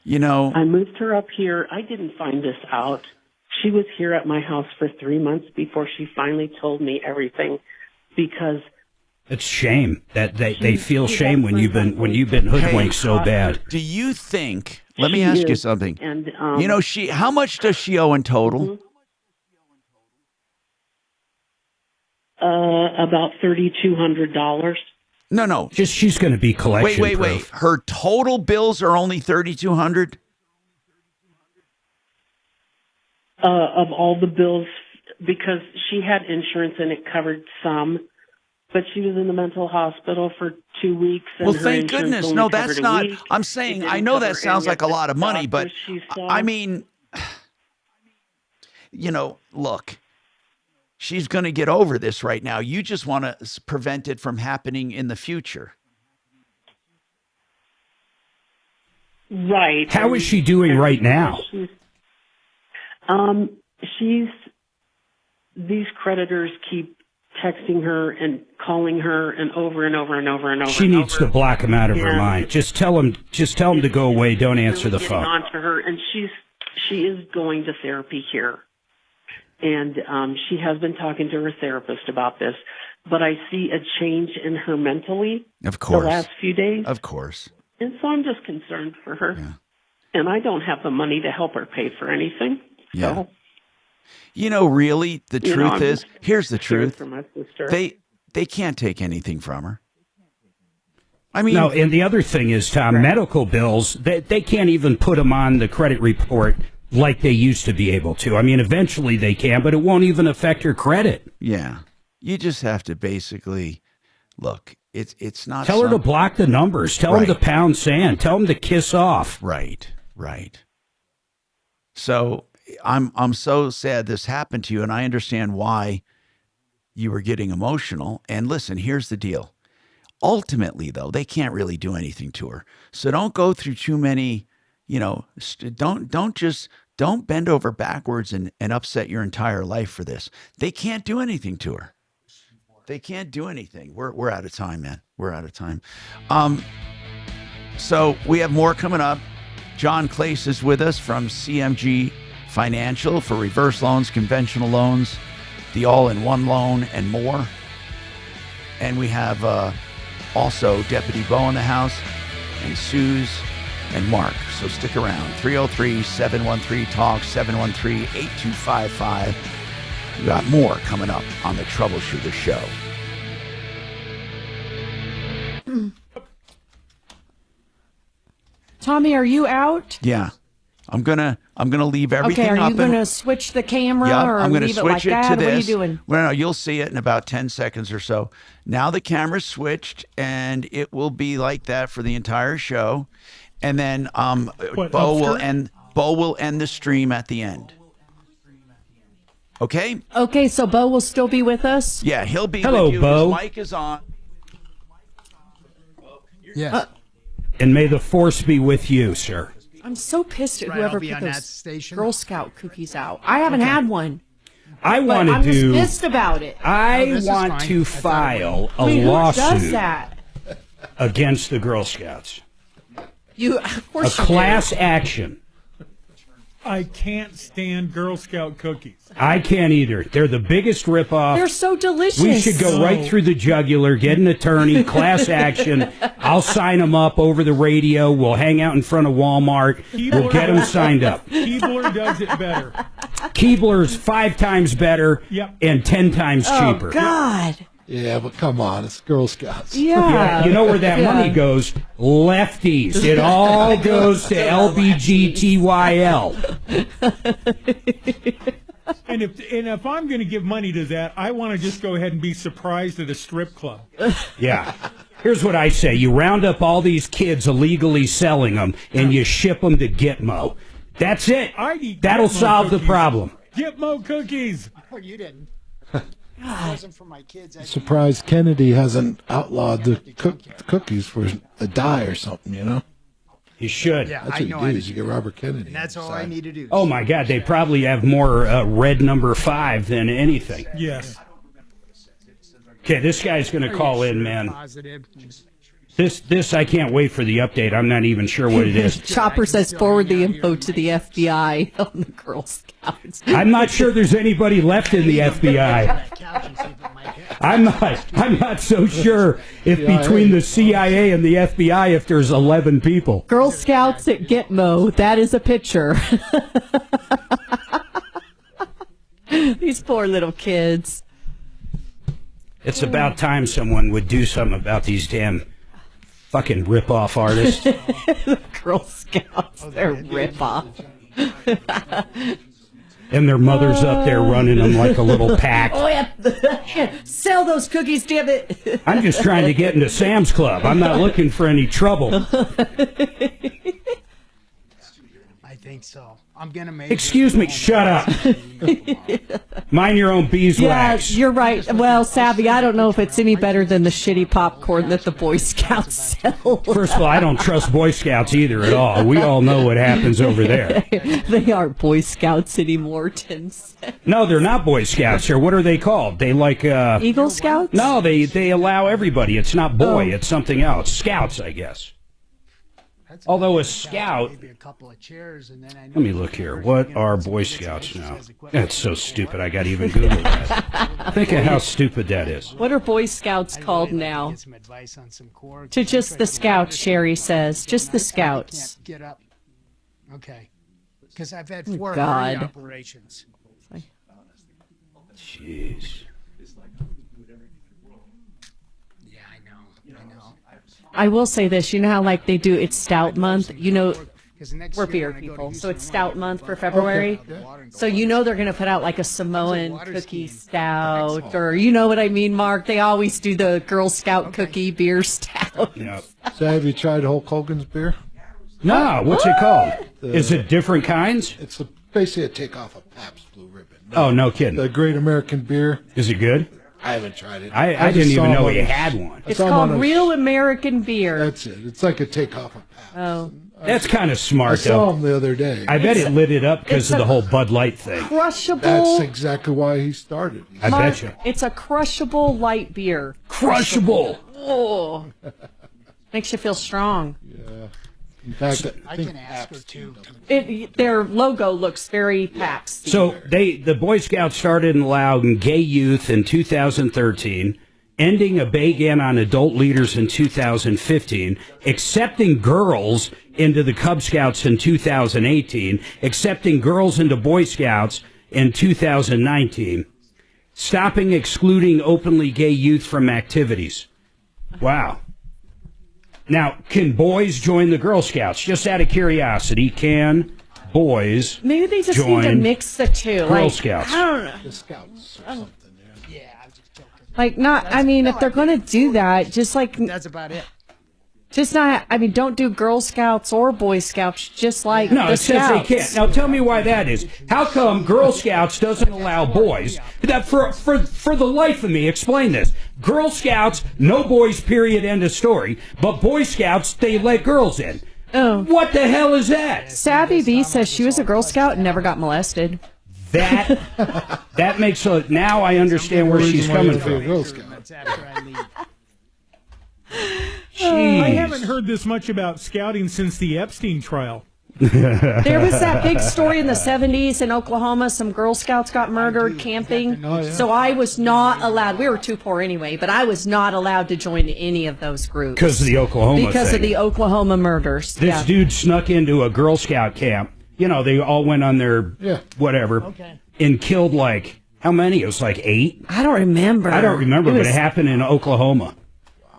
You know. I moved her up here. I didn't find this out. She was here at my house for 3 months before she finally told me everything, because it's shame that they feel shame when you've been hoodwinked so bad. Do you think, let me ask you something. And how much does she owe in total? Mm-hmm. About $3,200. No. Just she's going to be collection proof. Wait. Her total bills are only $3,200. Of all the bills, because she had insurance and it covered some, but she was in the mental hospital for 2 weeks. And well, thank goodness. No, that's not. I'm saying I know that sounds like a lot of money, but I mean, look. She's going to get over this right now. You just want to prevent it from happening in the future. Right. How is she doing right now? These creditors keep texting her and calling her and over and over and over and over. She needs to block them out of her mind. Just tell them to go away. Don't answer the phone. On to her, and she is going to therapy here. And she has been talking to her therapist about this. But I see a change in her mentally the last few days. Of course. And so I'm just concerned for her. Yeah. And I don't have the money to help her pay for anything. Yeah. So, really, the truth is, here's the truth. For my sister. They can't take anything from her. I mean, no, and the other thing is, Tom, medical bills, they can't even put them on the credit report like they used to be able to. I mean, eventually they can, but it won't even affect your credit. Yeah. You just have to basically, look, it's not... Tell her to block the numbers. Tell them to pound sand. Tell them to kiss off. Right. So I'm so sad this happened to you, and I understand why you were getting emotional. And listen, here's the deal. Ultimately, though, they can't really do anything to her. So don't go through too many... don't bend over backwards and upset your entire life for this. They can't do anything to her. They can't do anything. We're out of time, man. We're out of time. So we have more coming up. John Clace is with us from CMG Financial for reverse loans, conventional loans, the all-in-one loan, and more. And we have also Deputy Bo in the house, and Suze, and Mark. So stick around. 303-713-TALK, 713-8255. We got more coming up on the Troubleshooter Show. Tommy, are you out? Yeah. I'm gonna leave everything up. Okay, are you gonna switch the camera or I'm gonna leave it switch like that? to this. What are you doing? Well, no, you'll see it in about 10 seconds or so. Now the camera's switched, and it will be like that for the entire show. And then Bo will end the stream at the end. Okay? Okay, so Bo will still be with us? Yeah, he'll be Hello, with you. Bo. His mic is on. Yes. And may the force be with you, sir. I'm so pissed at Right, whoever I'll be put on that those station. Girl Scout cookies out. I haven't had one. I But want to I'm do. just pissed about it. I want to file a Who does lawsuit that? against the Girl Scouts. You, of A course, you do. class action. I can't stand Girl Scout cookies. I can't either. They're the biggest ripoff. They're so delicious. We should go right through the jugular, get an attorney, class action. I'll sign them up over the radio. We'll hang out in front of Walmart. We'll get them signed up. Keebler does it better. Keebler's 5 times better and 10 times cheaper. Oh, God. Yeah, but come on, it's Girl Scouts. Yeah. You know where that money goes? Lefties. It all goes to LBGTYL. And if I'm going to give money to that, I want to just go ahead and be surprised at a strip club. Yeah. Here's what I say. You round up all these kids illegally selling them, and you ship them to Gitmo. That's it. That'll Gitmo solve the cookies. problem. Gitmo cookies. Oh, you didn't. It wasn't for my kids. Surprised Kennedy hasn't outlawed the cookies for a die or something, you know? You should. Yeah, That's I what know you I do is you get Robert Kennedy. And that's all I need to do. Oh, my God. They probably have more red number 5 than anything. Yes. Okay, this guy's going to call in, man. Positive. This I can't wait for the update. I'm not even sure what it is. Chopper says forward the info to the FBI on the Girl Scouts. I'm not sure there's anybody left in the FBI. I'm not so sure if between the CIA and the FBI if there's 11 people. Girl Scouts at Gitmo. That is a picture. These poor little kids. It's about time someone would do something about these damn fucking rip-off artists. The Girl Scouts, they're rip-off. And their mother's up there running them like a little pack. Oh, yeah. Sell those cookies, damn it. I'm just trying to get into Sam's Club. I'm not looking for any trouble. I think so. I'm gonna make. Excuse me, shut up. Mind your own beeswax. Yeah, you're right. Well, Savvy, I don't know if it's any better than the shitty popcorn that the Boy Scouts sell. First of all, I don't trust Boy Scouts either at all. We all know what happens over there. They aren't Boy Scouts anymore, Tim said. No, they're not Boy Scouts. Or what are they called? They like Eagle Scouts? No, they allow everybody. It's not boy. It's something else. Scouts, I guess. Although a scout. Maybe a couple of chairs, and then I know Let me look here. What are Boy Scouts now? That's so stupid. I got to even Google that. Think of how stupid that is. What are Boy Scouts called now? get some advice on some cords. To just the Scouts, Sherry says. Just the Scouts. Can't get up. Okay. Because I've had Oh, 4 God. hernia operations. Jeez. I will say this. You know how, like, they do, it's Stout Month? You know, we're beer people, so it's Stout Month for February. So you know they're going to put out, like, a Samoan cookie stout, or you know what I mean, Mark? They always do the Girl Scout cookie beer stout. Yep. So have you tried Hulk Hogan's beer? No, what's it called? Is it different kinds? It's basically a takeoff of Pabst Blue Ribbon. Oh, no kidding. The Great American Beer. Is it good? I haven't tried it. I didn't even know he had one. It's called Real American Beer. That's it. It's like a takeoff of Pabst. Oh. That's kind of smart, I saw though. him the other day. I bet it lit it up because it's of the a whole Bud Light thing. Crushable. That's exactly why he started. I Mark, bet you. It's a crushable light beer. Crushable. Oh. Makes you feel strong. Yeah. In fact, I can ask her too. Their logo looks very PAX. So the Boy Scouts started allowing gay youth in 2013, ending a ban on adult leaders in 2015, accepting girls into the Cub Scouts in 2018, accepting girls into Boy Scouts in 2019, stopping excluding openly gay youth from activities. Wow. Now, can boys join the Girl Scouts? Just out of curiosity, can boys Maybe they just join need to mix the two. Girl Like, Scouts? I don't know. The Scouts or something. Yeah, I'm just joking. Like, not, I mean, if they're going to do that, just like, That's about it. just not, I mean, don't do Girl Scouts or Boy Scouts, just like No, the it says Scouts. they can't. Now, tell me why that is. How come Girl Scouts doesn't allow boys? That for the life of me, explain this. Girl Scouts, no boys, period, end of story. But Boy Scouts, they let girls in. Oh. What the hell is that? Savvy B says she was a Girl Scout and never got molested. That makes a... Now I understand where she's coming from. That's after I leave. I haven't heard this much about scouting since the Epstein trial. There was that big story in the 70s in Oklahoma. Some Girl Scouts got murdered camping. So I was not allowed. We were too poor anyway, but I was not allowed to join any of those groups. Because of the Oklahoma Because thing. of the Oklahoma murders. This dude snuck into a Girl Scout camp. You know, they all went on their whatever and killed like, how many? It was like 8? I don't remember. But it happened in Oklahoma.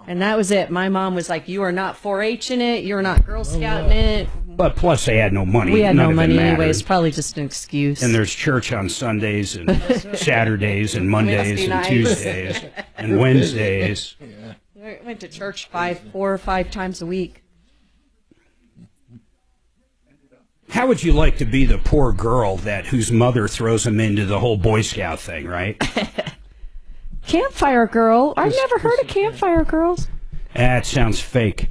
And that was it. My mom was like, you are not 4-H in it. You're not Girl Scouting it. But plus they had no money. We had None no of it money mattered. anyway. It's probably just an excuse. And there's church on Sundays and Saturdays and Mondays and nice. Tuesdays and Wednesdays. I went to church 4 or 5 times a week. How would you like to be the poor girl whose mother throws him into the whole Boy Scout thing, right? Campfire Girl. I've never heard of Campfire Girls. That sounds fake.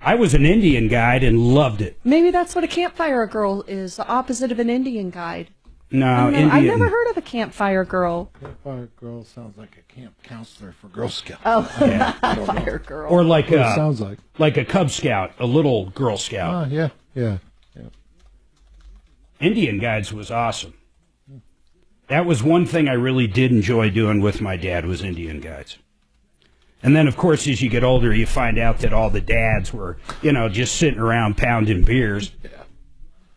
I was an Indian guide and loved it. Maybe that's what a Campfire Girl is, the opposite of an Indian guide. No, Indian. I've never heard of a Campfire Girl. Campfire girl sounds like a camp counselor for Girl Scouts. Oh, Yeah. Campfire Girl. Or like What it sounds like a Cub Scout, a little Girl Scout. Oh, yeah. Indian guides was awesome. That was one thing I really did enjoy doing with my dad was Indian guides. And then, of course, as you get older, you find out that all the dads were, just sitting around pounding beers.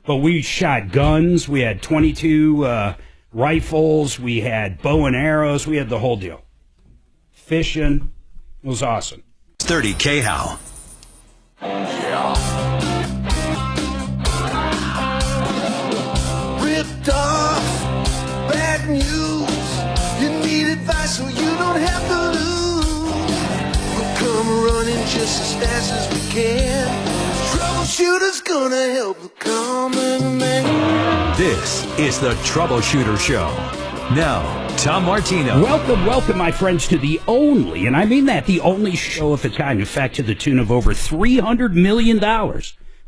But we shot guns. We had 22 rifles. We had bow and arrows. We had the whole deal. Fishing. It was awesome. 30 K-How. Ripped off, bad news. You need advice so you don't have to lose. We'll come running just as fast as we can. Troubleshooter's gonna help the common man. This is the Troubleshooter Show. Now, Tom Martino. Welcome, my friends, to the only, and I mean that, the only show of its kind, in fact, to the tune of over $300 million.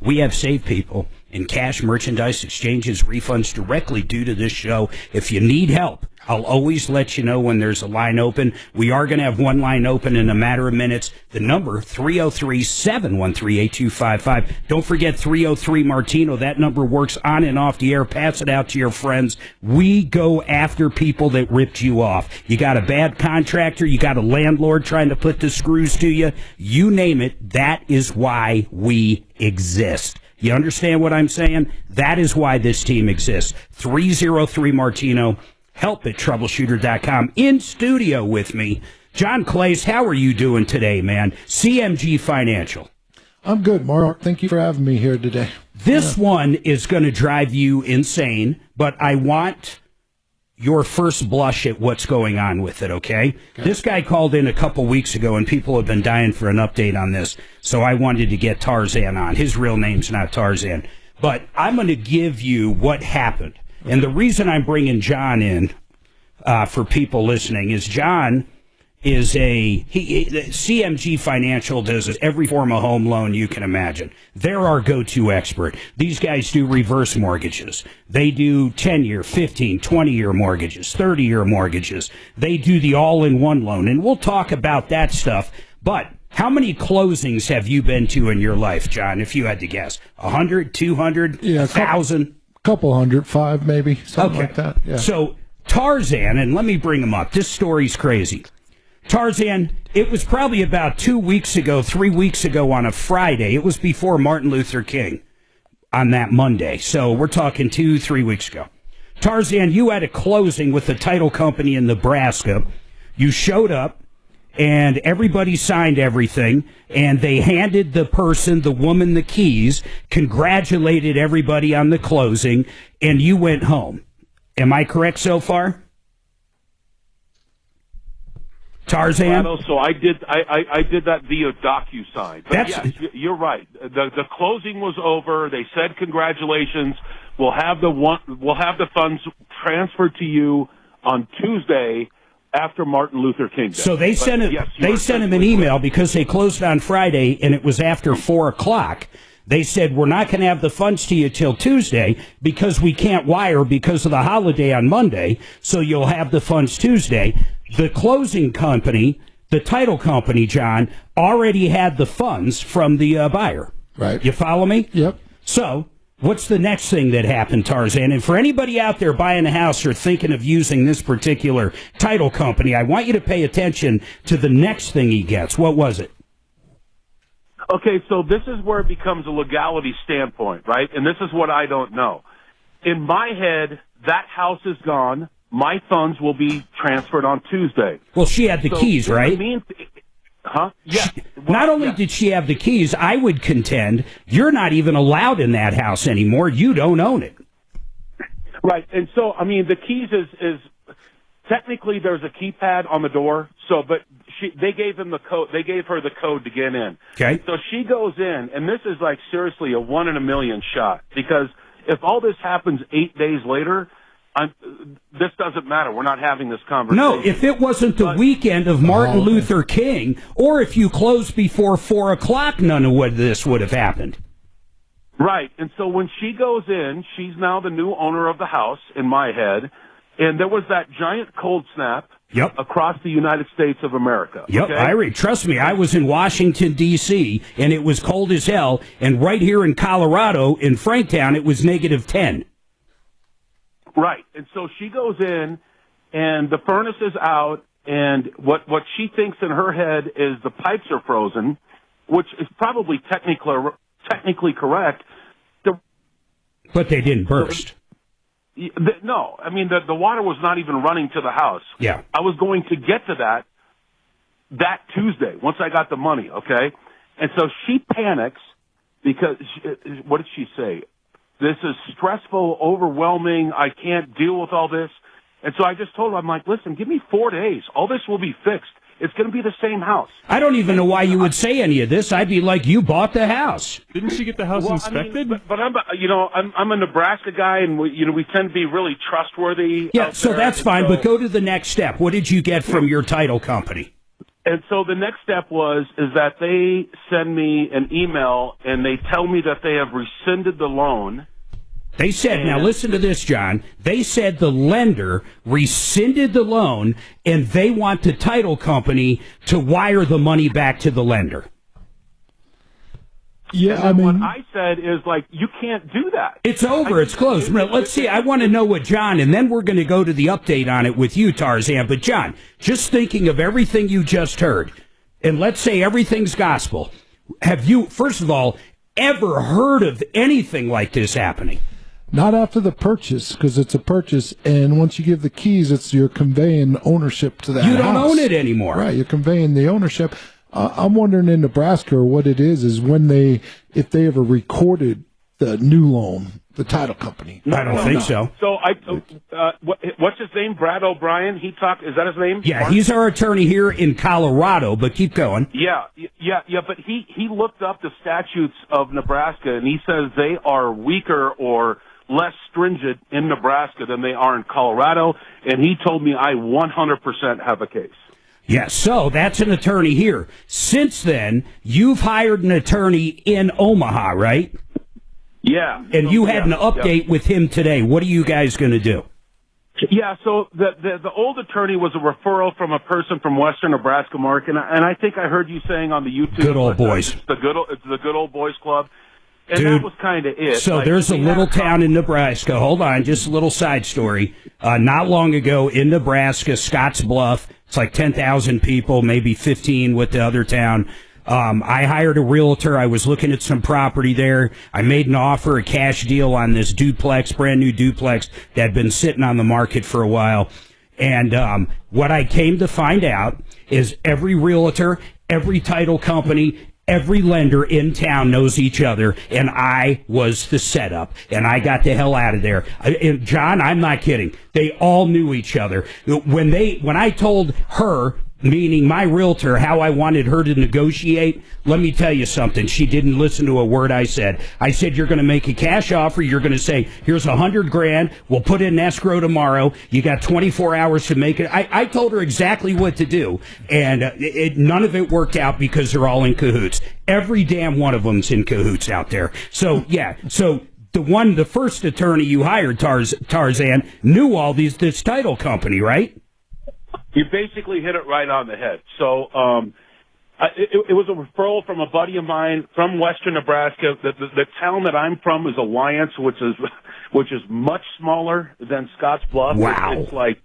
We have saved people in cash, merchandise, exchanges, refunds directly due to this show. If you need help, I'll always let you know when there's a line open. We are going to have one line open in a matter of minutes. The number, 303-713-8255. Don't forget 303 Martino. That number works on and off the air. Pass it out to your friends. We go after people that ripped you off. You got a bad contractor. You got a landlord trying to put the screws to you. You name it. That is why we exist. You understand what I'm saying? That is why this team exists. 303 Martino. Help at troubleshooter.com. In studio with me, John Clays. How are you doing today, man? CMG Financial. I'm good, Mark. Thank you for having me here today. This one is going to drive you insane, but I want your first blush at what's going on with it, okay? This guy called in a couple weeks ago, and people have been dying for an update on this, so I wanted to get Tarzan on. His real name's not Tarzan. But I'm going to give you what happened. And the reason I'm bringing John in for people listening is John is CMG Financial does every form of home loan you can imagine. They're our go-to expert. These guys do reverse mortgages. They do 10-year, 15, 20-year mortgages, 30-year mortgages. They do the all-in-one loan. And we'll talk about that stuff. But how many closings have you been to in your life, John, if you had to guess? 100, 200, 1,000? Couple hundred, 5 maybe, something like that. Yeah. So Tarzan, and let me bring him up. This story's crazy. Tarzan, it was probably about 2 weeks ago, 3 weeks ago on a Friday. It was before Martin Luther King on that Monday. So we're talking 2-3 weeks ago. Tarzan, you had a closing with the title company in Nebraska. You showed up. And everybody signed everything, and they handed the woman, the keys, congratulated everybody on the closing, and you went home. Am I correct so far? Tarzan? So I did that via DocuSign. But yes, you're right. The closing was over. They said congratulations. We'll have the funds transferred to you on Tuesday after Martin Luther King Day. So they sent him an email because they closed on Friday and it was after 4 o'clock. They said, we're not going to have the funds to you till Tuesday because we can't wire because of the holiday on Monday, so you'll have the funds Tuesday. The closing company, the title company, John, already had the funds from the buyer. Right. You follow me? Yep. So what's the next thing that happened, Tarzan? And for anybody out there buying a house or thinking of using this particular title company, I want you to pay attention to the next thing he gets. What was it? Okay, so this is where it becomes a legality standpoint, right? And this is what I don't know. In my head, that house is gone. My funds will be transferred on Tuesday. Well, she had the keys, right? Huh? Yeah. Not only did she have the keys, I would contend you're not even allowed in that house anymore. You don't own it. Right. And so, I mean, the keys is technically there's a keypad on the door. So, but they gave him the code. They gave her the code to get in. Okay. So she goes in, and this is like seriously a 1 in a million shot, because if all this happens 8 days later, this doesn't matter. We're not having this conversation. No, if it wasn't the weekend of Martin Luther King, or if you closed before 4 o'clock, none of this would have happened. Right. And so when she goes in, she's now the new owner of the house, in my head, and there was that giant cold snap across the United States of America. Yep, okay? Trust me, I was in Washington, D.C., and it was cold as hell, and right here in Colorado, in Franktown, it was -10. Right. And so she goes in, and the furnace is out, and what she thinks in her head is the pipes are frozen, which is probably technically correct. But they didn't burst. No. I mean, the water was not even running to the house. Yeah. I was going to get to that Tuesday, once I got the money, okay? And so she panics because, what did she say? This is stressful, overwhelming. I can't deal with all this. And so I just told her, I'm like, listen, give me 4 days. All this will be fixed. It's going to be the same house. I don't even know why you would say any of this. I'd be like, you bought the house. Didn't she get the house inspected? I mean, but I'm a Nebraska guy, and we tend to be really trustworthy. Yeah, so that's fine. But go to the next step. What did you get from your title company? And so the next step is that they send me an email, and they tell me that they have rescinded the loan. They said, now listen to this, John. They said the lender rescinded the loan, and they want the title company to wire the money back to the lender. Yeah, I mean, what I said is, like, you can't do that. It's over. It's closed. Let's see. I want to know what John, and then we're going to go to the update on it with you, Tarzan. But, John, just thinking of everything you just heard, and let's say everything's gospel, have you, first of all, ever heard of anything like this happening? Not after the purchase, because it's a purchase, and once you give the keys, you're conveying ownership to that house. You don't own it anymore. Right, you're conveying the ownership. I'm wondering in Nebraska what it is when if they ever recorded the new loan, the title company. I don't think so. So what's his name? Brad O'Brien? Is that his name? Yeah, he's our attorney here in Colorado, but keep going. Yeah, but he looked up the statutes of Nebraska, and he says they are weaker or less stringent in Nebraska than they are in Colorado, and he told me I 100% have a case. Yeah, so that's an attorney here. Since then, you've hired an attorney in Omaha, right? Yeah. And you had an update with him today. What are you guys going to do? Yeah, so the old attorney was a referral from a person from Western Nebraska, Mark, and I think I heard you saying on the YouTube. Good old boys. It's the good old boys club. And Dude, that was kind of it. So there's a little town in Nebraska. Hold on, just a little side story. Not long ago in Nebraska, Scotts Bluff, it's like 10,000 people, maybe 15 with the other town. I hired a realtor. I was looking at some property there. I made an offer, a cash deal on this duplex, brand new duplex that had been sitting on the market for a while. And what I came to find out is every realtor, every title company, every lender in town knows each other, and I was the setup, and I got the hell out of there. John, I'm not kidding. They all knew each other. When I told her meaning my realtor, how I wanted her to negotiate. Let me tell you something. She didn't listen to a word I said. I said, you're going to make a cash offer. You're going to say, here's $100,000. We'll put it in escrow tomorrow. You got 24 hours to make it. I told her exactly what to do. And none of it worked out because they're all in cahoots. Every damn one of them's in cahoots out there. So, yeah. So the first attorney you hired, Tarzan, knew all this title company, right? You basically hit it right on the head. So it was a referral from a buddy of mine from Western Nebraska. The town that I'm from is Alliance, which is much smaller than Scotts Bluff. Wow. It's like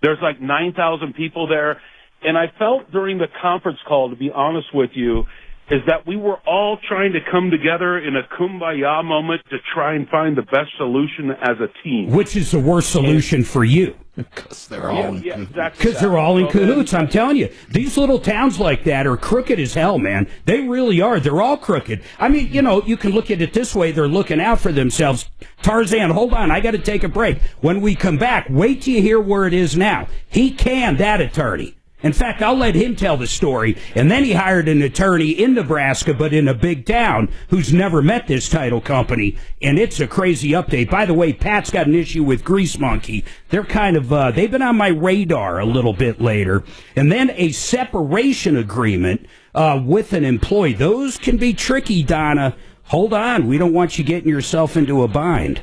there's like 9,000 people there. And I felt during the conference call, to be honest with you, is that we were all trying to come together in a kumbaya moment to try and find the best solution as a team. Which is the worst solution for you? Because they're all in cahoots. Because they're all in cahoots. I'm telling you, these little towns like that are crooked as hell, man. They really are. They're all crooked. I mean, you can look at it this way. They're looking out for themselves. Tarzan, hold on. I got to take a break. When we come back, wait till you hear where it is now. He canned that attorney. In fact, I'll let him tell the story. And then he hired an attorney in Nebraska, but in a big town, who's never met this title company. And it's a crazy update. By the way, Pat's got an issue with Grease Monkey. They're kind of, they've been on my radar a little bit later. And then a separation agreement with an employee. Those can be tricky, Donna. Hold on. We don't want you getting yourself into a bind.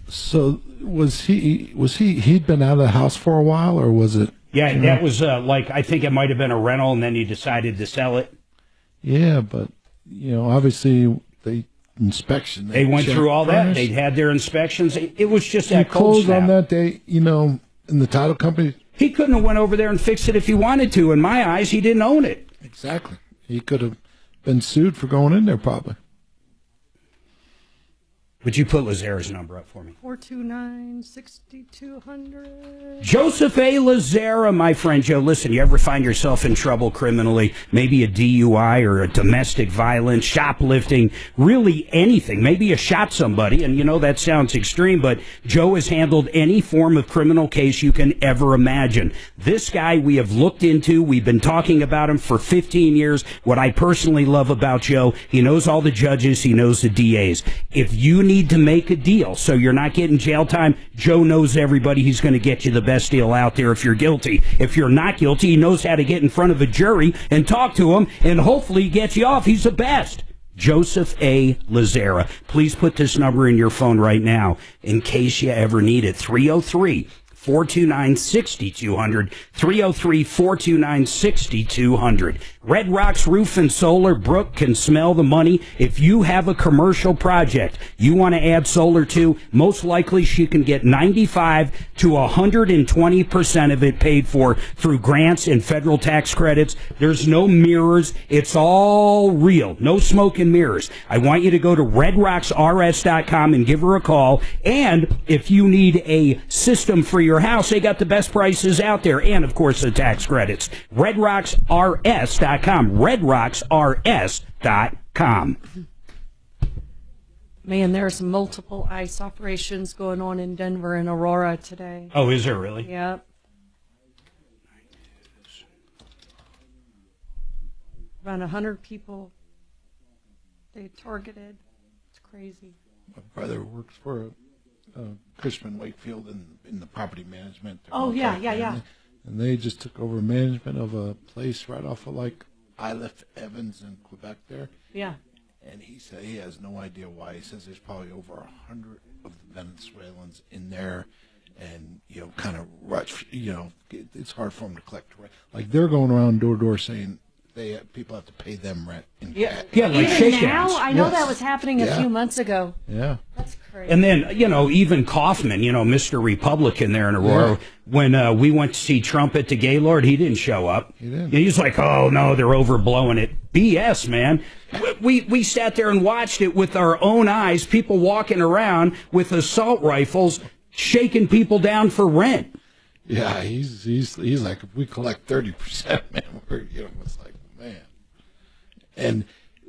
So he'd been out of the house for a while, or was it? Yeah, that was I think it might have been a rental, and then he decided to sell it. Yeah, but obviously they went through all that. They'd had their inspections. It was just that cold closed snap. on that day. In the title company, he couldn't have went over there and fixed it if he wanted to. In my eyes, he didn't own it. Exactly. He could have been sued for going in there, probably. Would you put Lazara's number up for me? 429-6200. Joseph A. Lazara, my friend Joe. Listen, you ever find yourself in trouble criminally, maybe a DUI or a domestic violence, shoplifting, really anything. Maybe you shot somebody, and that sounds extreme, but Joe has handled any form of criminal case you can ever imagine. This guy we have looked into. We've been talking about him for 15 years. What I personally love about Joe, he knows all the judges. He knows the DAs. If you need to make a deal so you're not getting jail time, Joe knows everybody. He's going to get you the best deal out there if you're guilty. If you're not guilty, he knows how to get in front of a jury and talk to him and hopefully get you off. He's the best. Joseph A. Lazara. Please put this number in your phone right now in case you ever need it. 303-429-6200. 303-429-6200. Red Rocks Roof and Solar. Brooke can smell the money. If you have a commercial project you want to add solar to, most likely she can get 95 to 120% of it paid for through grants and federal tax credits. There's no mirrors. It's all real. No smoke and mirrors. I want you to go to redrocksrs.com and give her a call. And if you need a system for your house, they got the best prices out there. And, of course, the tax credits. redrocksrs.com. redrocksrs.com. Man, there's multiple ICE operations going on in Denver and Aurora today. Oh, is there really? Yep. Around 100 people they targeted. It's crazy. My brother works for Cushman Wakefield in the property management. Oh, yeah. And they just took over management of a place right off of Iliff Evans in Quebec there. Yeah. And he said he has no idea why. He says there's probably over 100 of the Venezuelans in there, and kind of rush. It's hard for them to collect rent. Like they're going around door to door saying people have to pay them rent. Yeah, like even shakedowns. now, I know Yes. that was happening a few months ago. Yeah. That's crazy. And then, even Kaufman, Mr. Republican there in Aurora, when we went to see Trump at the Gaylord, he didn't show up. He didn't. He's like, oh, no, they're overblowing it. BS, man. We sat there and watched it with our own eyes, people walking around with assault rifles, shaking people down for rent. Yeah, he's like, if we collect 30%, man, it's like, man. And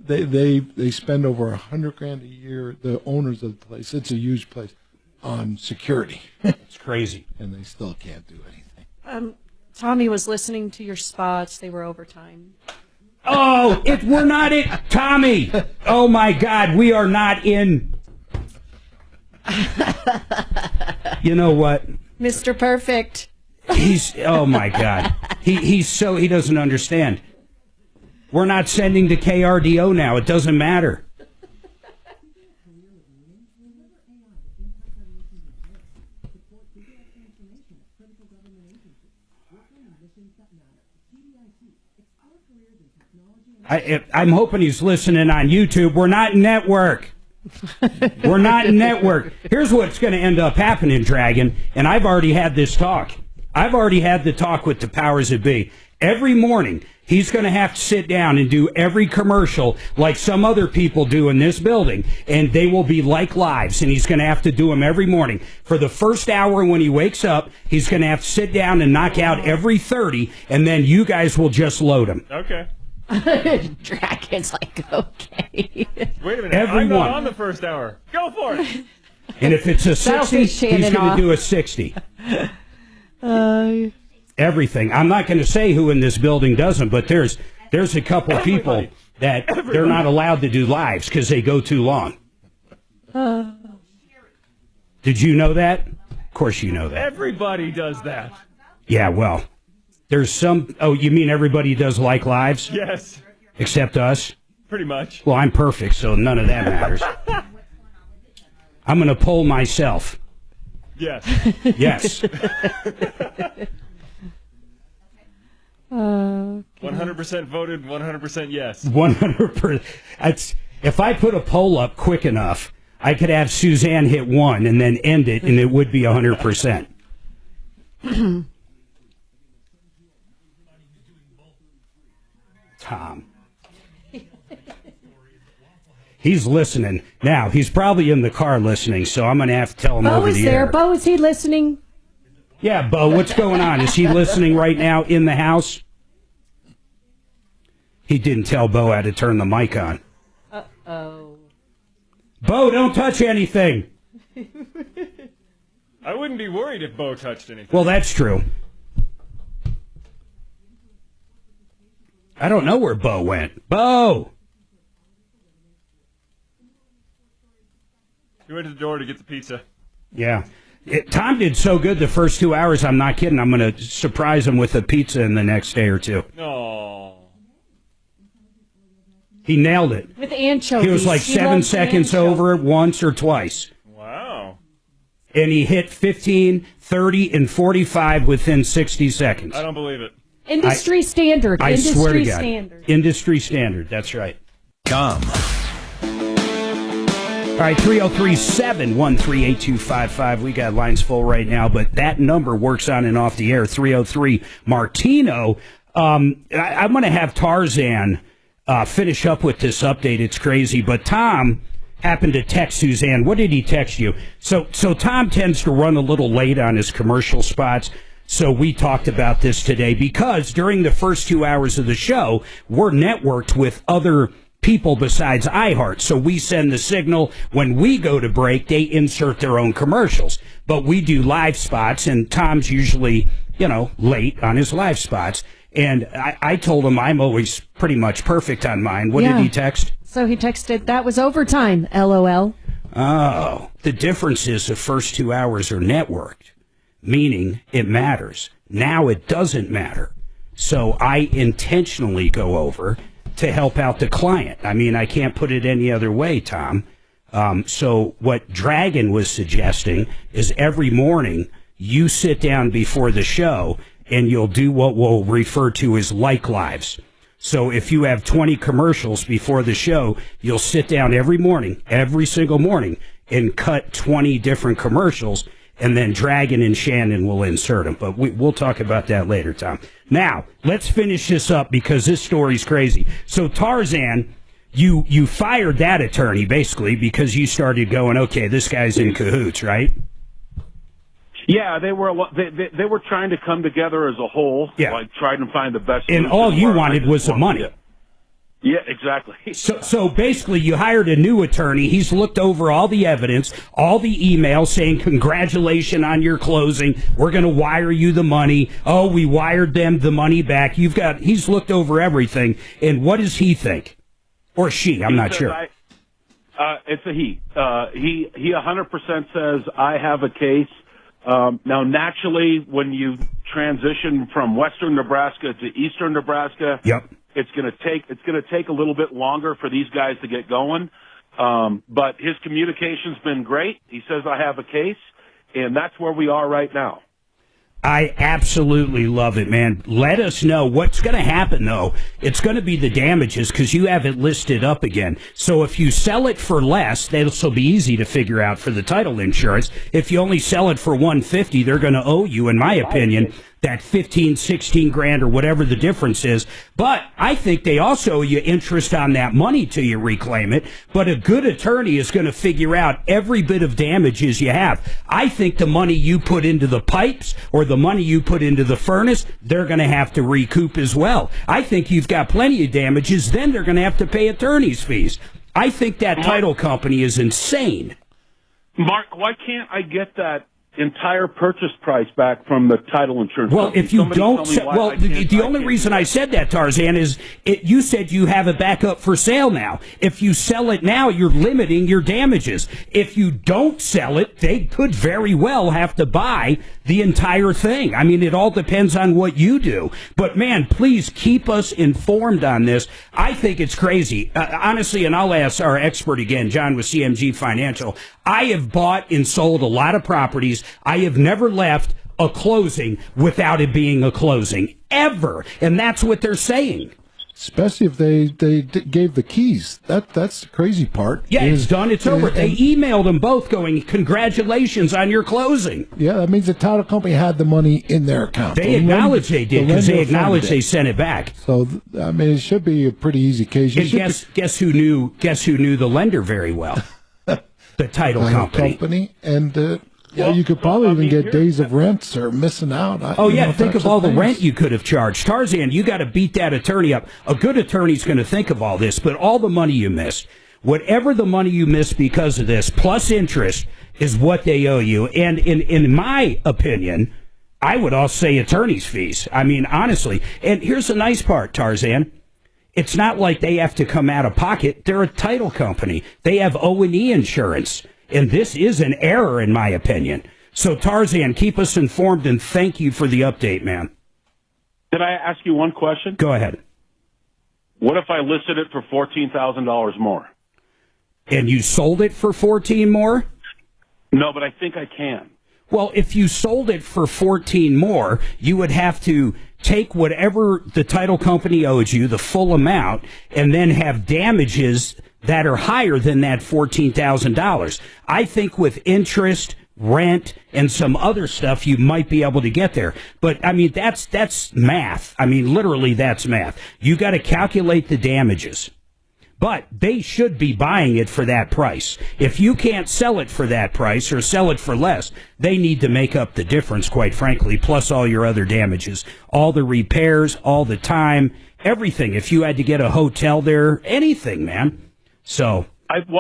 they spend over $100,000 a year. The owners of the place, it's a huge place. on security. It's crazy. And they still can't do anything. Tommy was listening to your spots. They were overtime. Oh, we're not in... Tommy! Oh, my God, we are not in... You know what? Mr. Perfect. Oh, my God. He doesn't understand. We're not sending to KRDO now. It doesn't matter. I'm hoping he's listening on YouTube. We're not network. We're not network. Here's what's going to end up happening, Dragon, and I've already had this talk. I've already had the talk with the powers that be. Every morning, he's going to have to sit down and do every commercial like some other people do in this building, and they will be like lives, and he's going to have to do them every morning. For the first hour when he wakes up, he's going to have to sit down and knock out every 30, and then you guys will just load him. Okay. Dragon's like, okay. Wait a minute. Everyone. I'm not on the first hour. Go for it. And if it's a 60, he's going to do a 60. Everything. I'm not going to say who in this building doesn't, but there's a couple people that they're not allowed to do lives because they go too long. Did you know that? Of course you know that. Everybody does that. Yeah, well, there's some... Oh, you mean everybody does like lives? Yes. Except us? Pretty much. Well, I'm perfect, so none of that matters. I'm going to poll myself. Yes. Yes. 100% voted, 100% yes. 100%. If I put a poll up quick enough, I could have Suzanne hit 1 and then end it, and it would be 100%. Tom. He's listening. Now, he's probably in the car listening, so I'm going to have to tell him Bo over is the there. air. Bo, is he listening? Yeah, Bo, what's going on? Is he listening right now in the house? He didn't tell Bo how to turn the mic on. Uh-oh. Bo, don't touch anything. I wouldn't be worried if Bo touched anything. Well, that's true. I don't know where Bo went. Bo! He went to the door to get the pizza. Yeah. Tom did so good the first 2 hours, I'm not kidding. I'm going to surprise him with a pizza in the next day or two. No. He nailed it. With anchovies. He was like 7 seconds over once or twice. Wow. And he hit 15, 30, and 45 within 60 seconds. I don't believe it. Industry standard. I Industry swear to God. standard. Industry standard. That's right. Come. All right, 303-713-8255. We got lines full right now, but that number works on and off the air. 303 Martino. I'm going to have Tarzan finish up with this update. It's crazy, but Tom happened to text Suzanne. What did he text you? So Tom tends to run a little late on his commercial spots. So we talked about this today because during the first 2 hours of the show, we're networked with other people besides iHeart. So we send the signal. When we go to break, they insert their own commercials. But we do live spots, and Tom's usually, late on his live spots. And I told him I'm always pretty much perfect on mine. What did he text? So he texted, that was overtime, LOL. Oh, the difference is the first 2 hours are networked, meaning it matters. Now it doesn't matter. So I intentionally go over to help out the client. I mean, I can't put it any other way, Tom. So what Dragon was suggesting is every morning you sit down before the show and you'll do what we'll refer to as like lives. So if you have 20 commercials before the show, you'll sit down every morning, every single morning, and cut 20 different commercials, and then Dragon and Shannon will insert them. But we'll talk about that later, Tom. Now, let's finish this up because this story's crazy. So Tarzan, you fired that attorney, basically, because you started going, okay, this guy's in cahoots, right? Yeah, they were trying to come together as a whole, yeah. like trying to find the best. And all you wanted was the money. Yeah, exactly. So basically, you hired a new attorney. He's looked over all the evidence, all the emails saying, congratulations on your closing. We're going to wire you the money. Oh, we wired them the money back. He's looked over everything. And what does he think? Or she, I'm not sure. It's a he. He 100% says, I have a case. Now, naturally, when you transition from western Nebraska to eastern Nebraska, yep. It's going to take a little bit longer for these guys to get going. But his communication's been great. He says, I have a case, and that's where we are right now. I absolutely love it, man. Let us know what's going to happen, though. It's going to be the damages because you have it listed up again. So if you sell it for less, that'll be easy to figure out for the title insurance. If you only sell it for $150, they're going to owe you, in my opinion, that 15, 16 grand or whatever the difference is. But I think they also owe you interest on that money till you reclaim it. But a good attorney is going to figure out every bit of damages you have. I think the money you put into the pipes or the money you put into the furnace, they're going to have to recoup as well. I think you've got plenty of damages. Then they're going to have to pay attorney's fees. I think that title company is insane. Mark, why can't I get that entire purchase price back from the title insurance well, company? If you don't, the only reason I said that, Tarzan, is you said you have it back up for sale now. If you sell it now, you're limiting your damages. If you don't sell it, they could very well have to buy the entire thing. I mean, it all depends on what you do. But, man, please keep us informed on this. I think it's crazy. Honestly, and I'll ask our expert again, John with CMG Financial. I have bought and sold a lot of properties. I have never left a closing without it being a closing, ever. And that's what they're saying. Especially if they gave the keys. That's the crazy part. Yeah, it's done. It's over. They emailed them both going, congratulations on your closing. Yeah, that means the title company had the money in their account. They acknowledged they did because they acknowledged they sent it back. So, I mean, it should be a pretty easy case. And guess who knew the lender very well? The title company. And you could probably even get days of rents or missing out. Think of all the rent you could have charged. Tarzan, you got to beat that attorney up. A good attorney's going to think of all this, but all the money you missed, whatever the money you missed because of this, plus interest, is what they owe you. And in my opinion, I would also say attorney's fees. I mean, honestly. And here's the nice part, Tarzan. It's not like they have to come out of pocket. They're a title company. They have O&E insurance. And this is an error, in my opinion. So, Tarzan, keep us informed, and thank you for the update, man. Can I ask you one question? Go ahead. What if I listed it for $14,000 more? And you sold it for $14,000 more? No, but I think I can. Well, if you sold it for $14,000 more, you would have to take whatever the title company owes you, the full amount, and then have damages that are higher than that $14,000. I think with interest, rent, and some other stuff, you might be able to get there. But, I mean, that's math. I mean, literally, that's math. You got to calculate the damages. But they should be buying it for that price. If you can't sell it for that price or sell it for less, they need to make up the difference, quite frankly, plus all your other damages. All the repairs, all the time, everything. If you had to get a hotel there, anything, man. So I spent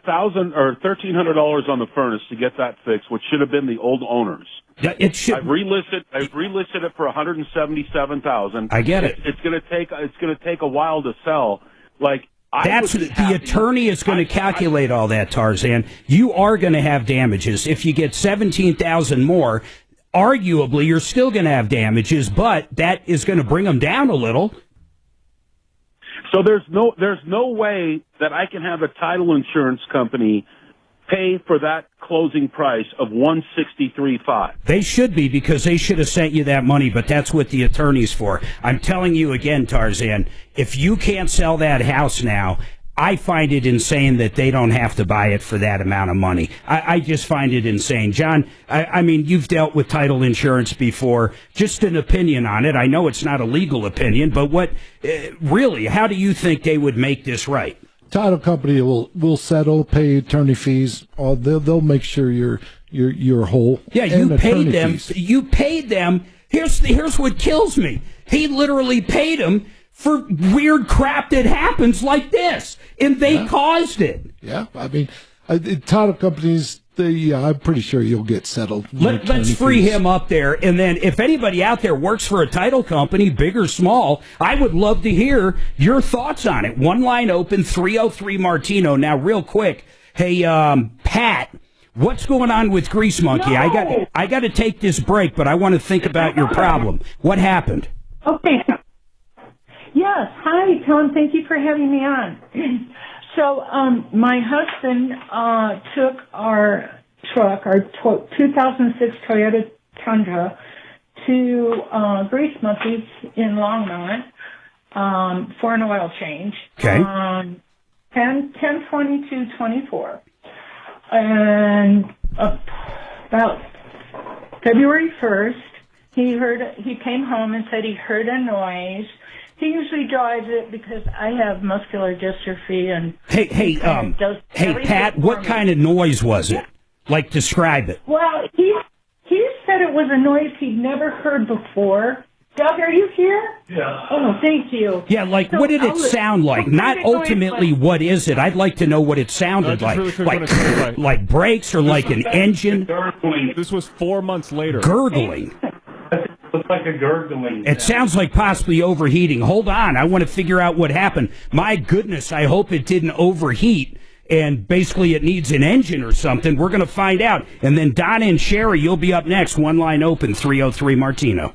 $1,000 or $1,300 on the furnace to get that fixed, which should have been the old owners. Yeah, it should. I've relisted it for $177,000. I get it. It's going to take a while to sell. Like the attorney is going to calculate all that, Tarzan. You are going to have damages. If you get $17,000 more, arguably you're still going to have damages, but that is going to bring them down a little. So there's no way that I can have a title insurance company pay for that closing price of $163,500. They should be, because they should have sent you that money, but that's what the attorney's for. I'm telling you again, Tarzan, if you can't sell that house now, I find it insane that they don't have to buy it for that amount of money. I just find it insane. John, I mean, you've dealt with title insurance before. Just an opinion on it. I know it's not a legal opinion, but really, how do you think they would make this right? Title company will settle, pay attorney fees. They'll make sure you're whole. Yeah, you paid them. Fees. You paid them. Here's what kills me. He literally paid them for weird crap that happens like this, and they caused it. Yeah, I mean, title companies, I'm pretty sure you'll get settled. Let's free him up there, and then if anybody out there works for a title company, big or small, I would love to hear your thoughts on it. One line open, 303 Martino. Now, real quick, hey, Pat, what's going on with Grease Monkey? No. I got to take this break, but I want to think about your problem. What happened? Okay. Yes. Hi, Tom. Thank you for having me on. So, my husband took our truck, our 2006 Toyota Tundra, to Grease Monkeys in Longmont for an oil change. Okay. 10/22/24, and about February 1st, he came home and said he heard a noise. He usually drives it because I have muscular dystrophy and Hey, Pat, what kind of noise was it? Like, describe it. Well, he said it was a noise he'd never heard before. Doug, are you here? Yeah. Oh, thank you. Yeah, like, So what did it sound like? Not ultimately what is it. I'd like to know what it sounded like. Really quick, like brakes or like an engine? Gurgling. This was 4 months later. Gurgling. Looks like a gurgling. It sounds like possibly overheating. Hold on. I want to figure out what happened. My goodness, I hope it didn't overheat and basically it needs an engine or something. We're going to find out. And then Donna and Sherry, you'll be up next. One line open, 303 Martino.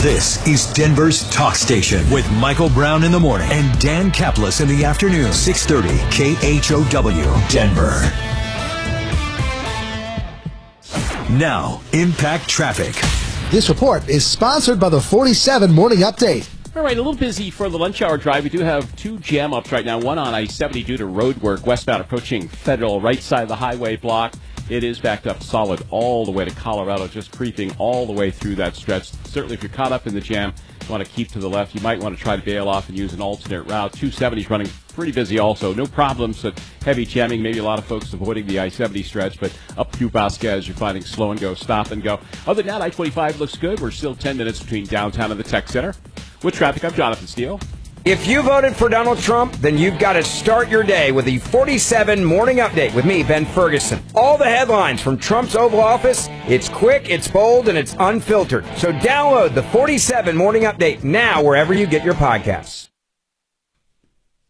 This is Denver's Talk Station with Michael Brown in the morning and Dan Kaplis in the afternoon. 630 KHOW, Denver. Now, Impact Traffic. This report is sponsored by the 47 Morning Update. All right, a little busy for the lunch hour drive. We do have 2 jam ups right now. One on I-70 due to road work, westbound approaching Federal, right side of the highway block. It is backed up solid all the way to Colorado, just creeping all the way through that stretch. Certainly, if you're caught up in the jam, you want to keep to the left. You might want to try to bail off and use an alternate route. 270 is running pretty busy also. No problems with heavy jamming. Maybe a lot of folks avoiding the I-70 stretch, but up through Vasquez, you're finding slow and go, stop and go. Other than that, I-25 looks good. We're still 10 minutes between downtown and the Tech Center. With traffic, I'm Jonathan Steele. If you voted for Donald Trump, then you've got to start your day with the 47 Morning Update with me, Ben Ferguson. All the headlines from Trump's Oval Office, it's quick, it's bold, and it's unfiltered. So download the 47 Morning Update now wherever you get your podcasts.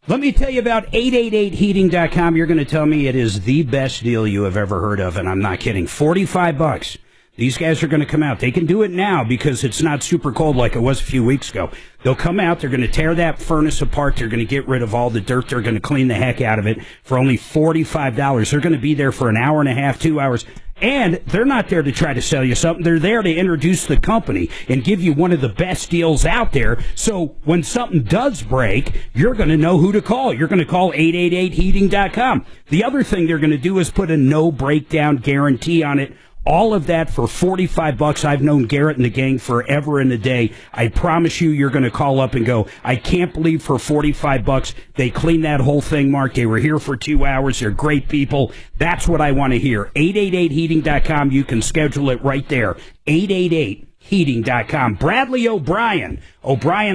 Let me tell you about 888heating.com. You're going to tell me it is the best deal you have ever heard of, and I'm not kidding. $45. These guys are going to come out. They can do it now because it's not super cold like it was a few weeks ago. They'll come out. They're going to tear that furnace apart. They're going to get rid of all the dirt. They're going to clean the heck out of it for only $45. They're going to be there for an hour and a half, 2 hours. And they're not there to try to sell you something. They're there to introduce the company and give you one of the best deals out there. So when something does break, you're going to know who to call. You're going to call 888heating.com. The other thing they're going to do is put a no breakdown guarantee on it. All of that for $45. I've known Garrett and the gang forever and a day. I promise you're going to call up and go, I can't believe for $45 they cleaned that whole thing, Mark. They were here for 2 hours. They're great people. That's what I want to hear. 888heating.com. You can schedule it right there. 888heating.com. Bradley O'Brien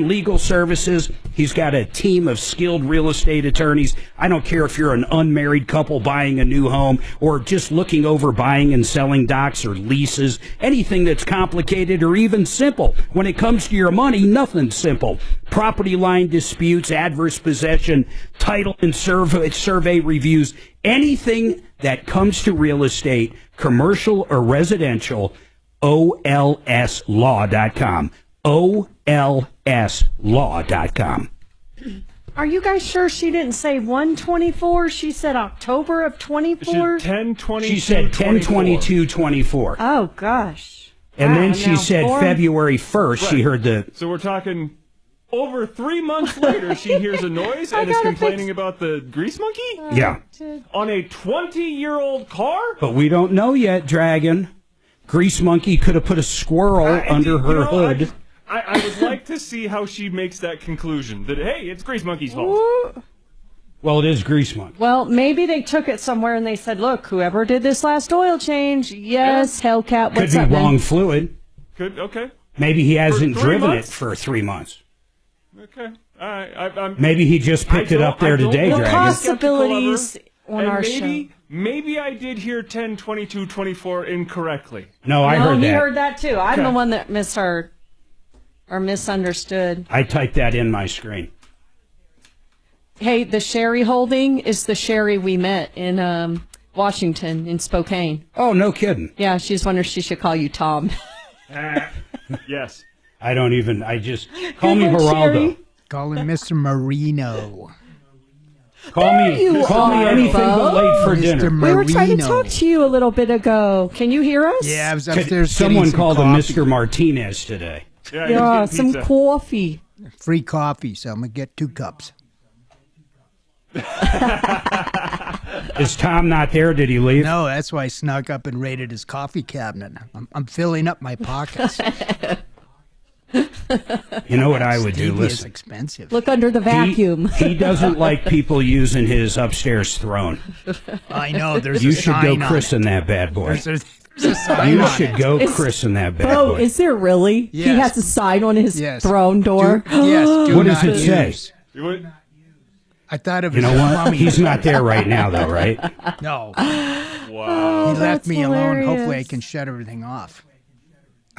Legal Services. He's got a team of skilled real estate attorneys. I don't care if you're an unmarried couple buying a new home or just looking over buying and selling docs or leases, anything that's complicated or even simple. When it comes to your money, nothing's simple. Property line disputes, adverse possession, title and survey reviews, anything that comes to real estate, commercial or residential, OLSlaw.com. OLSlaw.com. Are you guys sure she didn't say 1/24? She said October of 24? 10/22. She said 10/22/24. Oh, gosh. And then Wow, she now said February 1st. Right. She heard the... So we're talking over 3 months later, she hears a noise and is complaining about the grease monkey? Yeah. On a 20-year-old car? But we don't know yet, Dragon. Grease Monkey could have put a squirrel under her hood. I would like to see how she makes that conclusion that, hey, it's Grease Monkey's fault. Well, it is Grease Monkey. Well, maybe they took it somewhere and they said, look, whoever did this last oil change, yes, Hellcat, Could what's be up, wrong man? fluid. Could okay. Maybe he hasn't For 3 driven months? it for 3 months. Okay. All right. Maybe he just picked it up there today, The Dragon. Possibilities on and our maybe I did hear 10, 22, 24 incorrectly. No, I heard he that. heard that too. I'm Okay. the one that misheard or misunderstood. I typed that in my screen. Hey, the Sherry holding is the Sherry we met in Washington, in Spokane. Oh, no kidding. Yeah, she's wondering if she should call you Tom. Yes. I just call me luck, Geraldo. Sherry. Call him Mr. Marino. Call me anything but late for Mr. dinner. We were trying to Marino. talk to you a little bit ago. Can you hear us? Yeah, I was upstairs. Someone getting some called him coffee. Mr. Martinez today. Yeah, some coffee. Free coffee, so I'm gonna get 2 cups. Is Tom not there? Did he leave? No, that's why I snuck up and raided his coffee cabinet. I'm filling up my pockets. You know what I would do? Stevia is Listen. expensive. Look under the vacuum. He doesn't like people using his upstairs throne. I know. There's You a should sign go on it. christen that bad boy. There's a sign You on should it. go christen that bad Oh, boy. is there really? He Yes. has a sign on his Yes. throne door. Yes. Do What does not it say? use. You would? I thought it was You know what? plumbing. He's not there right now, though, right? No. Wow. He left that's me alone. Hopefully, I hilarious. can shut everything off.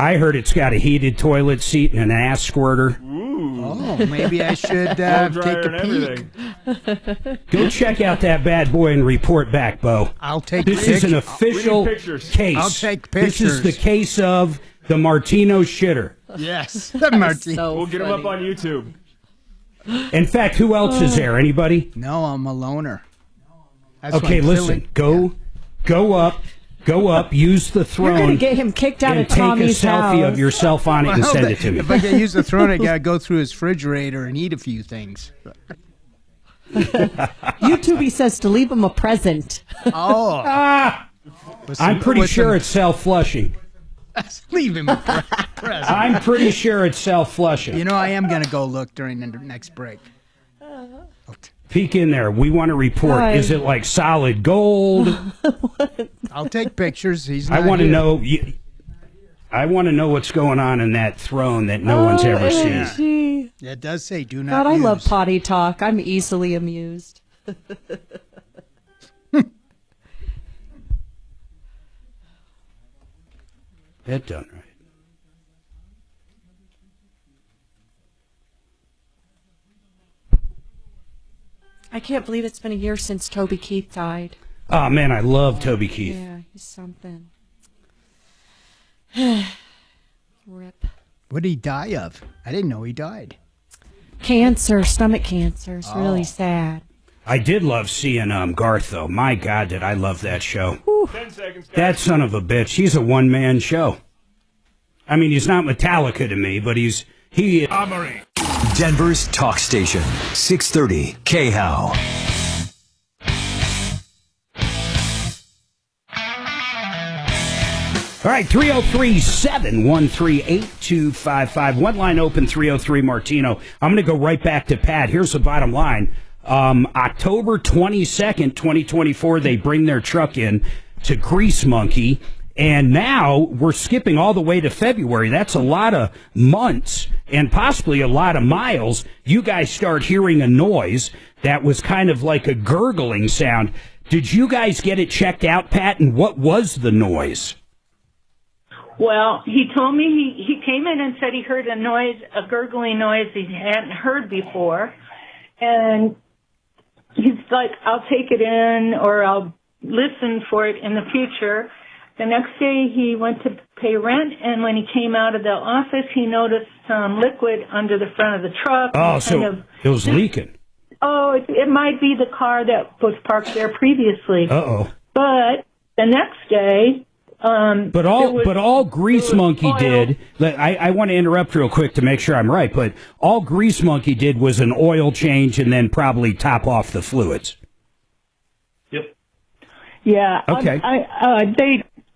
I heard it's got a heated toilet seat and an ass squirter. Oh, maybe I should Blow take dryer a and peek. everything. Go check out that bad boy and report back, Bo. I'll take This pictures. is an official We need pictures. case. I'll take This is the pictures. case of the Martino shitter. Yes. Martin. So We'll get them up on YouTube. In fact, who else is there? Anybody? No, I'm a loner. That's Okay, why I'm listen. filling- Go up. Use the You're throne. going to get him kicked out and of take Tommy's a selfie house. of yourself on it and Well, send it to me. If I can use the throne, I gotta go through his refrigerator and eat a few things. YouTube, he says to leave him a present. Oh, I'm pretty sure it's self-flushing. leave him a present. I'm pretty sure it's self-flushing. You know, I am gonna go look during the next break. Peek in there. We want to report. Hi. Is it like solid gold? I'll take pictures. He's. I not want to here. know. I want to know what's going on in that throne that no one's ever seen. energy. Yeah, it does say do not. God, I use. love potty talk. I'm easily amused. That done right. I can't believe it's been a year since Toby Keith died. Oh man, I love Toby Keith. Yeah, he's something. Rip. What did he die of? I didn't know he died. Cancer, stomach cancer. It's Oh. really sad. I did love seeing Garth though. My God, did I love that show? 10 seconds, guys. That son of a bitch. He's a one-man show. I mean, he's not Metallica to me, but he is. Denver's talk station, 630 KHOW. All right, 303-713-8255. One line open, 303 Martino. I'm going to go right back to Pat. Here's the bottom line. October 22nd, 2024, they bring their truck in to Grease Monkey. And now we're skipping all the way to February. That's a lot of months and possibly a lot of miles. You guys start hearing a noise that was kind of like a gurgling sound. Did you guys get it checked out, Pat? And what was the noise? Well, he told me he came in and said he heard a noise, a gurgling noise he hadn't heard before. And he's like, I'll take it in or I'll listen for it in the future. The next day he went to pay rent, and when he came out of the office, he noticed some liquid under the front of the truck. Oh, so it was leaking. Oh, it might be the car that was parked there previously. Uh-oh. But the next day, But all Grease Monkey did, I want to interrupt real quick to make sure I'm right, but all Grease Monkey did was an oil change and then probably top off the fluids. yeah. Okay.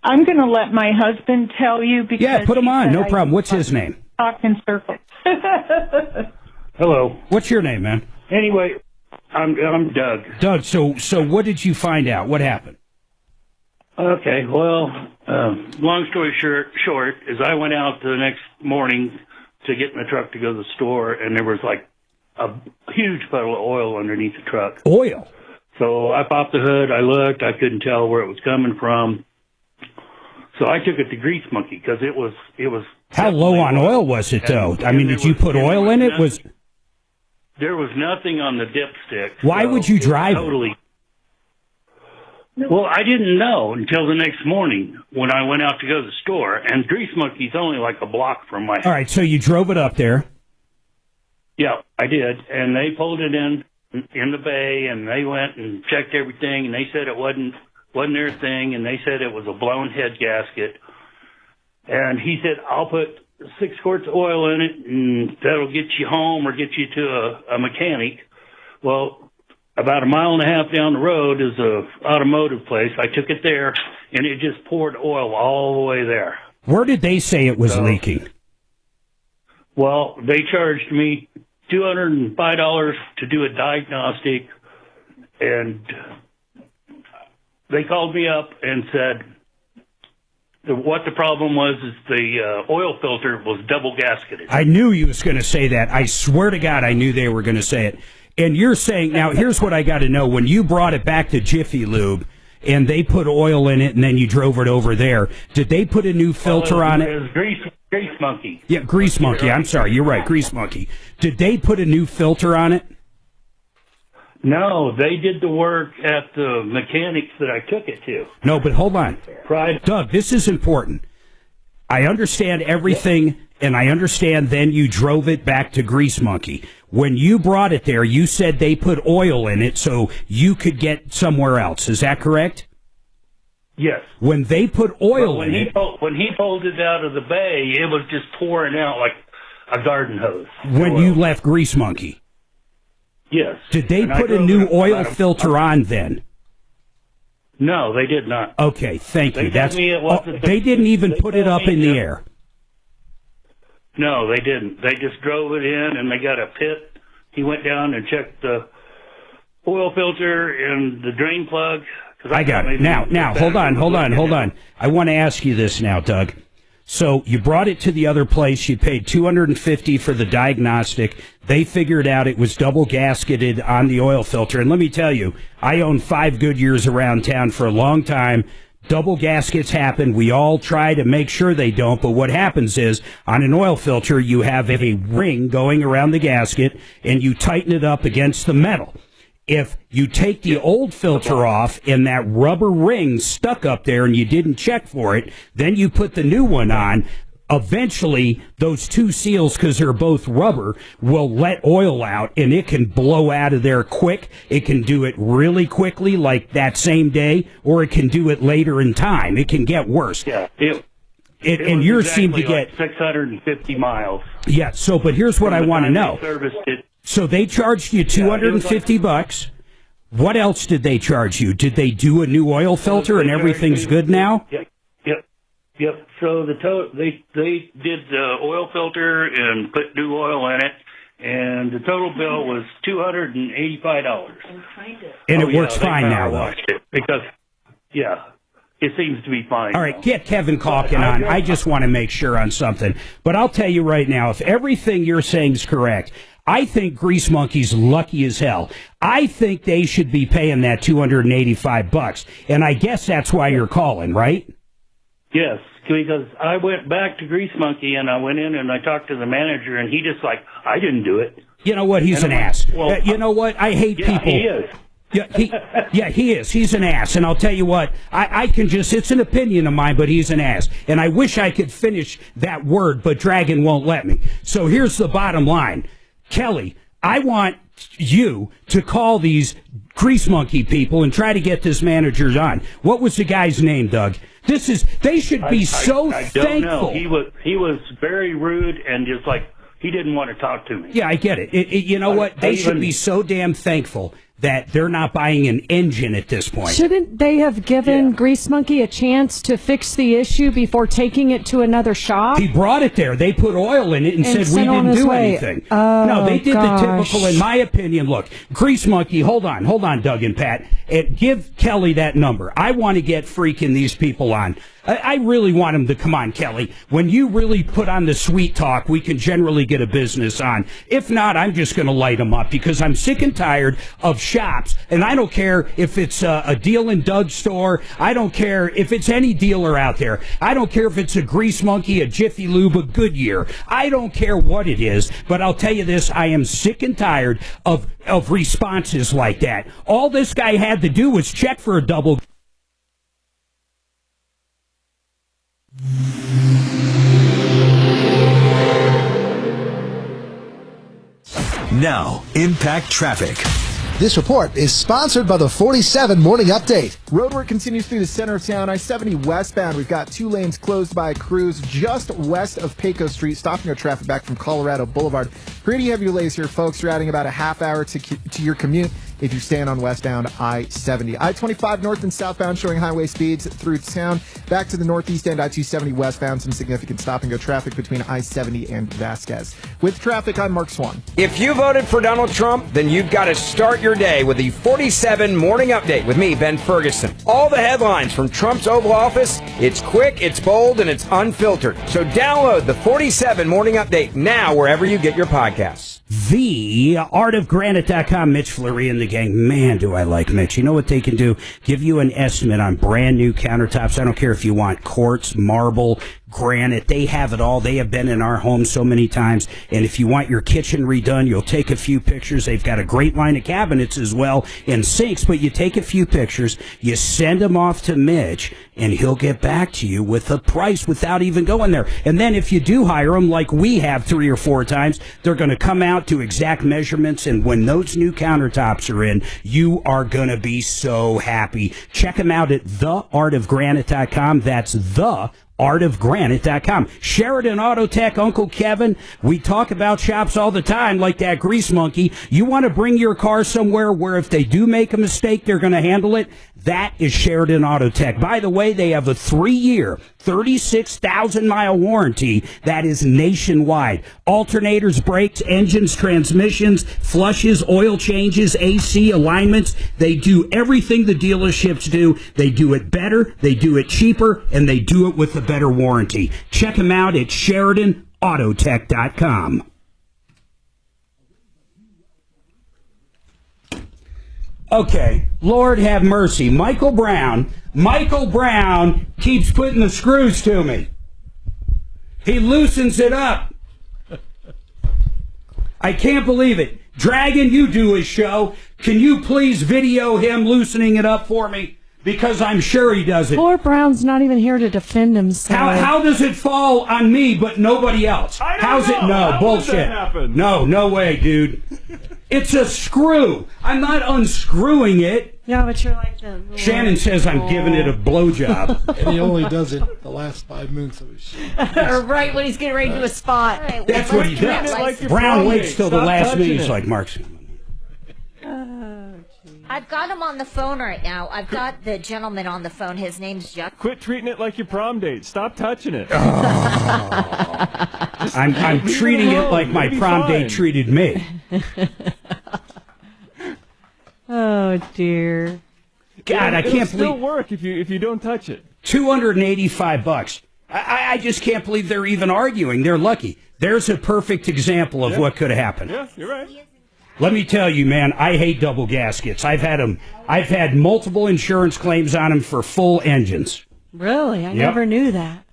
I'm going to let my husband tell you because Yeah, put him he on. said No I problem. What's his name? talk in circles. Hello. What's your name, man? Anyway, I'm Doug. Doug, so what did you find out? What happened? Okay, well, long story short is I went out the next morning to get my truck to go to the store, and there was like a huge puddle of oil underneath the truck. Oil? So I popped the hood, I looked, I couldn't tell where it was coming from. So I took it to Grease Monkey because it was. How low on oil was it, though? I mean, did you put oil in it? There was nothing on the dipstick. Why would you drive it? Well, I didn't know until the next morning when I went out to go to the store, and Grease Monkey's only like a block from my house. All right, so you drove it up there. Yeah, I did, and they pulled it in the bay, and they went and checked everything, and they said it wasn't their thing, and they said it was a blown head gasket. And he said, I'll put 6 quarts of oil in it, and that'll get you home or get you to a mechanic. Well, about a mile and a half down the road is a automotive place. I took it there, and it just poured oil all the way there. Where did they say it was leaking? Well, they charged me $205 to do a diagnostic, and they called me up and said what the problem was is the oil filter was double gasketed. I knew you was going to say that. I swear to God, I knew they were going to say it. And you're saying, now here's what I got to know. When you brought it back to Jiffy Lube and they put oil in it and then you drove it over there, did they put a new filter on it? It was Grease Monkey. Yeah, Grease Monkey. I'm sorry. You're right. Grease Monkey. Did they put a new filter on it? No, they did the work at the mechanics that I took it to. No, but hold on. Right. Doug, this is important. I understand everything, and I understand then you drove it back to Grease Monkey. When you brought it there, you said they put oil in it so you could get somewhere else. Is that correct? Yes. When they put oil in it... When he pulled it out of the bay, it was just pouring out like a garden hose. When you left Grease Monkey? Yes. Did they put a new oil filter on then? No, they did not. Okay, thank you. They didn't even put it up in the air. No, they didn't. They just drove it in, and they got a pit. He went down and checked the oil filter and the drain plug. I got it. Now, hold on. I want to ask you this now, Doug. So you brought it to the other place. You paid $250 for the diagnostic. They figured out it was double gasketed on the oil filter. And let me tell you, I owned 5 Goodyears around town for a long time. Double gaskets happen. We all try to make sure they don't. But what happens is on an oil filter, you have a ring going around the gasket and you tighten it up against the metal. If you take the old filter off and that rubber ring stuck up there and you didn't check for it, then you put the new one on, eventually those two seals, because they're both rubber, will let oil out and it can blow out of there quick. It can do it really quickly, like that same day, or it can do it later in time. It can get worse. Yeah, and yours seem to get 650 miles. Yeah, so, but here's what I want to know. Serviced it. So they charged you $250. What else did they charge you? Did they do a new oil filter and everything's good now? Yep. So they did the oil filter and put new oil in it, and the total bill was $285. And it works fine now, though. Because it seems to be fine. All right, get Kevin Calkin on. I just want to make sure on something. But I'll tell you right now, if everything you're saying is correct, I think Grease Monkey's lucky as hell. I think they should be paying that $285, and I guess that's why you're calling, right? Yes, because I went back to Grease Monkey, and I went in and I talked to the manager, and he just like, I didn't do it. You know what? He's an ass. Well, you know what? I hate people. He is. He is. He's an ass. And I'll tell you what, I can just, it's an opinion of mine, but he's an ass. And I wish I could finish that word, but Dragon won't let me. So here's the bottom line. Kelly, I want you to call these Grease Monkey people and try to get this manager on. What was the guy's name, Doug? They should be so thankful. I don't know. He was very rude and just like, he didn't want to talk to me. Yeah, I get it. You know what? They should be so damn thankful that they're not buying an engine at this point. Shouldn't they have given Grease Monkey a chance to fix the issue before taking it to another shop? He brought it there. They put oil in it and said we didn't do anything. No, they did the typical, in my opinion. Look, Grease Monkey, hold on, Doug and Pat. Give Kelly that number. I want to get freaking these people on. I really want them to come on, Kelly. When you really put on the sweet talk, we can generally get a business on. If not, I'm just going to light them up because I'm sick and tired of shops. And I don't care if it's a deal in Doug's store. I don't care if it's any dealer out there. I don't care if it's a Grease Monkey, a Jiffy Lube, a Goodyear. I don't care what it is. But I'll tell you this, I am sick and tired of responses like that. All this guy had to do was check for a double. Now, Impact Traffic. This report is sponsored by the 47 Morning Update. Roadwork continues through the center of town. I-70 westbound. We've got 2 lanes closed by crews just west of Pecos Street, stopping our traffic back from Colorado Boulevard. Pretty heavy delays here, folks. You're adding about a half hour to your commute if you're staying on westbound I-70. I-25 north and southbound showing highway speeds through town. Back to the northeast end, I-270 westbound, some significant stop-and-go traffic between I-70 and Vasquez. With traffic, I'm Mark Swan. If you voted for Donald Trump, then you've got to start your day with the 47 Morning Update with me, Ben Ferguson. All the headlines from Trump's Oval Office. It's quick, it's bold, and it's unfiltered. So download the 47 Morning Update now wherever you get your podcasts. TheArtofGranite.com. Mitch Fleury and the gang. Man, do I like Mitch. You know what they can do? Give you an estimate on brand new countertops. I don't care if you want quartz, marble, granite. They have it all. They have been in our home so many times. And if you want your kitchen redone, you'll take a few pictures. They've got a great line of cabinets as well and sinks, but you take a few pictures, you send them off to Mitch, and he'll get back to you with a price without even going there. And then if you do hire them, like we have 3 or 4 times, they're going to come out to exact measurements, and when those new countertops are in, you are going to be so happy. Check them out at theartofgranite.com. That's theartofgranite.com. Sheridan Auto Tech, Uncle Kevin. We talk about shops all the time like that Grease Monkey. You want to bring your car somewhere where if they do make a mistake, they're going to handle it? That is Sheridan Auto Tech. By the way, they have a 3-year, 36,000-mile warranty that is nationwide. Alternators, brakes, engines, transmissions, flushes, oil changes, AC, alignments. They do everything the dealerships do. They do it better, they do it cheaper, and they do it with a better warranty. Check them out at SheridanAutotech.com. Okay, Lord have mercy. Michael Brown keeps putting the screws to me. He loosens it up. I can't believe it. Dragon, you do his show. Can you please video him loosening it up for me? Because I'm sure he does it. Poor Brown's not even here to defend himself. How does it fall on me but nobody else? How's it? No, bullshit. No way, dude. It's a screw. I'm not unscrewing it. Yeah, but you're like the... Shannon says I'm giving it a blowjob. And he only does it the last 5 minutes of his show. Or right when he's getting ready to do a spot. Right, that's what he does. Like Brown waits till the last minute. He's like, Mark's... I've got him on the phone right now. I've got the gentleman on the phone. His name's Jeff. Quit treating it like your prom date. Stop touching it. I'm treating it like my prom date treated me. Oh, dear. God, I can't believe... It'll still work if you don't touch it. $285. I just can't believe they're even arguing. They're lucky. There's a perfect example of what could have happened. Yeah, you're right. Let me tell you, man, I hate double gaskets. I've had them. I've had multiple insurance claims on them for full engines. Really? I never knew that.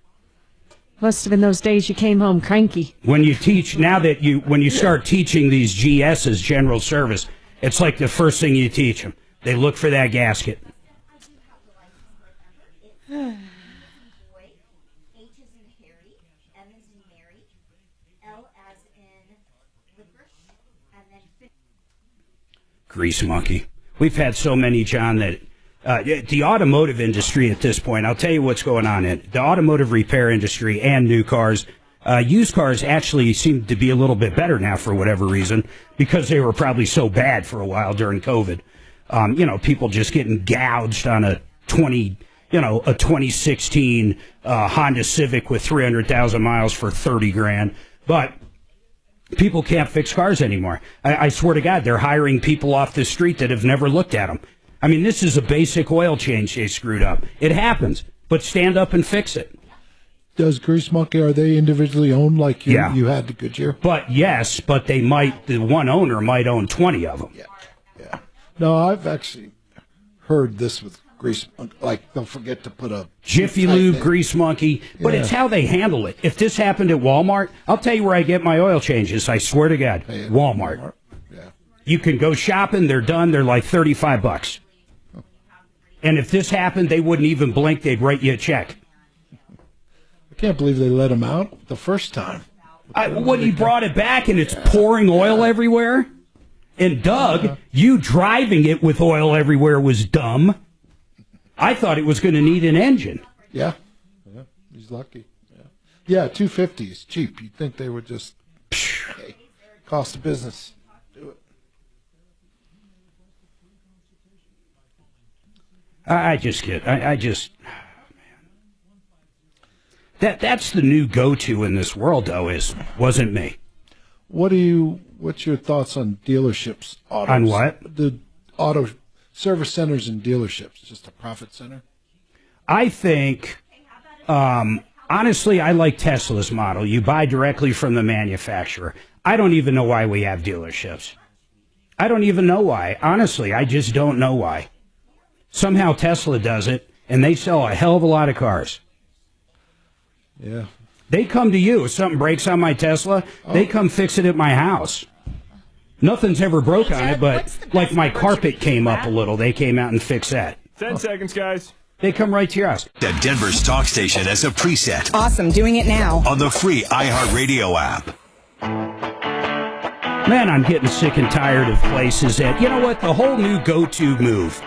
Must have been those days you came home cranky. When you teach, when you start teaching these GSs, general service, it's like the first thing you teach them. They look for that gasket. Grease Monkey. We've had so many, John, that the automotive industry at this point, I'll tell you what's going on in the automotive repair industry and new cars. Used cars actually seem to be a little bit better now for whatever reason, because they were probably so bad for a while during COVID. People just getting gouged on a 2016 Honda Civic with 300,000 miles for $30,000. But people can't fix cars anymore. I swear to God, they're hiring people off the street that have never looked at them. I mean, this is a basic oil change they screwed up. It happens, but stand up and fix it. Does Grease Monkey, are they individually owned like you had the Goodyear? But yes, but the one owner might own 20 of them. Yeah. No, I've actually heard this with Grease Monkey. Like, don't forget to put a Jiffy Lube, Grease Monkey. But it's how they handle it. If this happened at Walmart, I'll tell you where I get my oil changes. I swear to God. Walmart. Yeah. You can go shopping. They're done. They're like $35. And if this happened, they wouldn't even blink. They'd write you a check. I can't believe they let him out the first time. When he brought it back and it's pouring oil everywhere. And Doug, you driving it with oil everywhere was dumb. I thought it was going to need an engine. Yeah. He's lucky. Yeah, $250 is cheap. You'd think they would just cost of business. Do it. I just kid. That's the new go-to in this world, though. Wasn't me. What's your thoughts on dealerships? Autos? On what? The auto service centers and dealerships. Just a profit center. I think, honestly, I like Tesla's model. You buy directly from the manufacturer. I don't even know why we have dealerships. I don't even know why. Honestly, I just don't know why. Somehow Tesla does it, and they sell a hell of a lot of cars. Yeah. They come to you. If something breaks on my Tesla, they come fix it at my house. Nothing's ever broke on it, but like my carpet came up a little. They came out and fixed that. 10 seconds, guys. They come right to your house. The Denver's talk station as a preset. Awesome. Doing it now. On the free iHeartRadio app. Man, I'm getting sick and tired of places that, you know what, the whole new go-to move.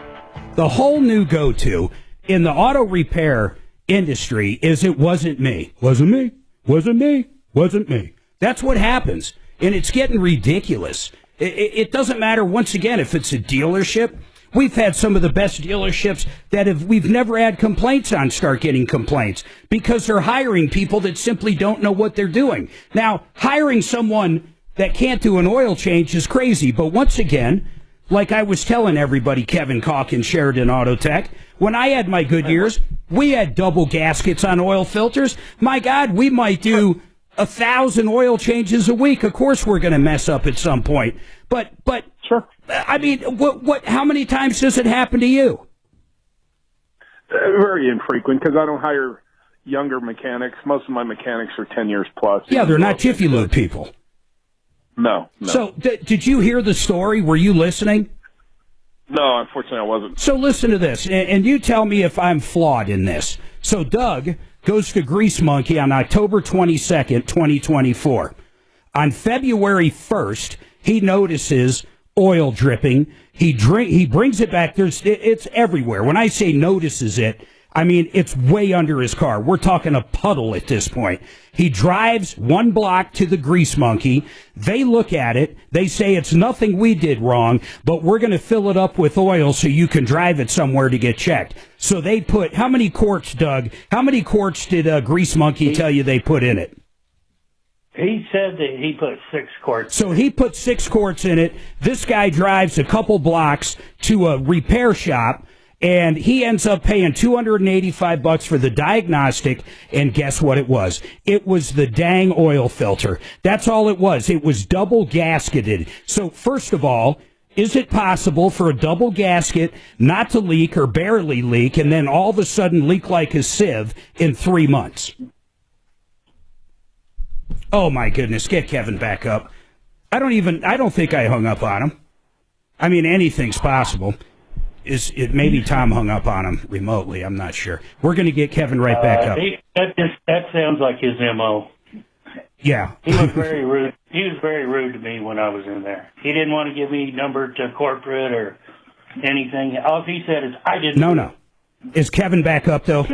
The whole new go-to in the auto repair industry is it wasn't me. Wasn't me. Wasn't me. Wasn't me. That's what happens. And it's getting ridiculous. It doesn't matter, once again, if it's a dealership. We've had some of the best dealerships that we've never had complaints on start getting complaints because they're hiring people that simply don't know what they're doing. Now, hiring someone that can't do an oil change is crazy. But once again, like I was telling everybody, Kevin Calkin, Sheridan Auto Tech, when I had my Goodyears, we had double gaskets on oil filters. My God, we might do 1,000 oil changes a week. Of course, we're going to mess up at some point. But sure. I mean, what? How many times does it happen to you? Very infrequent because I don't hire younger mechanics. Most of my mechanics are 10 years plus. Yeah, they're not Jiffy Lube people. No. So, did you hear the story? Were you listening? No, unfortunately, I wasn't. So listen to this, and you tell me if I'm flawed in this. So Doug goes to Grease Monkey on October 22nd, 2024. On February 1st, he notices oil dripping. He brings it back. It's everywhere. When I say notices it, I mean it's way under his car. We're talking a puddle at this point. He drives 1 block to the Grease Monkey. They look at it. They say it's nothing we did wrong, but we're going to fill it up with oil so you can drive it somewhere to get checked. So they put, how many quarts, Doug? How many quarts did Grease Monkey tell you they put in it? He said that he put 6 quarts. So he put 6 quarts in it. This guy drives a couple blocks to a repair shop, and he ends up paying $285 for the diagnostic, and guess what it was? It was the dang oil filter. That's all it was. It was double gasketed. So first of all, is it possible for a double gasket not to leak or barely leak and then all of a sudden leak like a sieve in 3 months? Oh, my goodness. Get Kevin back up. I don't think I hung up on him. I mean, anything's possible. Maybe Tom hung up on him remotely. I'm not sure. We're going to get Kevin right back up. That sounds like his MO. Yeah. He was very rude. He was very rude to me when I was in there. He didn't want to give me number to corporate or anything. All he said is, I didn't. No. Is Kevin back up, though?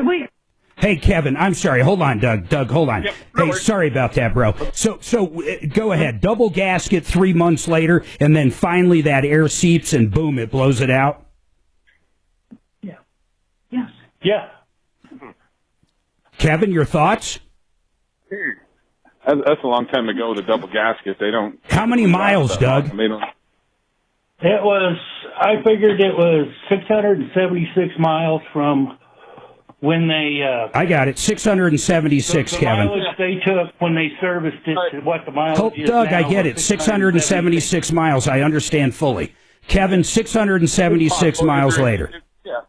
Hey, Kevin, I'm sorry. Hold on, Doug. Doug, hold on. Yep, Hey, sorry about that, bro. So go ahead. Double gasket 3 months later, and then finally that air seeps and boom, it blows it out. Yes. Yeah. Kevin, your thoughts? That's a long time ago with a double gasket. They don't. How many miles, Doug? They don't. I figured it was 676 miles from when they... I got it. 676, the Kevin. mileage they took when they serviced it to what the mileage is Doug, now I get was it. 676 miles. I understand fully. Kevin, 676 miles later. Yeah.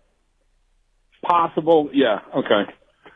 Possible. Yeah. Okay.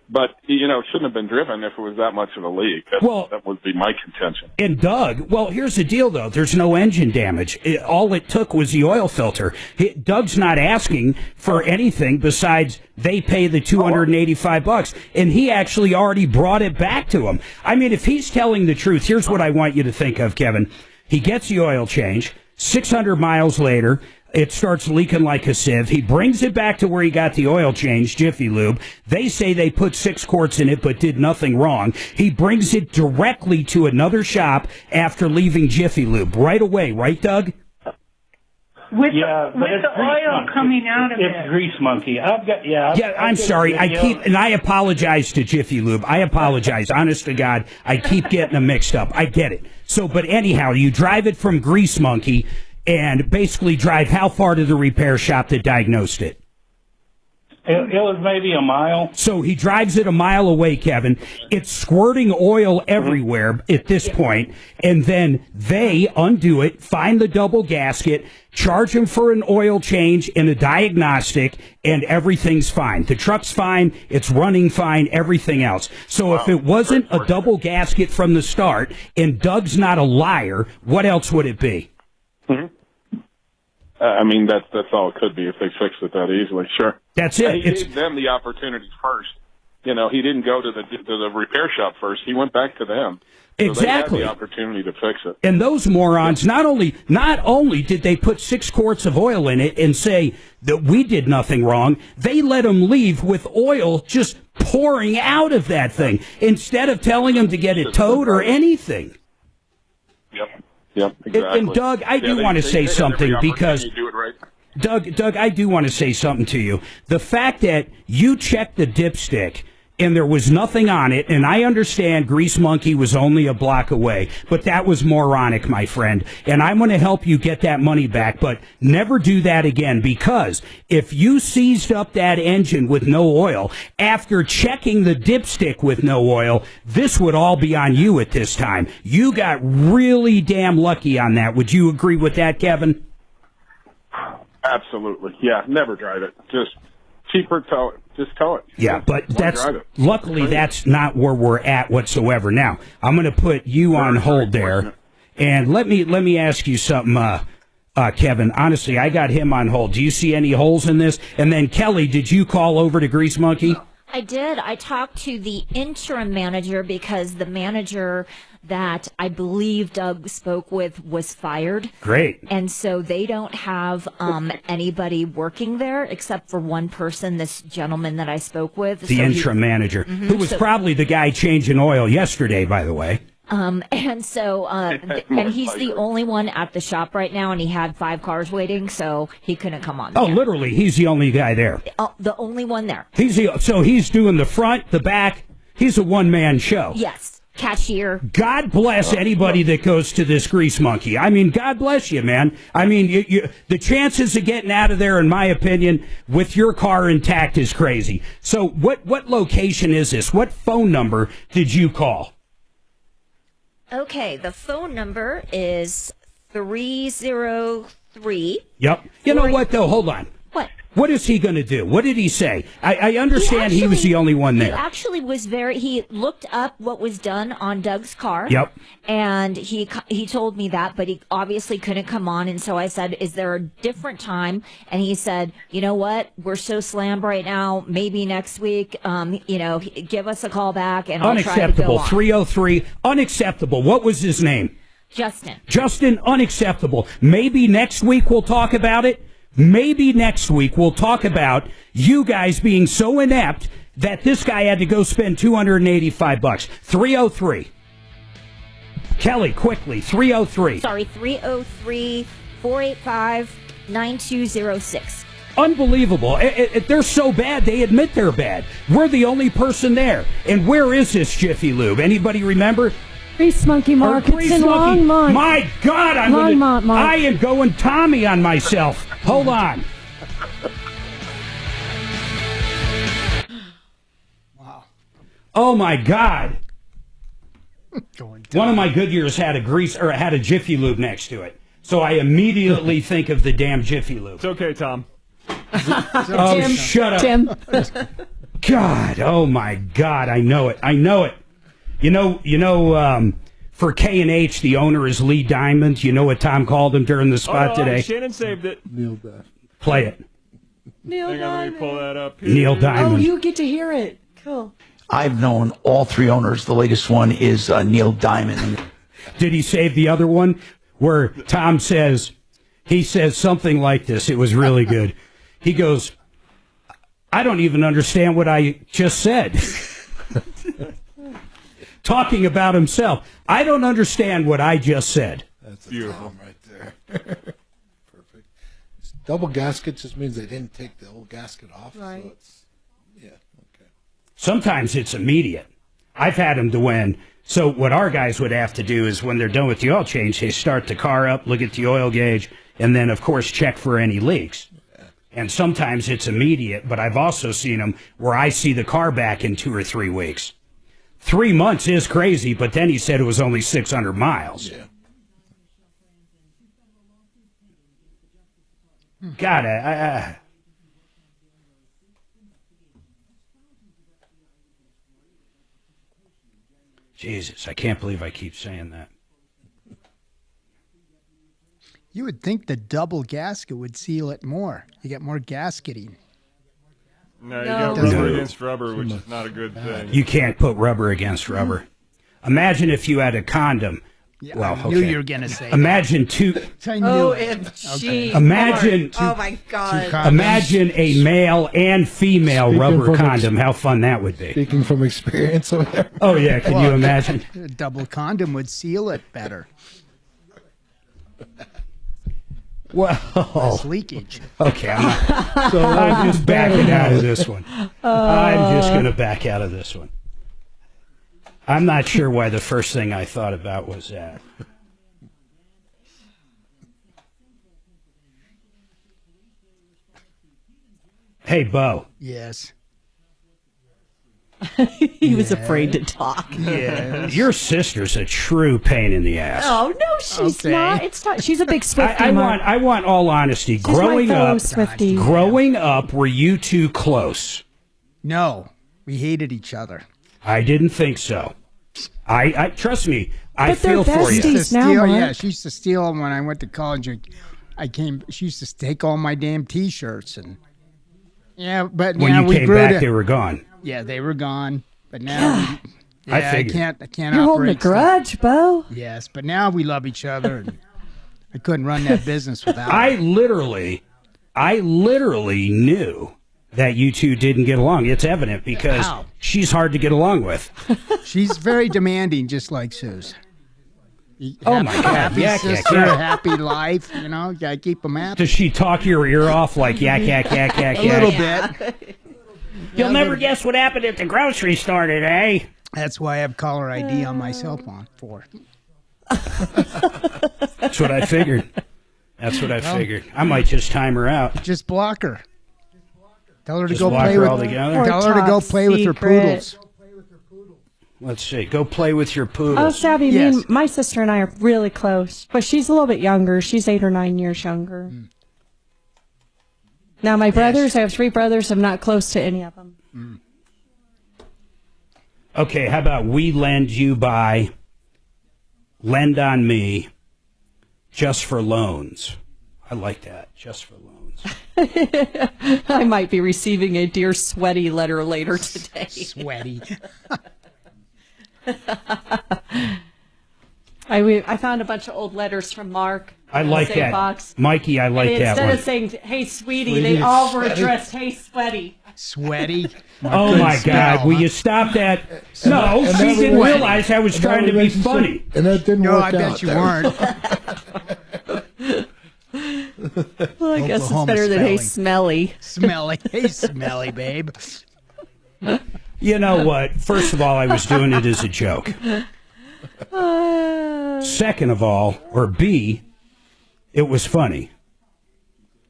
But, you know, it shouldn't have been driven if it was that much of a leak. That would be my contention. And Doug, well, here's the deal, though. There's no engine damage. All it took was the oil filter. Doug's not asking for anything besides they pay the $285, and he actually already brought it back to him. I mean, if he's telling the truth, here's what I want you to think of, Kevin. He gets the oil change. 600 miles later, it starts leaking like a sieve. He brings it back to where he got the oil change, Jiffy Lube. They say they put 6 quarts in it but did nothing wrong. He brings it directly to another shop after leaving Jiffy Lube right away, right, Doug? With the oil coming out of it. It's grease monkey. I'm sorry. I apologize to Jiffy Lube. I apologize. Honest to God, I keep getting them mixed up. I get it. So, but anyhow, you drive it from Grease Monkey and basically drive how far to the repair shop that diagnosed it? It was maybe a mile. So he drives it a mile away, Kevin. It's squirting oil everywhere at this point, and then they undo it, find the double gasket, charge him for an oil change and a diagnostic, and everything's fine. The truck's fine, it's running fine, everything else. So if it wasn't a double gasket from the start, and Doug's not a liar, what else would it be? Mm-hmm. I mean, that's all it could be if they fixed it that easily. Sure. That's it. And he gave them the opportunity first. You know, he didn't go to the repair shop first. He went back to them. So Exactly. they had the opportunity to fix it. And those morons, not only did they put 6 quarts of oil in it and say that we did nothing wrong, they let him leave with oil just pouring out of that thing instead of telling him to get it towed or anything. Yep, exactly. And Doug, I do want to say something because Doug, I do want to say something to you. The fact that you checked the dipstick and there was nothing on it, and I understand Grease Monkey was only a block away, but that was moronic, my friend. And I'm going to help you get that money back, but never do that again, because if you seized up that engine with no oil after checking the dipstick with no oil, this would all be on you at this time. You got really damn lucky on that. Would you agree with that, Kevin? Absolutely. Yeah, never drive it. Just cheaper tow it. Just tow it. Yeah, but luckily that's not where we're at whatsoever. Now, I'm going to put you on hold there, and let me ask you something, Kevin. Honestly, I got him on hold. Do you see any holes in this? And then, Kelly, did you call over to Grease Monkey? I did. I talked to the interim manager because the manager that I believe Doug spoke with was fired. Great. And so they don't have anybody working there except for one person, this gentleman that I spoke with. The interim manager, who was probably the guy changing oil yesterday, by the way. And so, and he's the only one at the shop right now, and he had 5 cars waiting, so he couldn't come on. Oh, literally, he's the only guy there. The only one there. So he's doing the front, the back. He's a one-man show. Yes. Cashier. God bless anybody that goes to this Grease Monkey. I mean, God bless you, man. I mean, the chances of getting out of there, in my opinion, with your car intact is crazy. So what location is this? What phone number did you call? Okay, the phone number is 303. Yep. You know what, though? Hold on. What? What is he going to do? What did he say? I understand he was the only one there. He actually was he looked up what was done on Doug's car. Yep. And he told me that, but he obviously couldn't come on. And so I said, is there a different time? And he said, you know what? We're so slammed right now. Maybe next week, give us a call back and I'll try to go on. 303. Unacceptable. What was his name? Justin, unacceptable. Maybe next week we'll talk about it. Maybe next week we'll talk about you guys being so inept that this guy had to go spend $285. 303. Kelly, quickly, 303. Sorry, 303-485-9206. Unbelievable. They're so bad, they admit they're bad. We're the only person there. And where is this Jiffy Lube? Anybody remember? Grease Monkey Market. It's in Longmont. My God, I am going Tommy on myself. Hold on. Wow. Oh my God. One of my Goodyears had a Jiffy Lube next to it. So I immediately think of the damn Jiffy Lube. It's okay, Tom. Oh, Tim, shut up. Tim. God, oh my God, I know it. You know, for K&H, the owner is Lee Diamond. You know what Tom called him during the spot today? Shannon saved it. Neil Diamond. Play it. Neil Hang on, let me pull that up here. Neil Diamond. Oh, you get to hear it. Cool. I've known all three owners. The latest one is Neil Diamond. Did he save the other one? Where Tom says something like this. It was really good. He goes, I don't even understand what I just said. Talking about himself. I don't understand what I just said. That's beautiful right there. Perfect. Double gasket just means they didn't take the old gasket off. Right. So it's, yeah, okay. Sometimes it's immediate. I've had them to when. So what our guys would have to do is when they're done with the oil change, they start the car up, look at the oil gauge, and then, of course, check for any leaks. And sometimes it's immediate, but I've also seen them where I see the car back in 2 or 3 weeks. 3 months is crazy, but then he said it was only 600 miles. Yeah. God, Jesus, I can't believe I keep saying that. You would think the double gasket would seal it more. You get more gasketing. No, you got rubber against rubber, which is not a good thing. You can't put rubber against rubber. Imagine if you had a condom. Yeah, well, I knew you were going to say Imagine that. two. I knew OMG. Okay. Imagine. Oh, my God. Imagine a male and female rubber condom. How fun that would be. Speaking from experience over there. Oh, yeah. Can you imagine? A double condom would seal it better. Well, less leakage. Okay, I'm just backing out of this one. I'm just going to back out of this one. I'm not sure why the first thing I thought about was that. Hey, Bo. Yes. He was afraid to talk. Yeah. Your sister's a true pain in the ass. Oh, no, she's not. It's not. She's a big Swiftie. I want all honesty. She's my fellow Swiftie. Growing up, were you two close? No, we hated each other. I didn't think so. I trust me. I But they're feel for you. besties now, Mark. Yeah, she used to steal them when I went to college. She used to take all my damn T-shirts and. Yeah, but when now you we came grew back, to, they were gone. Yeah, they were gone. But now, I figured. I can't. You're holding a operate grudge, Bo. Yes, but now we love each other, and I couldn't run that business without. I literally knew that you two didn't get along. It's evident because she's hard to get along with. She's very demanding, just like Suze. Oh my God! Happy Yak, sister, yak, yak. happy life. You know, you gotta keep them happy. Does she talk your ear off like yak yak yak yak A yak? little bit. You'll never guess what happened at the grocery store today. That's why I have caller ID on my cell phone for. That's what I figured. I might just time her out. Just block her. Tell her to Just go block play her with. altogether? Tell her to go play with her poodles. Let's see. Go play with your Oh, poodles. Savvy, my sister and I are really close, but she's a little bit younger. She's 8 or 9 years younger. Now, my brothers, I have 3 brothers. I'm not close to any of them. Okay, how about we lend you by, lend on me, just for loans. I like that, just for loans. I might be receiving a Dear Sweaty letter later today. Sweaty. I found a bunch of old letters from Mark. I like that. Box. Mikey, I like and that instead one. of saying, hey, sweetie, they all were addressed, hey, sweaty. Sweaty. Oh my God! Will you stop that? No, she didn't realize I was trying to be funny. And that didn't work out. No, I bet you weren't. Well, I guess it's better than hey, smelly. Smelly. Hey, smelly, babe. You know what? First of all, I was doing it as a joke. Second of all, or B, it was funny.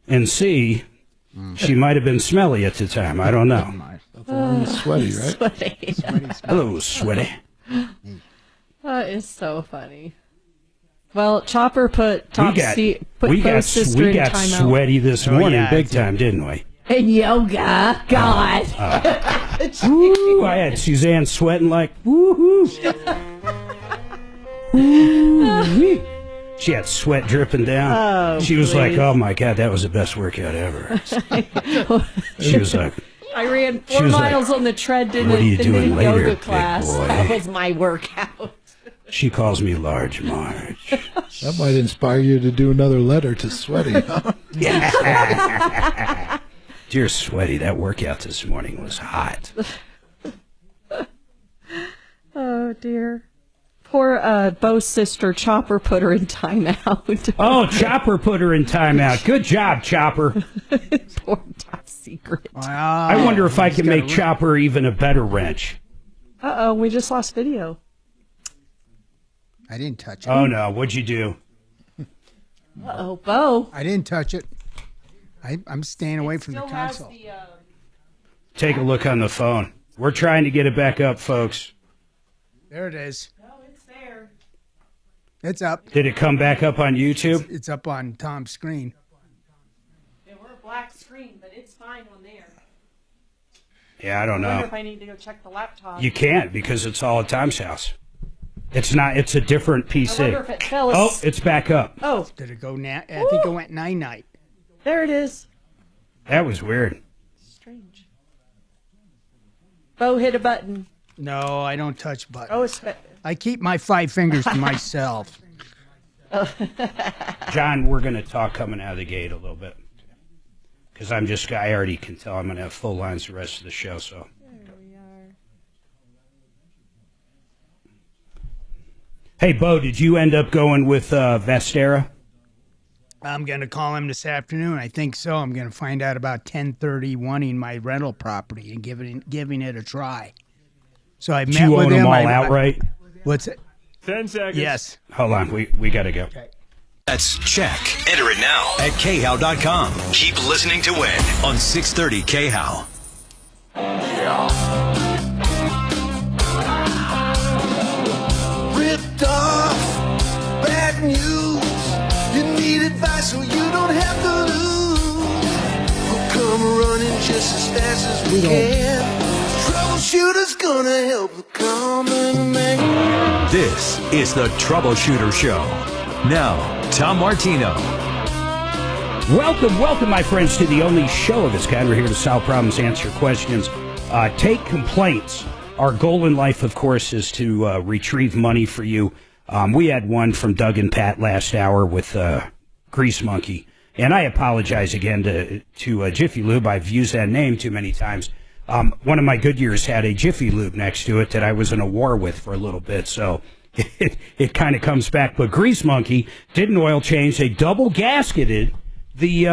And C, she might have been smelly at the time. I don't know. Sweaty, right? Sweaty. Hello, sweaty. That is so funny. Well, Chopper put top seat. We got sweaty this morning, big time, didn't we? In yoga, God. Woo, I had Suzanne sweating like woohoo. She had sweat dripping down. Oh, she was please. like, "Oh my God, that was the best workout ever." She was like, I ran 4 miles on the tread in a yoga class. Boy? That was my workout. She calls me Large Marge. That might inspire you to do another letter to Sweaty. Huh? Yeah. Dear Sweaty, that workout this morning was hot. Oh, dear. Poor Bo's sister, Chopper, put her in timeout. Oh, Chopper put her in timeout. Good job, Chopper. Poor top secret. Wow. I wonder if I can make Chopper even a better wrench. Uh-oh, we just lost video. I didn't touch it. Oh, no. What'd you do? Uh-oh, Bo. I didn't touch it. I'm staying away from the console. Take a look on the phone. We're trying to get it back up, folks. There it is. No, it's there. It's up. Did it come back up on YouTube? It's up on Tom's screen. It were a black screen, but it's fine on there. Yeah, I don't I wonder know. if I need to go check the laptop. You can't because it's all at Tom's house. It's not. It's a different PC. I wonder if it fell. Oh, it's back up. Oh. Did it go now? I think it went night-night. There it is. That was weird. Strange. Bo hit a button. No, I don't touch buttons. Oh, it's... I keep my 5 fingers to myself. John, we're going to talk coming out of the gate a little bit. Because I already can tell I'm going to have full lines the rest of the show, so. There we are. Hey, Bo, did you end up going with Vestera? I'm going to call him this afternoon. I think so. I'm going to find out about 10:30 wanting my rental property and giving it a try. So I met with him. You own them all outright? What's it? 10 seconds. Yes. Hold on. We got to go. Okay. That's check. Enter it now at khow.com. Keep listening to win on 630 KHOW. Ripped off, bad news. You need advice so you don't have to lose. We'll come running just as fast as we can. Troubleshooter's gonna help the common man. This is the Troubleshooter Show. Now, Tom Martino. Welcome, my friends, to the only show of its kind. We're here to solve problems, answer questions, take complaints. Our goal in life, of course, is to retrieve money for you. We had one from Doug and Pat last hour with Grease Monkey. And I apologize again to Jiffy Lube. I've used that name too many times. One of my Goodyears had a Jiffy Lube next to it that I was in a war with for a little bit, so it kind of comes back. But Grease Monkey did an oil change. They double gasketed the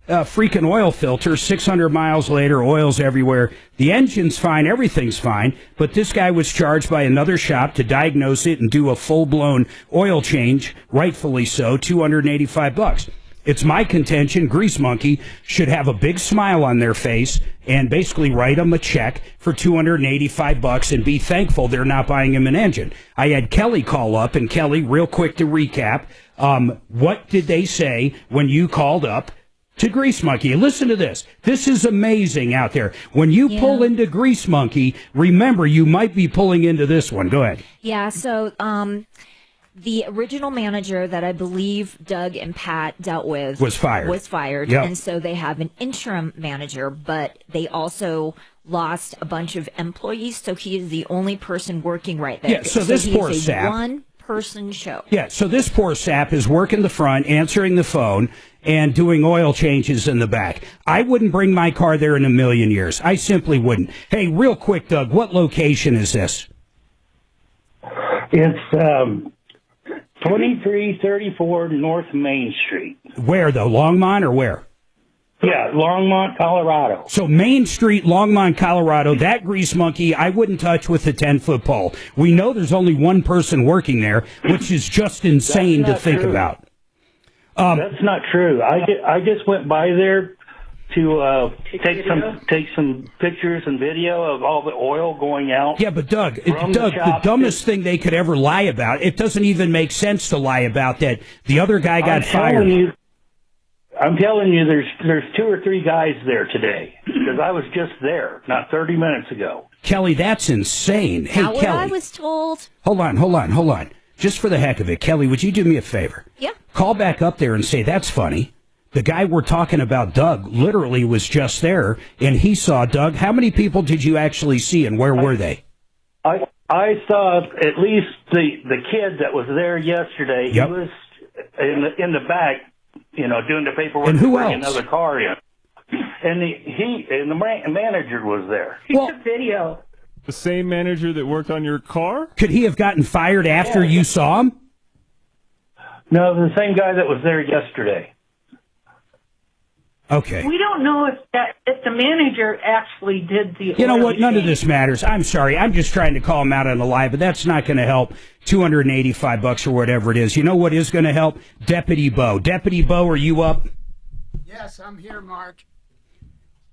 freaking oil filter. 600 miles later, oil's everywhere. The engine's fine, everything's fine, but this guy was charged by another shop to diagnose it and do a full-blown oil change, rightfully so, $285. It's my contention Grease Monkey should have a big smile on their face and basically write them a check for $285 and be thankful they're not buying him an engine. I had Kelly call up, and Kelly, real quick to recap, what did they say when you called up to Grease Monkey? Listen to this. This is amazing out there. When you pull into Grease Monkey, remember you might be pulling into this one. Go ahead. Yeah, so the original manager that I believe Doug and Pat dealt with was fired. Yep. And so they have an interim manager, but they also lost a bunch of employees, so he is the only person working right there. Yeah, so this poor he's sap. one one-person show. Yeah, so this poor sap is working the front, answering the phone, and doing oil changes in the back. I wouldn't bring my car there in a million years. I simply wouldn't. Hey, real quick, Doug, what location is this? It's 2334 North Main Street. Where, though? Longmont or where? Yeah, Longmont, Colorado. So Main Street, Longmont, Colorado, that grease monkey I wouldn't touch with a 10-foot pole. We know there's only one person working there, which is just insane to think about. That's not true. I just went by there to take some pictures and video of all the oil going out. Yeah, but Doug, the dumbest thing they could ever lie about, it doesn't even make sense to lie about that the other guy got fired. I'm telling you, there's 2 or 3 guys there today because I was just there not 30 minutes ago. Kelly, that's insane. Hey, Not what Kelly. I was told. Hold on. Just for the heck of it, Kelly, would you do me a favor? Yeah. Call back up there and say, that's funny. The guy we're talking about, Doug, literally was just there, and he saw Doug. How many people did you actually see, and where were they? I saw at least the kid that was there yesterday. Yep. He was in the back, doing the paperwork And who to bring else? another car in. And the manager was there. He took video. The same manager that worked on your car? Could he have gotten fired after you saw him? No, the same guy that was there yesterday. Okay. We don't know if the manager actually did the. You know oil what? None of change. this matters. I'm sorry. I'm just trying to call him out on the lie, but that's not going to help. $285 or whatever it is. You know what is going to help? Deputy Bo. Deputy Bo, are you up? Yes, I'm here, Mark.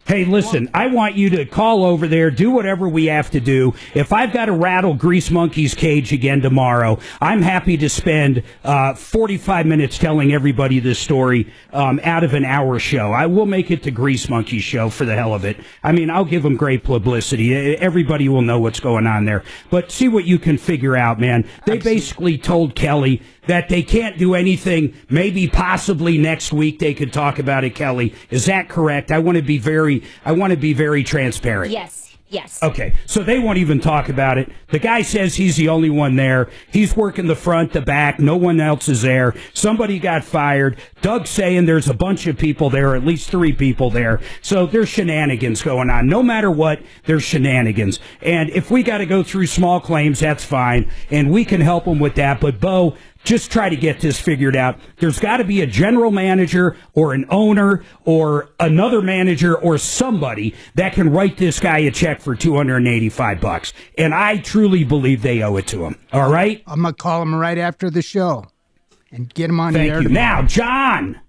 Hey, listen, I want you to call over there, do whatever we have to do. If I've got to rattle Grease Monkey's cage again tomorrow, I'm happy to spend 45 minutes telling everybody this story out of an hour show. I will make it to Grease Monkey's show for the hell of it. I mean, I'll give them great publicity. Everybody will know what's going on there. But see what you can figure out, man. They basically told Kelly that they can't do anything. Maybe possibly next week they could talk about it, Kelly. Is that correct? I want to be very transparent. Yes. Okay, so they won't even talk about it. The guy says he's the only one there. He's working the front, the back. No one else is there. Somebody got fired. Doug's saying there's a bunch of people there, at least 3 people there. So there's shenanigans going on. No matter what, there's shenanigans. And if we got to go through small claims, that's fine. And we can help them with that. But, Bo, just try to get this figured out. There's got to be a general manager or an owner or another manager or somebody that can write this guy a check for $285. And I truly believe they owe it to him. All right? I'm going to call him right after the show and get him on the air. Thank you. Now, John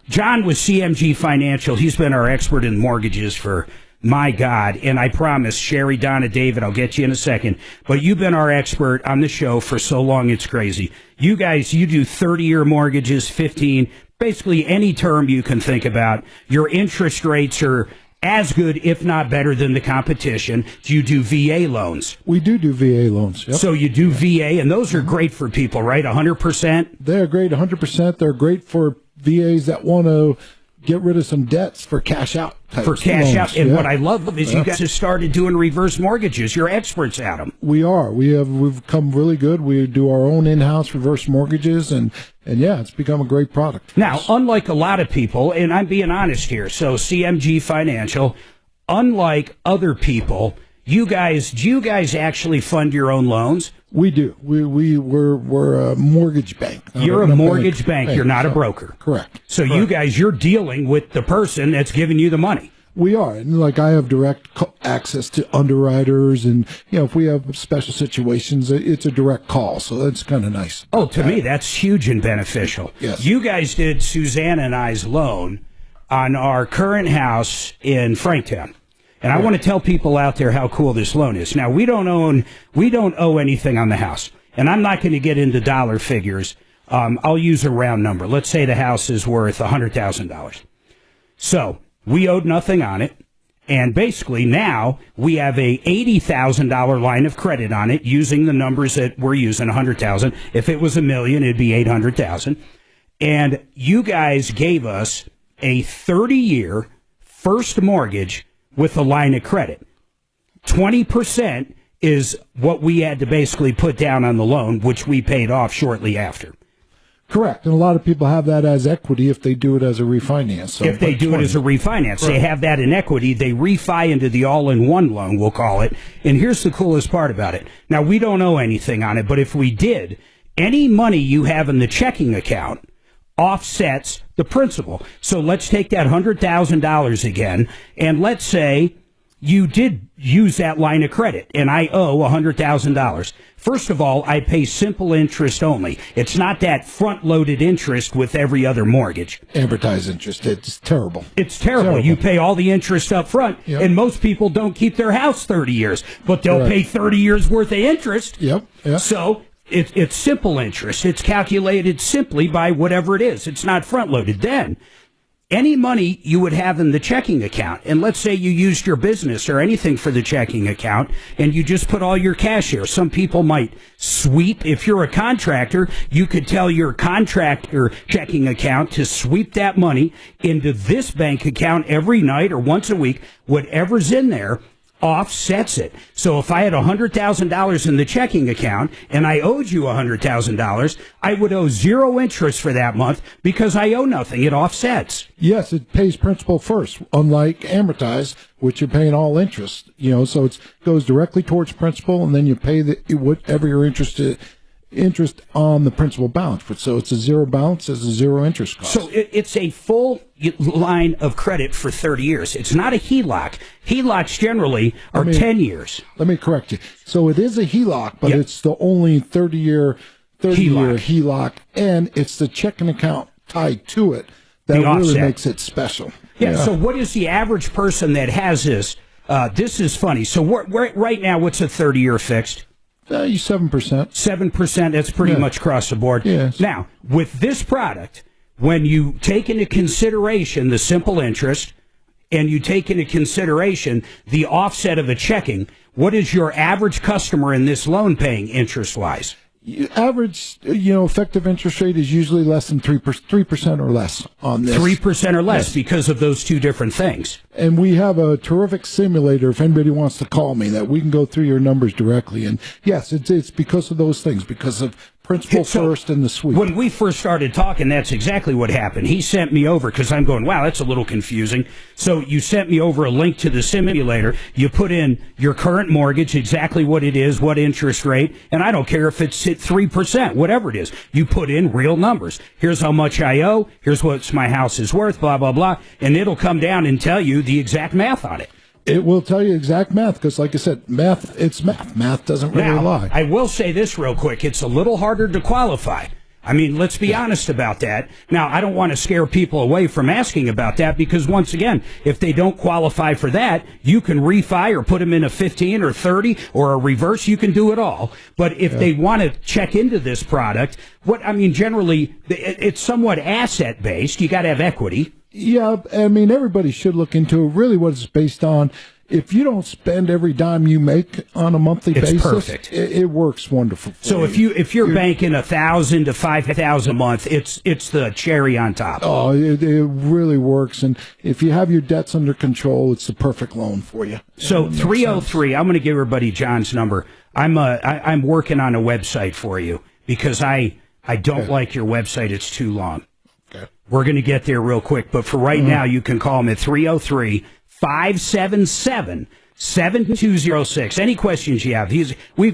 with CMG Financial. He's been our expert in mortgages for, my God, and I promise, Sherry, Donna, David, I'll get you in a second, but you've been our expert on the show for so long it's crazy. You guys, you do 30-year mortgages, 15, basically any term you can think about. Your interest rates are as good, if not better, than the competition. You do VA loans. We do VA loans. Yep. So you do VA, and those are great for people, right? 100%? They're great, 100%. They're great for VAs that want to get rid of some debts for cash out. For cash out. And what I love is you guys have started doing reverse mortgages. You're experts at them. We are. We've come really good. We do our own in-house reverse mortgages, and yeah, it's become a great product. Now, unlike a lot of people, and I'm being honest here, so CMG Financial, unlike other people, do you guys actually fund your own loans? We do. We're a mortgage bank. You're a mortgage bank. You're not a broker. Correct. So you guys, you're dealing with the person that's giving you the money. We are. And like I have direct access to underwriters, and if we have special situations, it's a direct call. So that's kind of nice. Oh, to me, that's huge and beneficial. Yes. You guys did Suzanne and I's loan on our current house in Franktown. And I want to tell people out there how cool this loan is. Now, we don't owe anything on the house. And I'm not going to get into dollar figures. I'll use a round number. Let's say the house is worth $100,000. So we owed nothing on it. And basically now we have a $80,000 line of credit on it using the numbers that we're using, $100,000. If it was $1 million, it'd be $800,000. And you guys gave us a 30-year first mortgage with a line of credit. 20% is what we had to basically put down on the loan, which we paid off shortly after. Correct. And a lot of people have that as equity if they do it as a refinance. So if they do it as a refinance, they have that in equity. They refi into the all-in-one loan, we'll call it. And here's the coolest part about it. Now, we don't owe anything on it, but if we did, any money you have in the checking account offsets the principal. So let's take that $100,000 again, and let's say you did use that line of credit, and I owe $100,000. First of all, I pay simple interest only. It's not that front-loaded interest with every other mortgage. Amortized interest. It's terrible. It's terrible. You pay all the interest up front, and most people don't keep their house 30 years, but they'll pay 30 years worth of interest. So it's simple interest. It's calculated simply by whatever it is. It's not front-loaded. Then any money you would have in the checking account, and let's say you used your business or anything for the checking account, and you just put all your cash here. Some people might sweep. If you're a contractor, you could tell your contractor checking account to sweep that money into this bank account every night or once a week. Whatever's in there offsets it. So if I had $100,000 in the checking account and I owed you $100,000, I would owe zero interest for that month because I owe nothing. It offsets. Yes, it pays principal first, unlike amortized, which you're paying all interest. So it goes directly towards principal, and then you pay whatever your interest on the principal balance. So it's a zero balance as a zero interest cost. So it's a full line of credit for 30 years. It's not a HELOC. HELOCs generally are 10 years. Let me correct you. So it is a HELOC, but it's the only 30-year HELOC, and it's the checking account tied to it that really makes it special. So what is the average person that has this? This is funny. So right now, what's a 30-year fixed? 7%. 7%, that's pretty much across the board. Yes. Now, with this product, when you take into consideration the simple interest and you take into consideration the offset of a checking, what is your average customer in this loan paying interest-wise? Average, effective interest rate is usually less than 3% or less on this. 3% or less because of those two different things. And we have a terrific simulator, if anybody wants to call me, that we can go through your numbers directly. And yes, it's because of those things, because of principal first and the sweep. When we first started talking, that's exactly what happened. He sent me over, because I'm going, wow, that's a little confusing. So you sent me over a link to the simulator. You put in your current mortgage, exactly what it is, what interest rate, and I don't care if it's at 3%, whatever it is. You put in real numbers. Here's how much I owe. Here's what my house is worth, blah, blah, blah. And it'll come down and tell you the exact math on it. It will tell you exact math, because like I said, it's math. Math doesn't really lie. I will say this real quick. It's a little harder to qualify. I mean, let's be honest about that. Now, I don't want to scare people away from asking about that, because once again, if they don't qualify for that, you can refi or put them in a 15 or 30 or a reverse. You can do it all. But if they want to check into this product, generally, it's somewhat asset based. You got to have equity. Yeah, I mean, everybody should look into it. Really what it's based on. If you don't spend every dime you make on a monthly basis, perfect. It works wonderful. So if you're banking $1,000 to $5,000 a month, it's the cherry on top. Oh, it really works. And if you have your debts under control, it's the perfect loan for you. So 303, I'm going to give everybody John's number. I'm working on a website for you, because I don't like your website. It's too long. Okay. We're going to get there real quick, but for right now, you can call him at 303-577-7206. Any questions you have?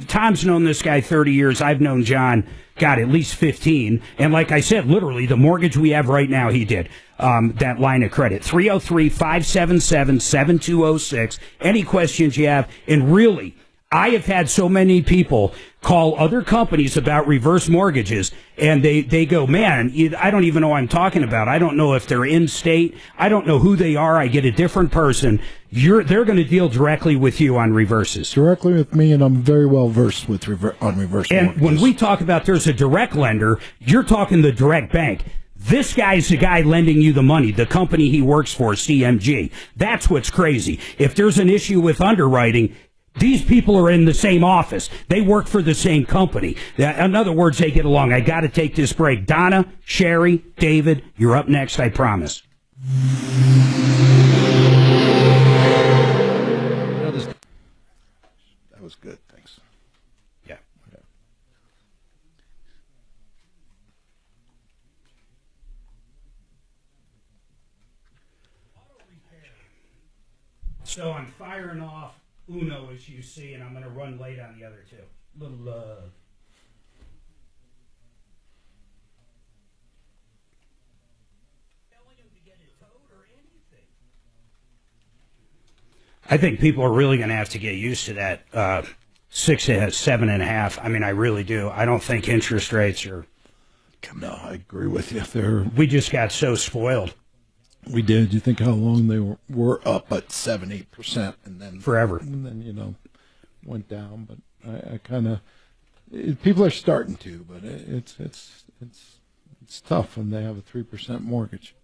Tom's known this guy 30 years. I've known John, at least 15. And like I said, literally, the mortgage we have right now, he did. That line of credit. 303-577-7206. Any questions you have? And really, I have had so many people call other companies about reverse mortgages, and they go, man, I don't even know what I'm talking about. I don't know if they're in state. I don't know who they are. I get a different person. They're going to deal directly with you on reverses. Directly with me, and I'm very well versed with on reverse and mortgages. When we talk about there's a direct lender, you're talking the direct bank. This guy's the guy lending you the money, the company he works for, CMG. That's what's crazy. If there's an issue with underwriting, these people are in the same office. They work for the same company. In other words, they get along. I got to take this break. Donna, Sherry, David, you're up next, I promise. That was good. Thanks. So I'm firing off Uno, as you see, and I'm going to run late on the other two. Little, I think people are really going to have to get used to that 6 to 7.5. I mean, I really do. I don't think interest rates are. No, I agree with you. We just got so spoiled. We did. You think how long they were up at 7-8%, and then forever, and then went down. But I kind of people are starting to, but it's tough when they have a 3% mortgage.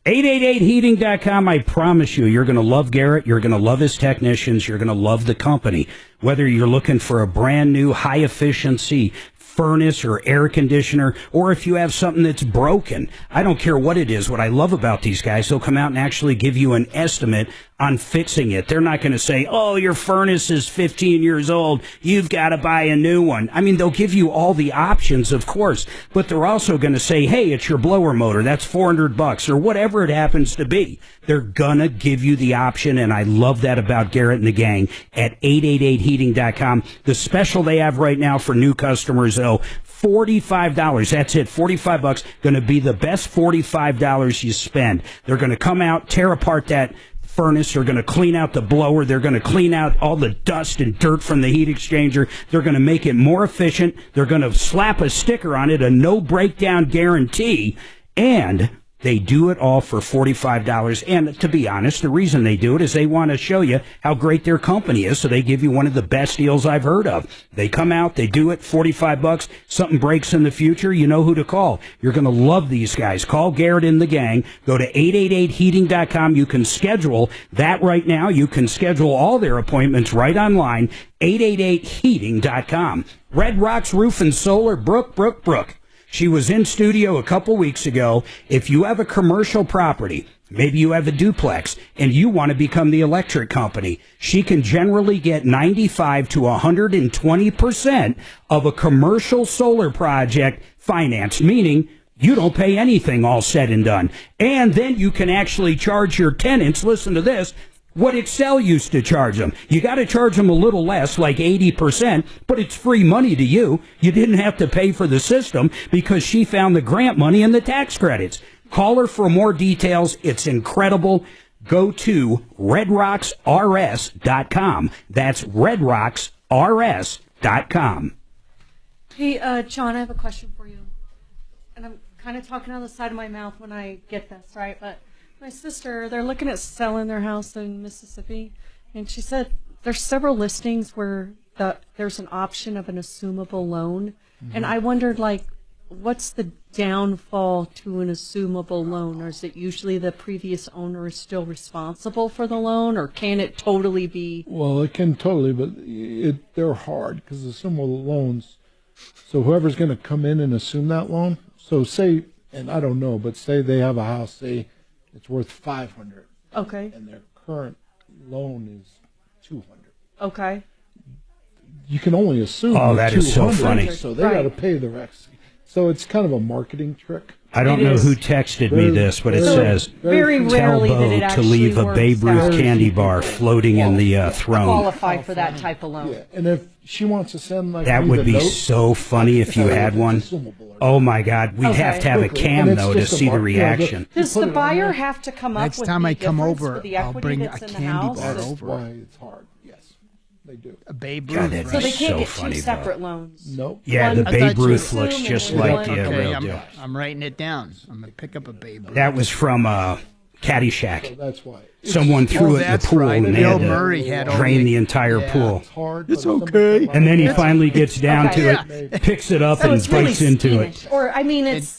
888heating.com. I promise you're going to love Garrett. You're going to love his technicians. You're going to love the company. Whether you're looking for a brand new high efficiency furnace or air conditioner, or if you have something that's broken, I don't care what it is. What I love about these guys, they'll come out and actually give you an estimate on fixing it. They're not going to say, oh, your furnace is 15 years old, you've got to buy a new one. I mean, they'll give you all the options, of course, but they're also going to say, hey, it's your blower motor, that's $400, or whatever it happens to be. They're going to give you the option, and I love that about Garrett and the gang at 888heating.com. The special they have right now for new customers, though, $45. That's it. $45. Going to be the best $45 you spend. They're going to come out, tear apart that furnace. They're going to clean out the blower. They're going to clean out all the dust and dirt from the heat exchanger. They're going to make it more efficient. They're going to slap a sticker on it, a no breakdown guarantee, and they do it all for $45. And to be honest, the reason they do it is they want to show you how great their company is, so they give you one of the best deals I've heard of. They come out, they do it, $45. Something breaks in the future, you know who to call. You're going to love these guys. Call Garrett and the gang. Go to 888heating.com. You can schedule that right now. You can schedule all their appointments right online, 888heating.com. Red Rocks Roof and Solar, Brooke. She was in studio a couple weeks ago. If you have a commercial property, maybe you have a duplex, and you want to become the electric company, she can generally get 95 to 120% of a commercial solar project financed, meaning you don't pay anything all said and done. And then you can actually charge your tenants, listen to this, what Excel used to charge them. You got to charge them a little less, like 80%, but it's free money to you. You didn't have to pay for the system because she found the grant money and the tax credits. Call her for more details. It's incredible. Go to redrocksrs.com. That's redrocksrs.com. Hey, John, I have a question for you. And I'm kind of talking on the side of my mouth when I get this, right? But my sister, they're looking at selling their house in Mississippi, and she said there's several listings where there's an option of an assumable loan, and I wondered, like, what's the downfall to an assumable loan? Or is it usually the previous owner is still responsible for the loan, or can it totally be? Well, it can totally, but they're hard because assumable loans. So whoever's going to come in and assume that loan, so say, and I don't know, but say they have a house, say it's worth $500. Okay. And their current loan is $200. Okay. You can only assume. Oh, that is so funny. So they got to pay the rest. So it's kind of a marketing trick. I don't know who texted me this, but it says, tell Bo to leave a Babe Ruth candy bar floating in the throne. Qualify for that type of loan. Yeah, and if she wants to send like that would be so funny if you had one. Oh my God, we'd have to have a cam though to see the reaction. Does the buyer have to come up with next time I come over, the I'll bring a that's in the candy house? bar That's over. why it's hard. Yes, they do. A Babe God, Ruth. So they can't get funny, two separate loans. Nope. Yeah, the Babe Ruth looks just like the real deal. I'm writing it down. I'm gonna pick up a Babe Ruth. That was from Caddyshack. So that's why. Someone threw it in the pool and they had to drain the entire pool. It's okay. And then he finally gets down to it, picks it up, So and it's really bites into squeamish. it. Or, I mean, it's...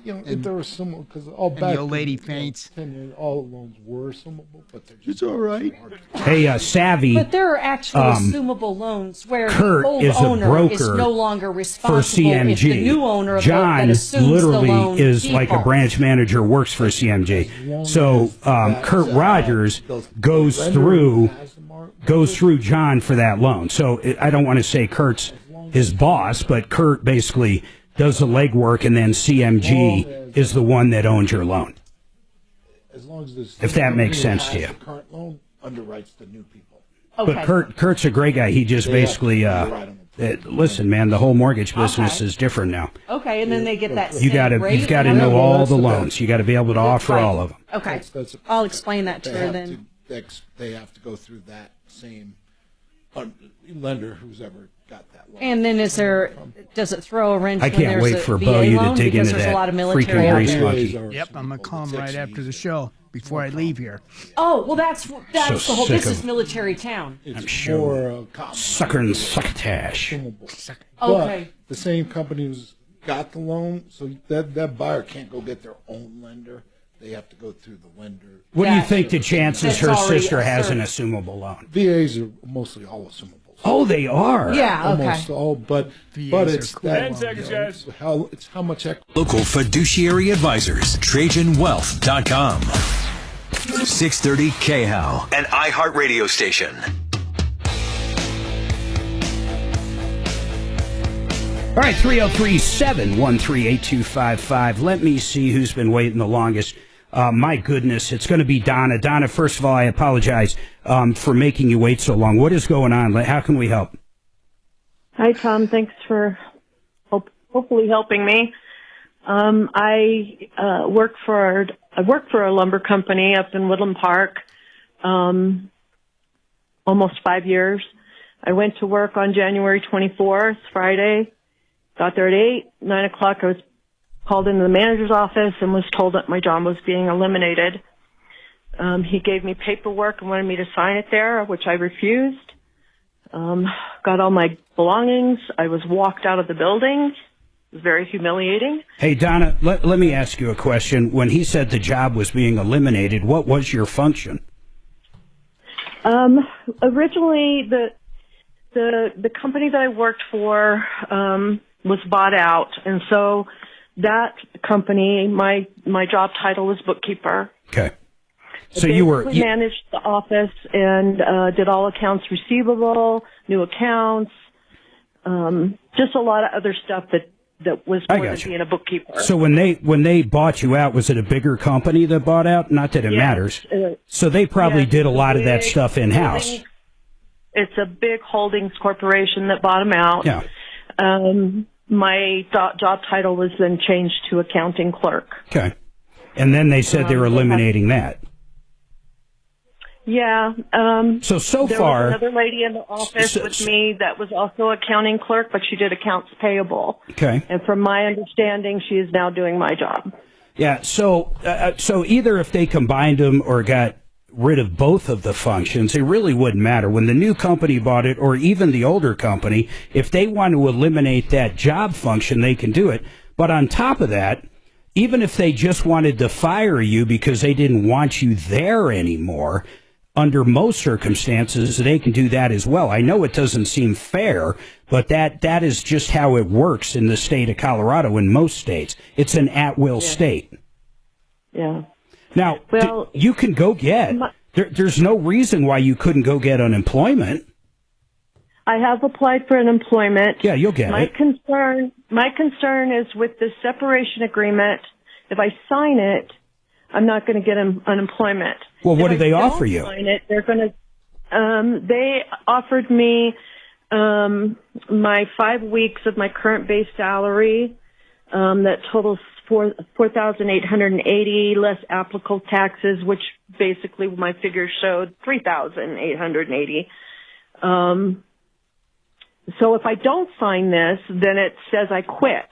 You know, if there was someone, because all And back the old lady faints. all loans were assumable, but they're just all right. Hey, Savvy. But there are actually assumable loans where Kurt the old is a owner is broker no longer for responsible if CMG. the new owner of John that assumes literally the loan is like a defaults. branch manager, works for CMG. So Kurt Rogers goes through John for that loan. So I don't want to say Kurt's his boss, but Kurt basically does the legwork, and then CMG is the one that owns your loan. As long as this, if that makes sense to you. The current loan underwrites the new people. But Kurt's a great guy. He just basically, listen, man, the whole mortgage business is different now. Okay, and then they get that. You've got to know all the loans. You got to be able to offer all of them. Okay, I'll explain that to her then. They have to go through that same lender who's ever got that loan. And then does it throw a wrench? I can't wait for Bo you to dig into that a lot of military freaking grease monkey. Yep, I'm gonna call him right after the show before I leave here. Oh, well, that's the whole. This is of- military town. It's I'm sure. more Sucker and succotash. Okay. But the same company who's got the loan, so that buyer can't go get their own lender. They have to go through the lender. What do you think the chances her already sister has an asserted. assumable loan? VAs are mostly all assumable. Oh, they are. Yeah, okay. Almost all, but it's cool. 10 seconds, guys. It's how much equity. Local fiduciary advisors. TrajanWealth.com. 630 KHAL, an iHeartRadio station. All right, 303-713-8255. Let me see who's been waiting the longest. My goodness, it's going to be Donna. Donna, first of all, I apologize for making you wait so long. What is going on? How can we help? Hi, Tom. Thanks for hopefully helping me. I work for a lumber company up in Woodland Park, almost 5 years. I went to work on January 24th, Friday. Got there at 9 o'clock. I was called into the manager's office and was told that my job was being eliminated. He gave me paperwork and wanted me to sign it there, which I refused. Got all my belongings. I was walked out of the building. It was very humiliating. Hey, Donna, let me ask you a question. When he said the job was being eliminated, what was your function? Originally, the company that I worked for was bought out, and so that company, my job title was bookkeeper. Okay. So I you managed the office and did all accounts receivable, new accounts, just a lot of other stuff that was more than being a bookkeeper. So when they bought you out, was it a bigger company that bought out? Not that it matters. So they probably did a lot of that stuff in-house. It's a big holdings corporation that bought them out. Yeah. My job title was then changed to accounting clerk. Okay. And then they said they were eliminating that. Yeah. So there far, was another lady in the office with me that was also accounting clerk, but she did accounts payable. Okay. And from my understanding, she is now doing my job. Yeah. So either if they combined them or got rid of both of the functions, it really wouldn't matter. When the new company bought it, or even the older company, if they want to eliminate that job function, they can do it. But on top of that, even if they just wanted to fire you because they didn't want you there anymore, under most circumstances, they can do that as well. I know it doesn't seem fair, but that is just how it works in the state of Colorado, in most states. It's an at-will state. Yeah. Now, you can go get, there's no reason why you couldn't go get unemployment. I have applied for unemployment. Yeah, you'll get it. My concern is with the separation agreement. If I sign it, I'm not going to get unemployment. Well, what do they don't offer you? Sign it, they're going to. They offered me my 5 weeks of my current base salary. That totals $4,880 less applicable taxes, which basically my figures showed $3,880. So if I don't sign this, then it says I quit,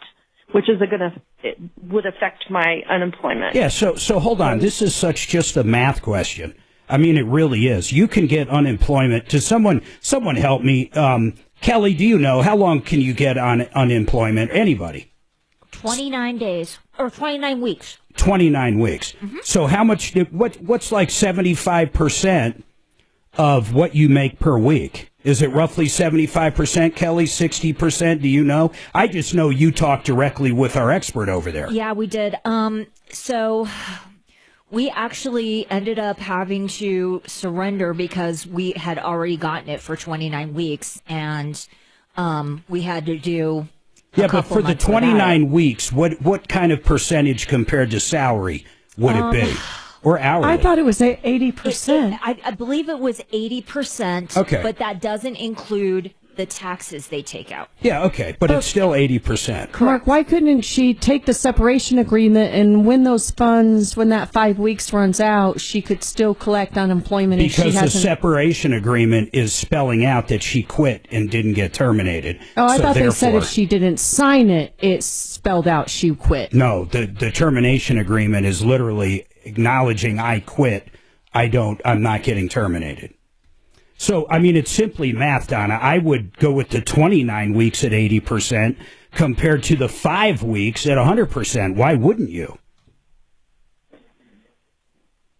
which is it would affect my unemployment. Yeah, so hold on. This is just a math question. I mean, it really is. You can get unemployment. Someone help me. Kelly, do you know how long can you get on unemployment? Anybody? 29 days or 29 weeks. 29 weeks. Mm-hmm. So how much? What's like 75% of what you make per week? Is it roughly 75%, Kelly? 60%? Do you know? I just know you talked directly with our expert over there. Yeah, we did. So we actually ended up having to surrender because we had already gotten it for 29 weeks, and we had to do Yeah, but for the 29 weeks, what kind of percentage compared to salary would it be? Or hourly? I thought it was 80%. I believe it was 80%. Okay. But that doesn't include the taxes they take out. Yeah, okay, but it's still 80%. Mark, why couldn't she take the separation agreement and when those funds, when that 5 weeks runs out, she could still collect unemployment if she Because the hasn't... separation agreement is spelling out that she quit and didn't get terminated. Oh, I So thought they said therefore- if she didn't sign it, it spelled out she quit. No, the termination agreement is literally acknowledging I quit. I'm not getting terminated. So, I mean, it's simply math, Donna. I would go with the 29 weeks at 80% compared to the 5 weeks at 100%. Why wouldn't you?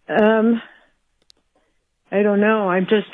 I don't know. I'm just,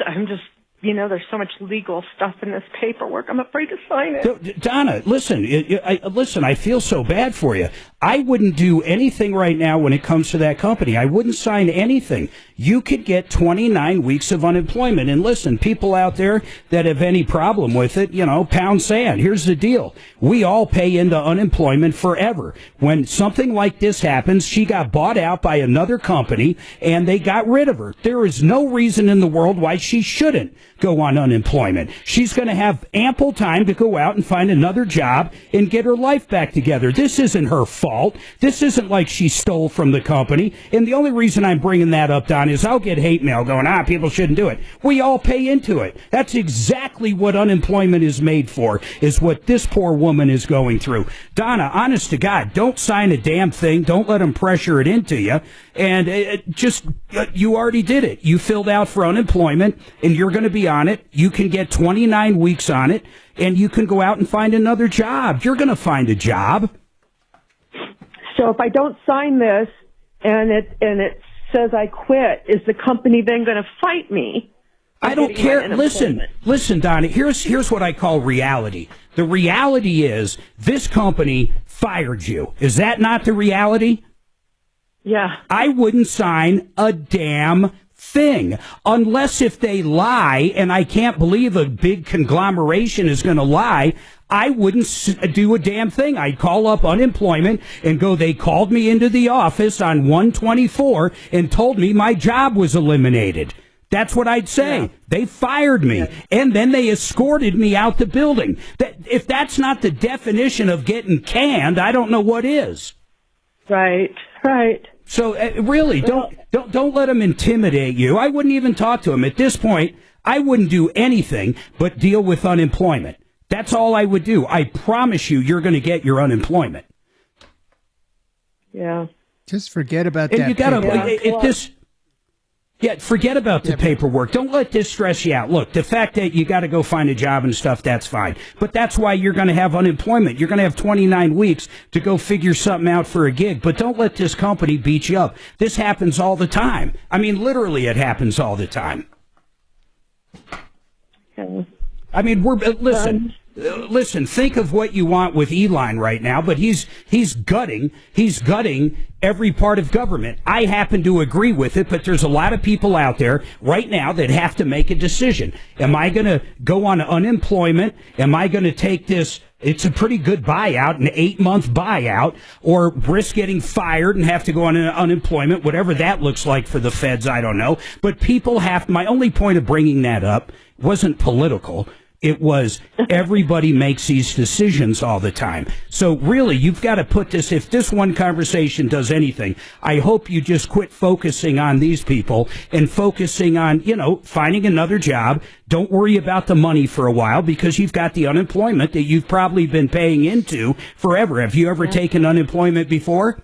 there's so much legal stuff in this paperwork. I'm afraid to sign it. Donna, listen, I feel so bad for you. I wouldn't do anything right now when it comes to that company. I wouldn't sign anything. You could get 29 weeks of unemployment. And listen, people out there that have any problem with it, pound sand. Here's the deal. We all pay into unemployment forever. When something like this happens, she got bought out by another company and they got rid of her. There is no reason in the world why she shouldn't go on unemployment. She's going to have ample time to go out and find another job and get her life back together. This isn't her fault. This isn't like she stole from the company. And the only reason I'm bringing that up, Don, is I'll get hate mail going, people shouldn't do it. We all pay into it. That's exactly what unemployment is made for, is what this poor woman is going through. Donna, honest to God, don't sign a damn thing. Don't let them pressure it into you. And you already did it. You filled out for unemployment, and you're going to be on it. You can get 29 weeks on it, and you can go out and find another job. You're going to find a job. So if I don't sign this and it says I quit, is the company then going to fight me? I don't care. Listen, Donna, here's what I call reality. The reality is this company fired you. Is that not the reality? Yeah. I wouldn't sign a damn thing unless if they lie, and I can't believe a big conglomeration is going to lie. I wouldn't do a damn thing. I'd call up unemployment and go, they called me into the office on 124 and told me my job was eliminated. That's what I'd say. Yeah. They fired me, and then they escorted me out the building. If that's not the definition of getting canned, I don't know what is. Right. So really, don't let them intimidate you. I wouldn't even talk to them. At this point, I wouldn't do anything but deal with unemployment. That's all I would do. I promise you're going to get your unemployment. Yeah. Just forget about and that. You gotta, forget about the paperwork. Don't let this stress you out. Look, the fact that you got to go find a job and stuff, that's fine. But that's why you're going to have unemployment. You're going to have 29 weeks to go figure something out for a gig. But don't let this company beat you up. This happens all the time. I mean, literally, it happens all the time. Okay. I mean, listen, think of what you want with Elon right now, but he's gutting every part of government. I happen to agree with it, but there's a lot of people out there right now that have to make a decision. Am I going to go on unemployment? Am I going to take this? It's a pretty good buyout, an 8-month buyout, or risk getting fired and have to go on unemployment, whatever that looks like for the feds, I don't know. But people my only point of bringing that up wasn't political. It was everybody makes these decisions all the time. So really, you've got to put this, if this one conversation does anything, I hope you just quit focusing on these people and focusing on, finding another job. Don't worry about the money for a while because you've got the unemployment that you've probably been paying into forever. Have you ever taken unemployment before?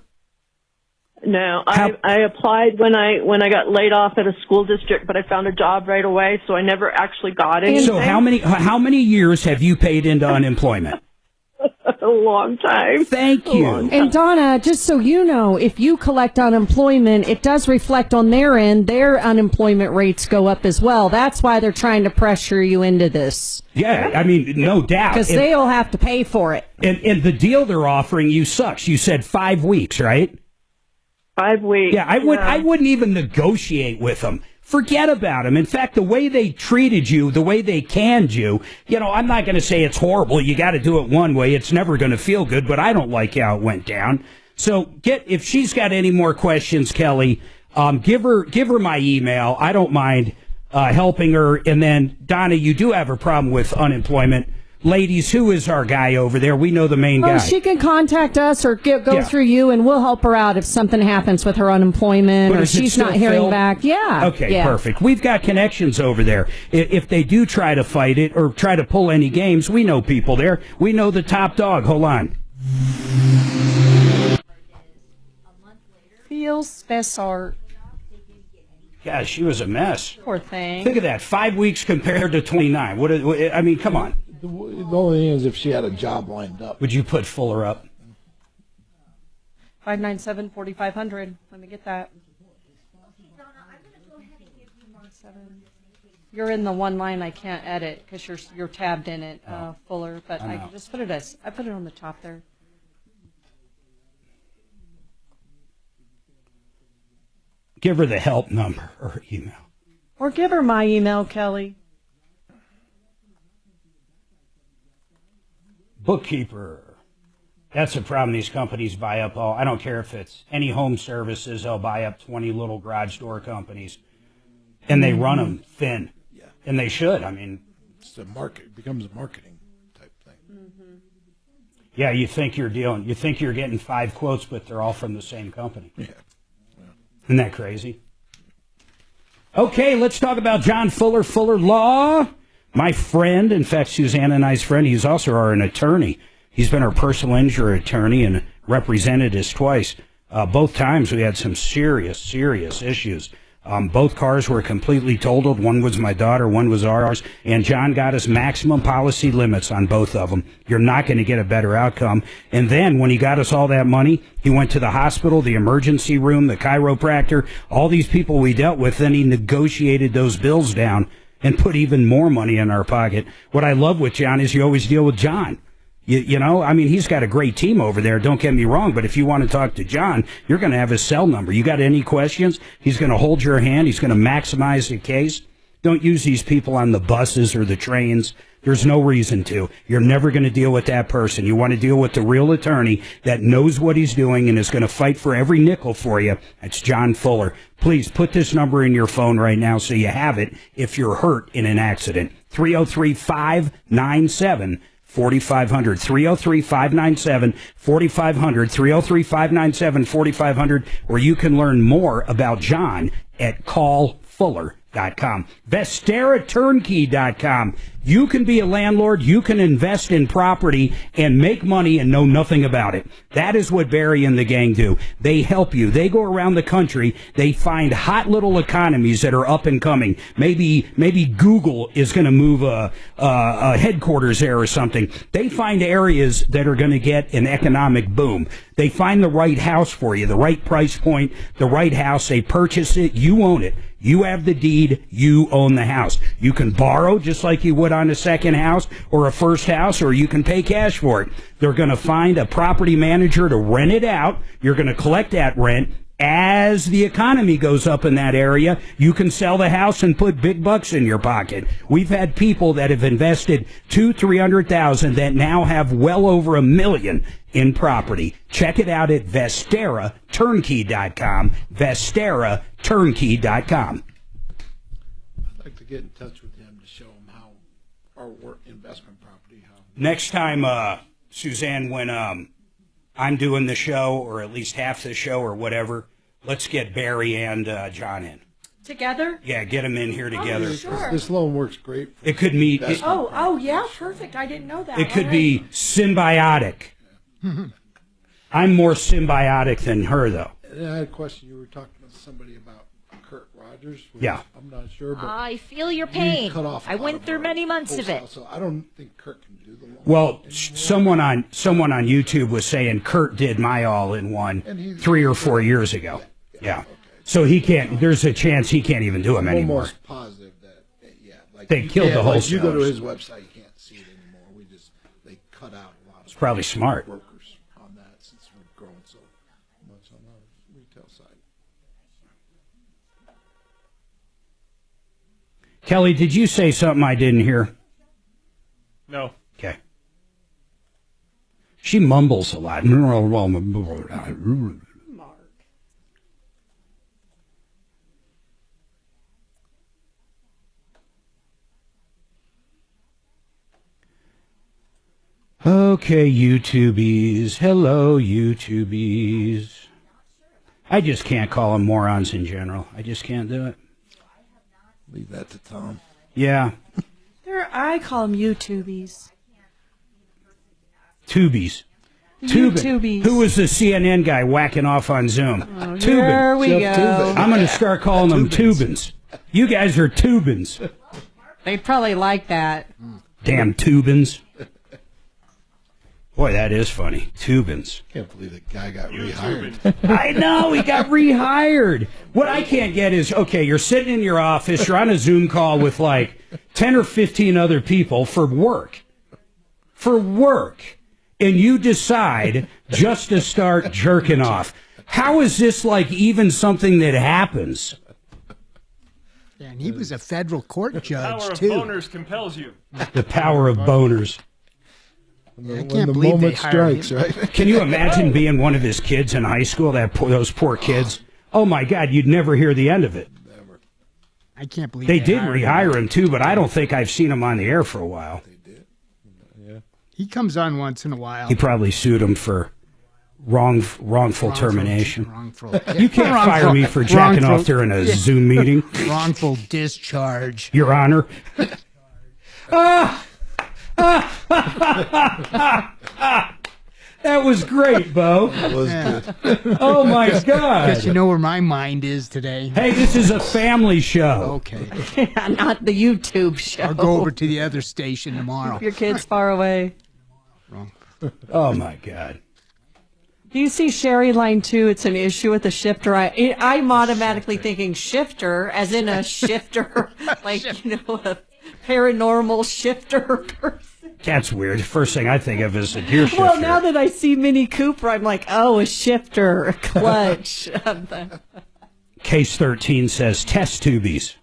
No, I applied when I got laid off at a school district, but I found a job right away, so I never actually got anything. So how many years have you paid into unemployment? A long time. Thank you. And Donna, just so you know, if you collect unemployment, it does reflect on their end. Their unemployment rates go up as well. That's why they're trying to pressure you into this. Yeah, I mean, no doubt. Because they'll have to pay for it. And the deal they're offering you sucks. You said 5 weeks, right? 5 weeks. Yeah, I wouldn't even negotiate with them. Forget about them. In fact, the way they treated you, the way they canned you, I'm not going to say it's horrible. You got to do it one way. It's never going to feel good, but I don't like how it went down. So if she's got any more questions, Kelly, give her my email. I don't mind helping her. And then, Donna, you do have a problem with unemployment. Ladies, who is our guy over there? We know the main guy. She can contact us or go through you, and we'll help her out if something happens with her unemployment or she's not hearing back. Yeah. Okay, perfect. We've got connections over there. If they do try to fight it or try to pull any games, we know people there. We know the top dog. Hold on. Feels Spessart. Yeah, she was a mess. Poor thing. Think of that. 5 weeks compared to 29. I mean, come on. The only thing is if she had a job lined up. Would you put Fuller up? 597-4500. Let me get that. You're in the one line I can't edit because you're tabbed in it, Fuller. But I can just put it I put it on the top there. Give her the help number or email. Or give her my email, Kelly. Bookkeeper. That's the problem. These companies buy up I don't care if it's any home services, they'll buy up 20 little garage door companies. And they run them thin. Yeah. And they should. I mean, it's it becomes a marketing type thing. Mm-hmm. Yeah, you think you're getting 5 quotes, but they're all from the same company. Yeah. Isn't that crazy? Okay, let's talk about John Fuller, Fuller Law. My friend, in fact, Susanna and I's friend, he's also an attorney. He's been our personal injury attorney and represented us twice. Both times we had some serious issues. Both cars were completely totaled. One was my daughter, one was ours. And John got us maximum policy limits on both of them. You're not going to get a better outcome. And then when he got us all that money, he went to the hospital, the emergency room, the chiropractor, all these people we dealt with. Then he negotiated those bills down and put even more money in our pocket. What I love with John is you always deal with John. I mean, he's got a great team over there, don't get me wrong, but if you want to talk to John, you're going to have his cell number. You got any questions? He's going to hold your hand. He's going to maximize the case. Don't use these people on the buses or the trains. There's no reason to. You're never going to deal with that person. You want to deal with the real attorney that knows what he's doing and is going to fight for every nickel for you. That's John Fuller. Please put this number in your phone right now so you have it if you're hurt in an accident. 303-597-4500, 303-597-4500, 303-597-4500, or you can learn more about John at callfuller.com. VesteraTurnkey.com. You can be a landlord, you can invest in property and make money and know nothing about it. That is what Barry and the gang do. They help you. They go around the country. They find hot little economies that are up and coming. Maybe Google is going to move a headquarters there or something. They find areas that are going to get an economic boom. They find the right house for you, the right price point, the right house. They purchase it. You own it. You have the deed. You own the house. You can borrow just like you would on a second house or a first house, or you can pay cash for it. They're going to find a property manager to rent it out. You're going to collect that rent. As the economy goes up in that area, you can sell the house and put big bucks in your pocket. We've had people that have invested $200,000-300,000 that now have well over $1 million in property. Check it out at VesteraTurnkey.com, VesteraTurnkey.com. I'd like to get in touch with him to show him how our investment property. Next time, Suzanne, when I'm doing the show, or at least half the show or whatever, let's get Barry and John in. Together? Yeah, get them in here together. Oh, sure. This loan works great. It could meet. Yeah, perfect. I didn't know that. It could be symbiotic. I'm more symbiotic than her, though. And I had a question. You were talking to somebody about Kurt Rogers. Yeah. I'm not sure. But I feel your pain. I went through many months of it. So I don't think Kurt can do the loan. Well, someone on YouTube was saying Kurt did my all-in-one 3 or 4 years ago. Yeah. Okay. So he can't. There's a chance he can't even do them anymore. I'm almost positive that they killed the whole. Like you go to his website, you can't see it anymore. They cut out a lot of. It's probably smart. Workers on that since we're growing so much on the retail side. Kelly, did you say something I didn't hear? No. Okay. She mumbles a lot. Okay, YouTubies. Hello, YouTubies. I just can't call them morons in general. I just can't do it. Leave that to Tom. Yeah. I call them YouTubies. Tubies. YouTubies. Who was the CNN guy whacking off on Zoom? Oh, here we go. I'm going to start calling them Tubins. You guys are Tubins. They'd probably like that. Damn Tubins. Boy, that is funny. Tubins. Can't believe the guy got rehired. I know, he got rehired. What I can't get is, okay, you're sitting in your office, you're on a Zoom call with like 10 or 15 other people for work. And you decide just to start jerking off. How is this like even something that happens? Yeah, and he was a federal court judge, Power of too. boners compels you. The power of boners. I can't believe they hired him. Right? Can you imagine being one of his kids in high school, those poor kids? Oh, my God, you'd never hear the end of it. I can't believe they did hired rehire him, too, but I don't think I've seen him on the air for a while. He comes on once in a while. He probably sued him for wrongful termination. Wrongful. You can't fire me for jacking off during a Zoom meeting. Wrongful discharge. Your Honor. That was great, Bo. That was good. Oh, my God. Guess you know where my mind is today. Hey, this is a family show. Okay. Not the YouTube show. I'll go over to the other station tomorrow. Keep your kids far away. Oh, my God. Do you see Sherry line 2? It's an issue with the shifter. I'm automatically thinking shifter, as in a shifter, like, a paranormal shifter person. That's weird. First thing I think of is a gear shifter. Well, now that I see Mini Cooper, I'm like, oh, a shifter, a clutch. Case 13 says test tubies.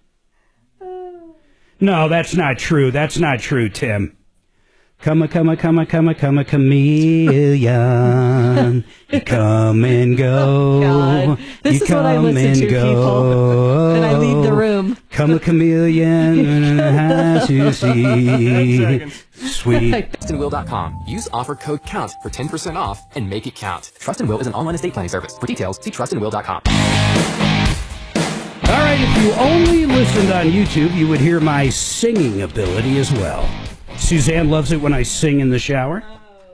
No, that's not true. That's not true, Tim. Come a chameleon. You come and go. Oh, God. This is what I listen to, people. Then I leave the room. Come a chameleon has to see. Sweet. TrustandWill.com. Use offer code COUNT for 10% off and make it count. Trust and Will is an online estate planning service. For details, see trustandwill.com. All right, if you only listened on YouTube, you would hear my singing ability as well. Suzanne loves it when I sing in the shower.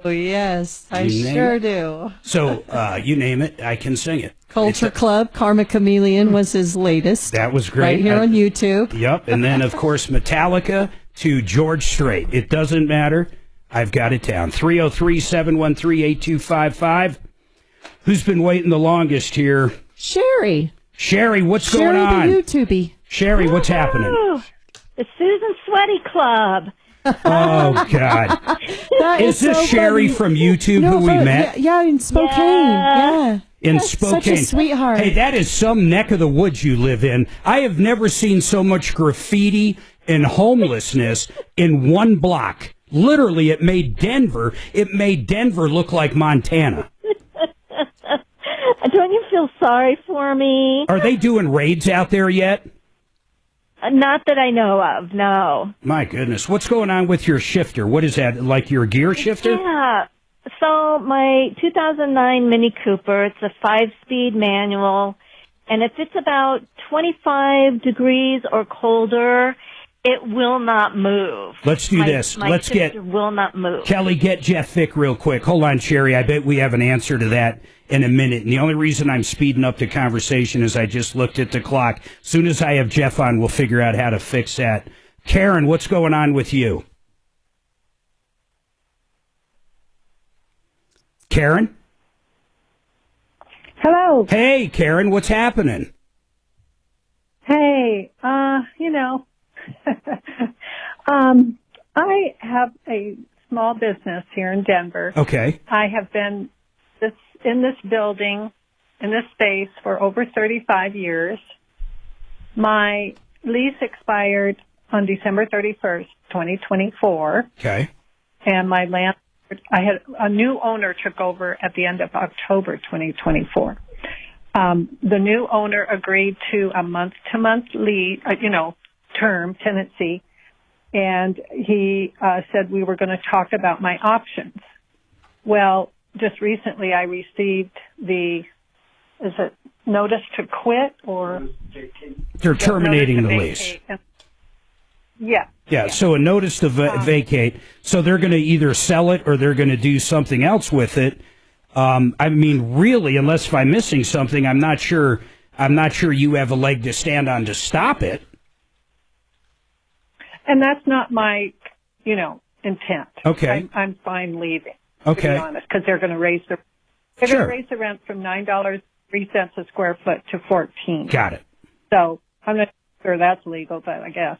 Oh, yes, I sure do. So, you name it, I can sing it. Culture Club, Karma Chameleon was his latest. That was great. Right here on YouTube. Yep, and then, of course, Metallica to George Strait. It doesn't matter. I've got it down. 303-713-8255. Who's been waiting the longest here? Sherry. Sherry, what's going on? Sherry the YouTubey. Sherry, what's happening? The Susan Sweaty Club. Oh, God. Is this so Sherry funny. from YouTube who we met? Yeah, in Spokane. Yeah. In That's Spokane. Such a sweetheart. Hey, that is some neck of the woods you live in. I have never seen so much graffiti and homelessness in one block. Literally, it made Denver look like Montana. Don't you feel sorry for me? Are they doing raids out there yet? Not that I know of, no. My goodness. What's going on with your shifter? What is that, like your gear shifter? Yeah. So my 2009 Mini Cooper, it's a 5-speed manual, and if it's about 25 degrees or colder, it will not move. Let's do this. Let's shifter will not move. Kelly, get Jeff Fick real quick. Hold on, Sherry. I bet we have an answer to that in a minute. And the only reason I'm speeding up the conversation is I just looked at the clock. As soon as I have Jeff on, we'll figure out how to fix that. Karen, what's going on with you? Karen? Hello. Hey, Karen, what's happening? Hey, I have a small business here in Denver. Okay. I have been in this building, in this space for over 35 years. My lease expired on December 31st, 2024. Okay. And my landlord, I had a new owner took over at the end of October 2024. The new owner agreed to a month-to-month lease, term, tenancy, and he said we were going to talk about my options. Well, just recently I received notice to quit or? They're terminating the lease. Yeah. Yeah, so a notice to vacate. So they're going to either sell it or they're going to do something else with it. I mean, really, unless if I'm missing something, I'm not sure you have a leg to stand on to stop it. And that's not my, intent. Okay. I'm fine leaving. Okay. To be honest, because they're going to raise the rent from $9.03 a square foot to $14. Got it. So I'm not sure that's legal, but I guess.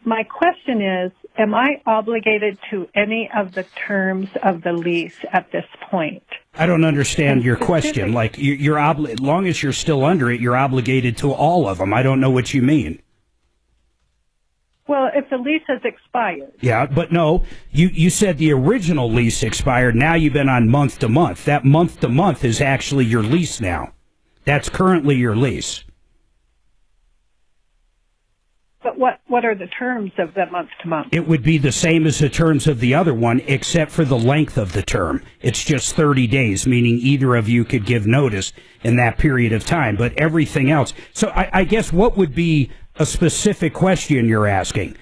My question is, am I obligated to any of the terms of the lease at this point? I don't understand your question. Like, as long as you're still under it, you're obligated to all of them. I don't know what you mean. Well, if the lease has expired. Yeah, but no, you said the original lease expired. Now you've been on month to month. That month to month is actually your lease now. That's currently your lease. But what are the terms of that month to month? It would be the same as the terms of the other one, except for the length of the term. It's just 30 days, meaning either of you could give notice in that period of time. But everything else. So I guess what would be a specific question you're asking?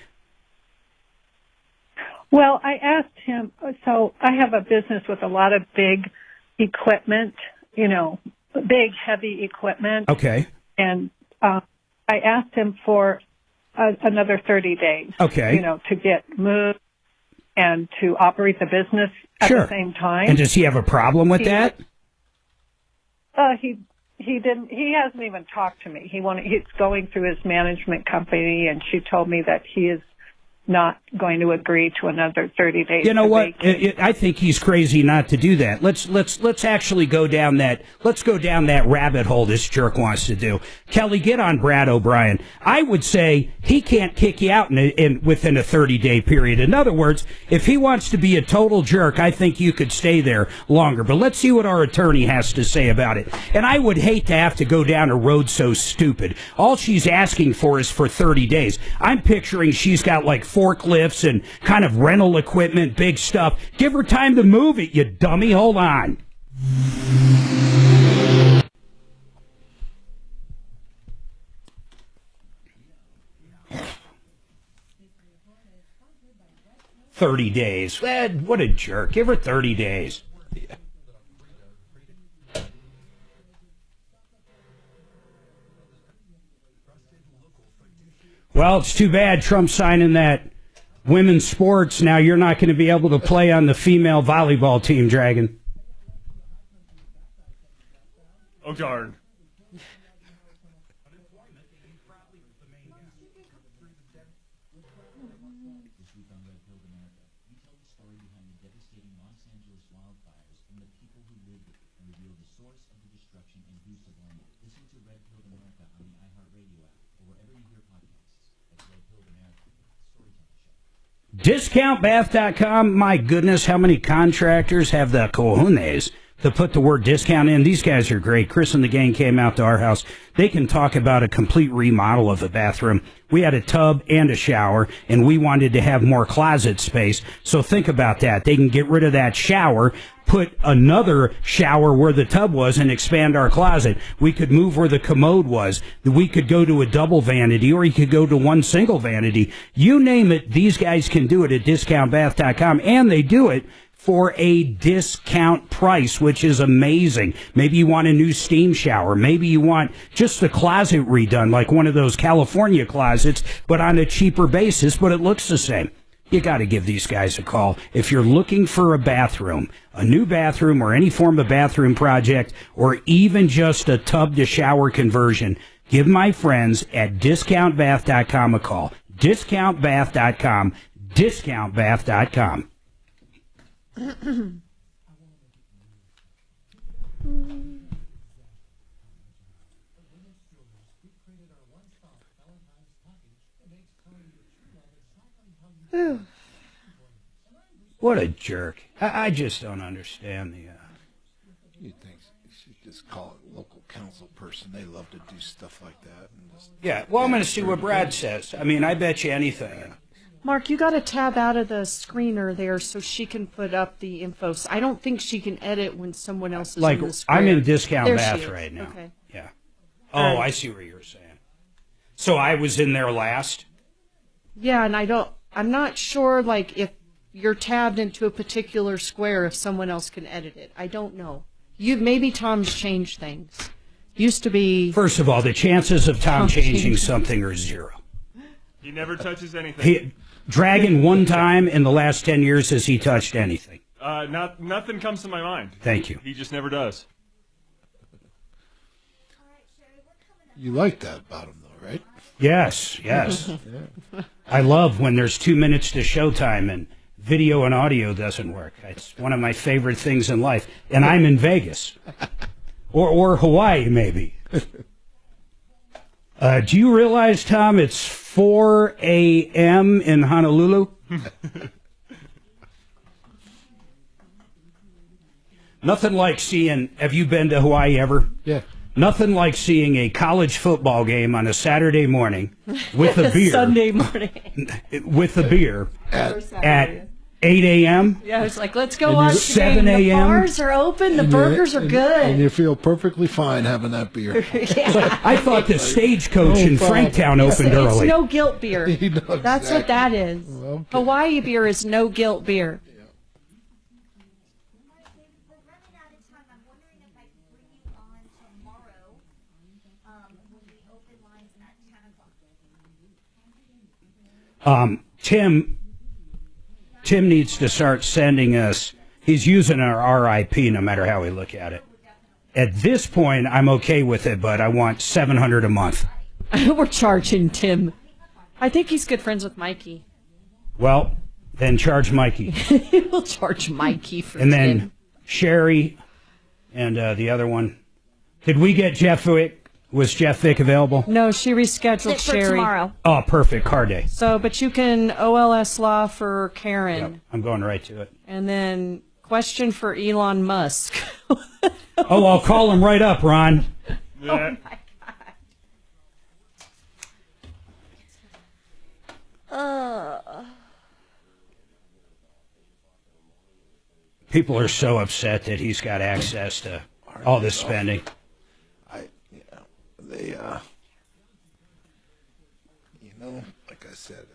Well, I asked him, so I have a business with a lot of big equipment, big, heavy equipment. Okay. And I asked him for another 30 days. Okay. To get moved and to operate the business at the same time. And does he have a problem with that? He didn't. He hasn't even talked to me. He's going through his management company, and she told me that he is not going to agree to another 30 days. You know what? I think he's crazy not to do that. Let's actually go down that. Let's go down that rabbit hole this jerk wants to do. Kelly, get on Brad O'Brien. I would say he can't kick you out within a 30-day period. In other words, if he wants to be a total jerk, I think you could stay there longer. But let's see what our attorney has to say about it. And I would hate to have to go down a road so stupid. All she's asking for is for 30 days. I'm picturing she's got like forklifts and kind of rental equipment, big stuff. Give her time to move it, you dummy. Hold on. $30 days. Ed, what a jerk. Give her 30 days. Yeah. Well, it's too bad Trump's signing that women's sports. Now you're not going to be able to play on the female volleyball team, Dragon. Oh, darn. DiscountBath.com. My goodness, how many contractors have the cojones to put the word discount in? These guys are great. Chris and the gang came out to our house. They can talk about a complete remodel of the bathroom. We had a tub and a shower, and we wanted to have more closet space. So think about that. They can get rid of that shower, put another shower where the tub was, and expand our closet. We could move where the commode was. We could go to a double vanity, or you could go to one single vanity. You name it, these guys can do it at DiscountBath.com, and they do it for a discount price, which is amazing. Maybe you want a new steam shower. Maybe you want just the closet redone, like one of those California closets, but on a cheaper basis, but it looks the same. You got to give these guys a call. If you're looking for a bathroom, a new bathroom or any form of bathroom project, or even just a tub to shower conversion, give my friends at DiscountBath.com a call. DiscountBath.com. DiscountBath.com. What a jerk. I just don't understand the... You'd think you should just call it local council person. They love to do stuff like that. And just, Yeah, well, I'm going to see what Brad says. I mean, I bet you anything. Mark, you got to tab out of the screener there so she can put up the info. So I don't think she can edit when someone else is Like, in the square. I'm in discount There bath she is. right now. Okay. Yeah. All Oh, right. I see what you're saying. So I was in there last? Yeah, and I'm not sure, like, if you're tabbed into a particular square, if someone else can edit it. I don't know. Maybe Tom's changed things. Used to be... First of all, the chances of Tom changing something are zero. He never touches anything. Dragon one time in the last 10 years has he touched anything? Nothing comes to my mind. Thank you. He just never does. You like that about him, though, right? Yes. Yeah. I love when there's 2 minutes to showtime and video and audio doesn't work. It's one of my favorite things in life. And I'm in Vegas. Or Hawaii, maybe. Do you realize, Tom, it's 4 a.m. in Honolulu? Nothing like seeing... Have you been to Hawaii ever? Yeah. Nothing like seeing a college football game on a Saturday morning with a beer. Sunday morning. With a beer at 8 a.m. Yeah, it's like, let's go watch the 7 game. The a.m. bars are open. The burgers are good. And you feel perfectly fine having that beer. I thought the Stagecoach in Franktown opened early. It's no guilt beer. That's exactly. what that is. Okay. Hawaii beer is no guilt beer. Tim needs to start sending us. He's using our RIP no matter how we look at it. At this point, I'm okay with it, but I want $700 a month. We're charging Tim. I think he's good friends with Mikey. Well, then charge Mikey. We'll charge Mikey for And then Tim. Sherry and the other one. Did we get Jeff Vick? Was Jeff Vick available? No, she rescheduled Sit for Sherry. tomorrow. Oh, perfect. Car day. So, but you can OLS law for Karen. Yep, I'm going right to it. And then question for Elon Musk. Oh, I'll call him right up, Ron. Oh, my God. People are so upset that he's got access to all this spending. They, like I said,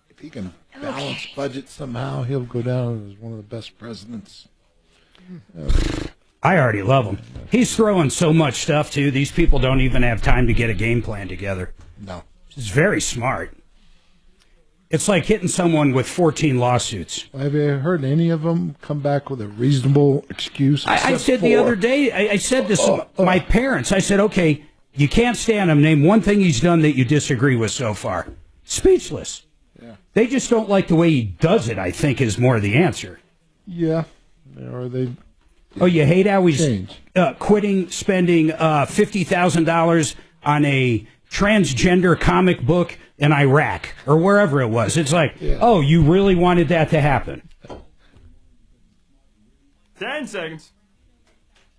if he can balance budget somehow, he'll go down as one of the best presidents. I already love him. He's throwing so much stuff, too. These people don't even have time to get a game plan together. No. It's very smart. It's like hitting someone with 14 lawsuits. Have you heard any of them come back with a reasonable excuse? I said the other day, I said this to my parents. I said, okay, you can't stand him. Name one thing he's done that you disagree with so far. Speechless. Yeah. They just don't like the way he does it, I think, is more the answer. Yeah. Or they... Oh, you hate how he's quitting spending $50,000 on a transgender comic book in Iraq or wherever it was. It's like, oh, you really wanted that to happen. 10 seconds.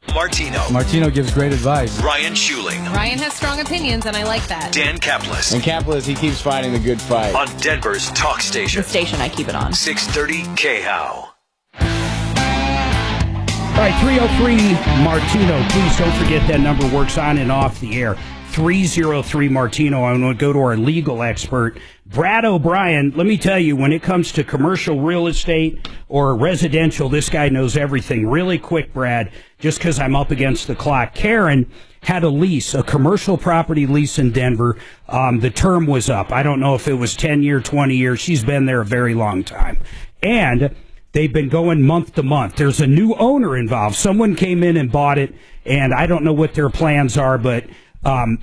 Martino gives great advice. Ryan Schuling. Ryan has strong opinions, and I like that. Dan Kaplis. And Kaplis, he keeps fighting the good fight. On Denver's talk station. The station I keep it on. 630 KHOW. All right, 303 Martino. Please don't forget that number works on and off the air. 303 Martino. I'm going to go to our legal expert, Brad O'Brien. Let me tell you, when it comes to commercial real estate or residential, this guy knows everything. Really quick, Brad, just because I'm up against the clock. Karen had a lease, a commercial property lease in Denver. The term was up. I don't know if it was 10 years, 20 years. She's been there a very long time. And they've been going month to month. There's a new owner involved. Someone came in and bought it, and I don't know what their plans are, but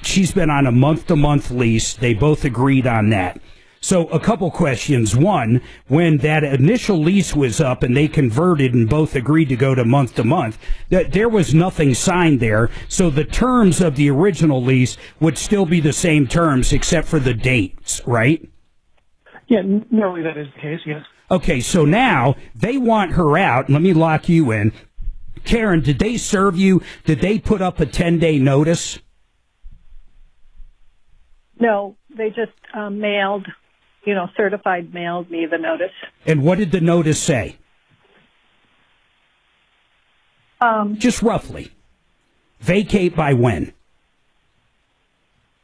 she's been on a month-to-month lease. They both agreed on that. So a couple questions. One, when that initial lease was up and they converted and both agreed to go to month-to-month, that there was nothing signed there. So the terms of the original lease would still be the same terms except for the dates, right? Yeah, normally that is the case, yes. Okay, so now they want her out. Let me lock you in. Karen, did they serve you? Did they put up a 10-day notice? No, they just mailed, certified mailed me the notice. And what did the notice say? Just roughly. Vacate by when?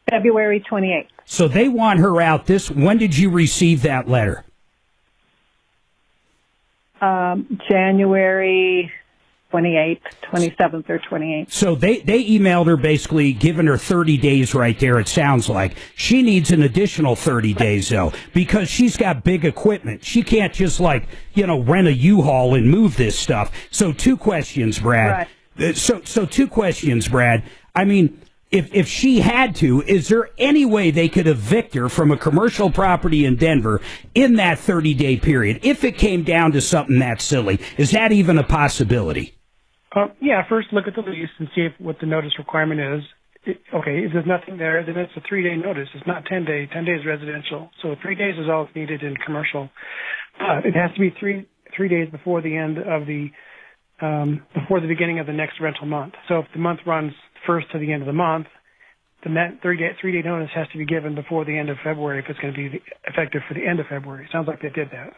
February 28th. So they want her out when did you receive that letter? January 28th, 27th or 28th. So they emailed her basically giving her 30 days right there, it sounds like. She needs an additional 30 days, though, because she's got big equipment. She can't just, rent a U-Haul and move this stuff. So two questions, Brad. Right. So two questions, Brad. I mean, if she had to, is there any way they could evict her from a commercial property in Denver in that 30-day period? If it came down to something that silly, is that even a possibility? Yeah, first look at the lease and see what the notice requirement is. If there's nothing there, then it's a 3-day notice. It's not 10 days. 10 days residential. So 3 days is all needed in commercial. It has to be three days before the end of before the beginning of the next rental month. So if the month runs first to the end of the month, then that 3-day notice has to be given before the end of February if it's going to be effective for the end of February. Sounds like they did that.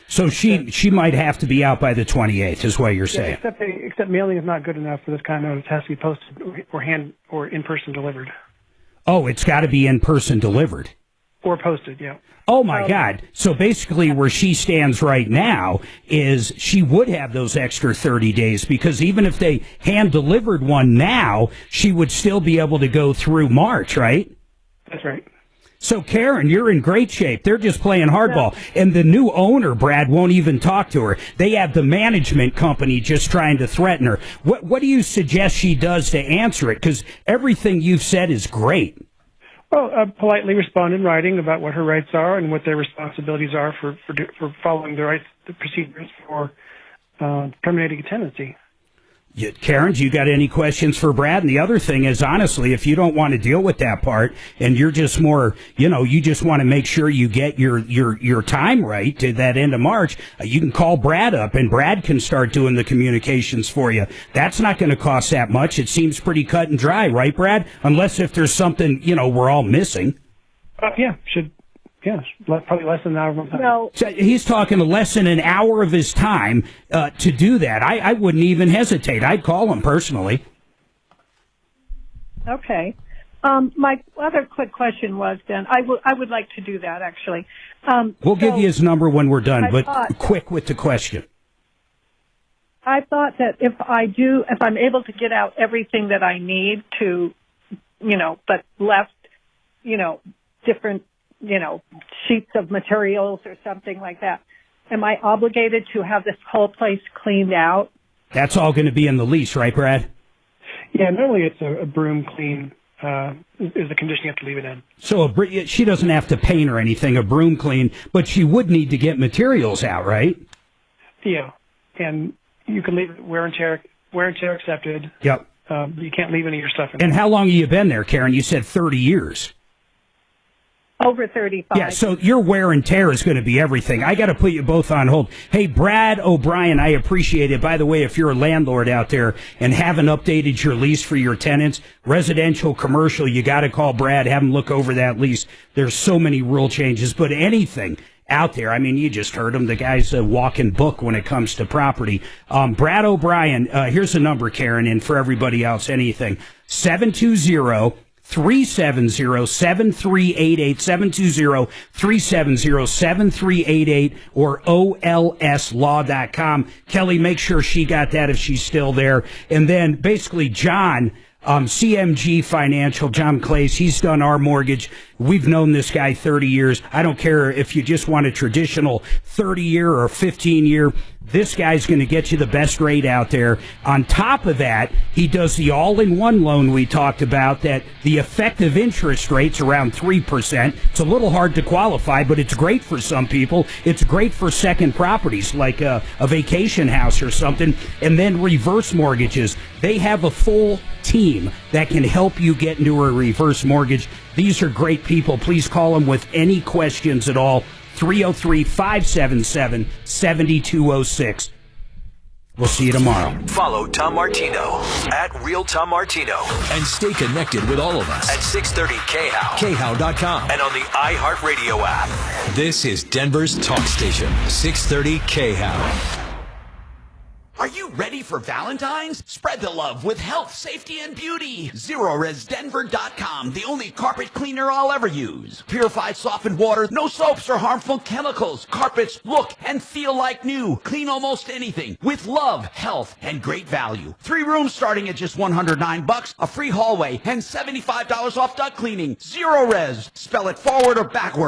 So she might have to be out by the 28th, is what you're saying. Yeah, except mailing is not good enough for this kind of notice. It has to be posted or in-person delivered. Oh, it's got to be in-person delivered. Or posted, yeah. Oh, my God. So basically where she stands right now is she would have those extra 30 days because even if they hand-delivered one now, she would still be able to go through March, right? That's right. So, Karen, you're in great shape. They're just playing hardball. Yeah. And the new owner, Brad, won't even talk to her. They have the management company just trying to threaten her. What do you suggest she does to answer it? Because everything you've said is great. Well, politely respond in writing about what her rights are and what their responsibilities are for following the procedures for terminating a tenancy. Karen, do you got any questions for Brad? And the other thing is, honestly, if you don't want to deal with that part and you're just more, you just want to make sure you get your time right to that end of March, you can call Brad up and Brad can start doing the communications for you. That's not going to cost that much. It seems pretty cut and dry, right, Brad? Unless if there's something, we're all missing. Yeah, probably less than an hour of my time. No. So he's talking less than an hour of his time to do that. I wouldn't even hesitate. I'd call him personally. Okay. My other quick question was, then, I would like to do that, actually. We'll give you his number when we're done, but quick with the question. I thought that if I'm able to get out everything that I need to, but left, different, sheets of materials or something like that, am I obligated to have this whole place cleaned out? That's all going to be in the lease, right, Brad? Yeah, normally it's a broom clean is the condition you have to leave it in. So she doesn't have to paint or anything, a broom clean, but she would need to get materials out, right? Yeah, and you can leave it wear and tear accepted. Yep. You can't leave any of your stuff in. And how long have you been there, Karen? You said 30 years. Over 35. Yeah, so your wear and tear is going to be everything. I got to put you both on hold. Hey, Brad O'Brien, I appreciate it. By the way, if you're a landlord out there and haven't updated your lease for your tenants, residential, commercial, you got to call Brad, have him look over that lease. There's so many rule changes, but anything out there, I mean, you just heard him. The guy's a walking book when it comes to property. Brad O'Brien, here's the number, Karen, and for everybody else, anything. 720-370-7388, 720-370-7388, or olslaw.com. Kelly, make sure she got that if she's still there. And then basically John, CMG Financial, John Clays, he's done our mortgage. We've known this guy 30 years. I don't care if you just want a traditional 30-year or 15-year. This guy's going to get you the best rate out there. On top of that, he does the all-in-one loan we talked about, that the effective interest rate's around 3%. It's a little hard to qualify, but it's great for some people. It's great for second properties, like a vacation house or something. And then reverse mortgages. They have a full team that can help you get into a reverse mortgage. These are great people. Please call them with any questions at all. 303-577-7206. We'll see you tomorrow. Follow Tom Martino at Real Tom Martino. And stay connected with all of us at 630 KHOW. KHOW.com. And on the iHeartRadio app. This is Denver's talk station, 630 KHOW. Are you ready for Valentine's? Spread the love with health, safety, and beauty. ZeroResDenver.com, the only carpet cleaner I'll ever use. Purified softened water, no soaps or harmful chemicals. Carpets look and feel like new. Clean almost anything with love, health, and great value. 3 rooms starting at just $109, a free hallway, and $75 off duct cleaning. Zero Res. Spell it forward or backward.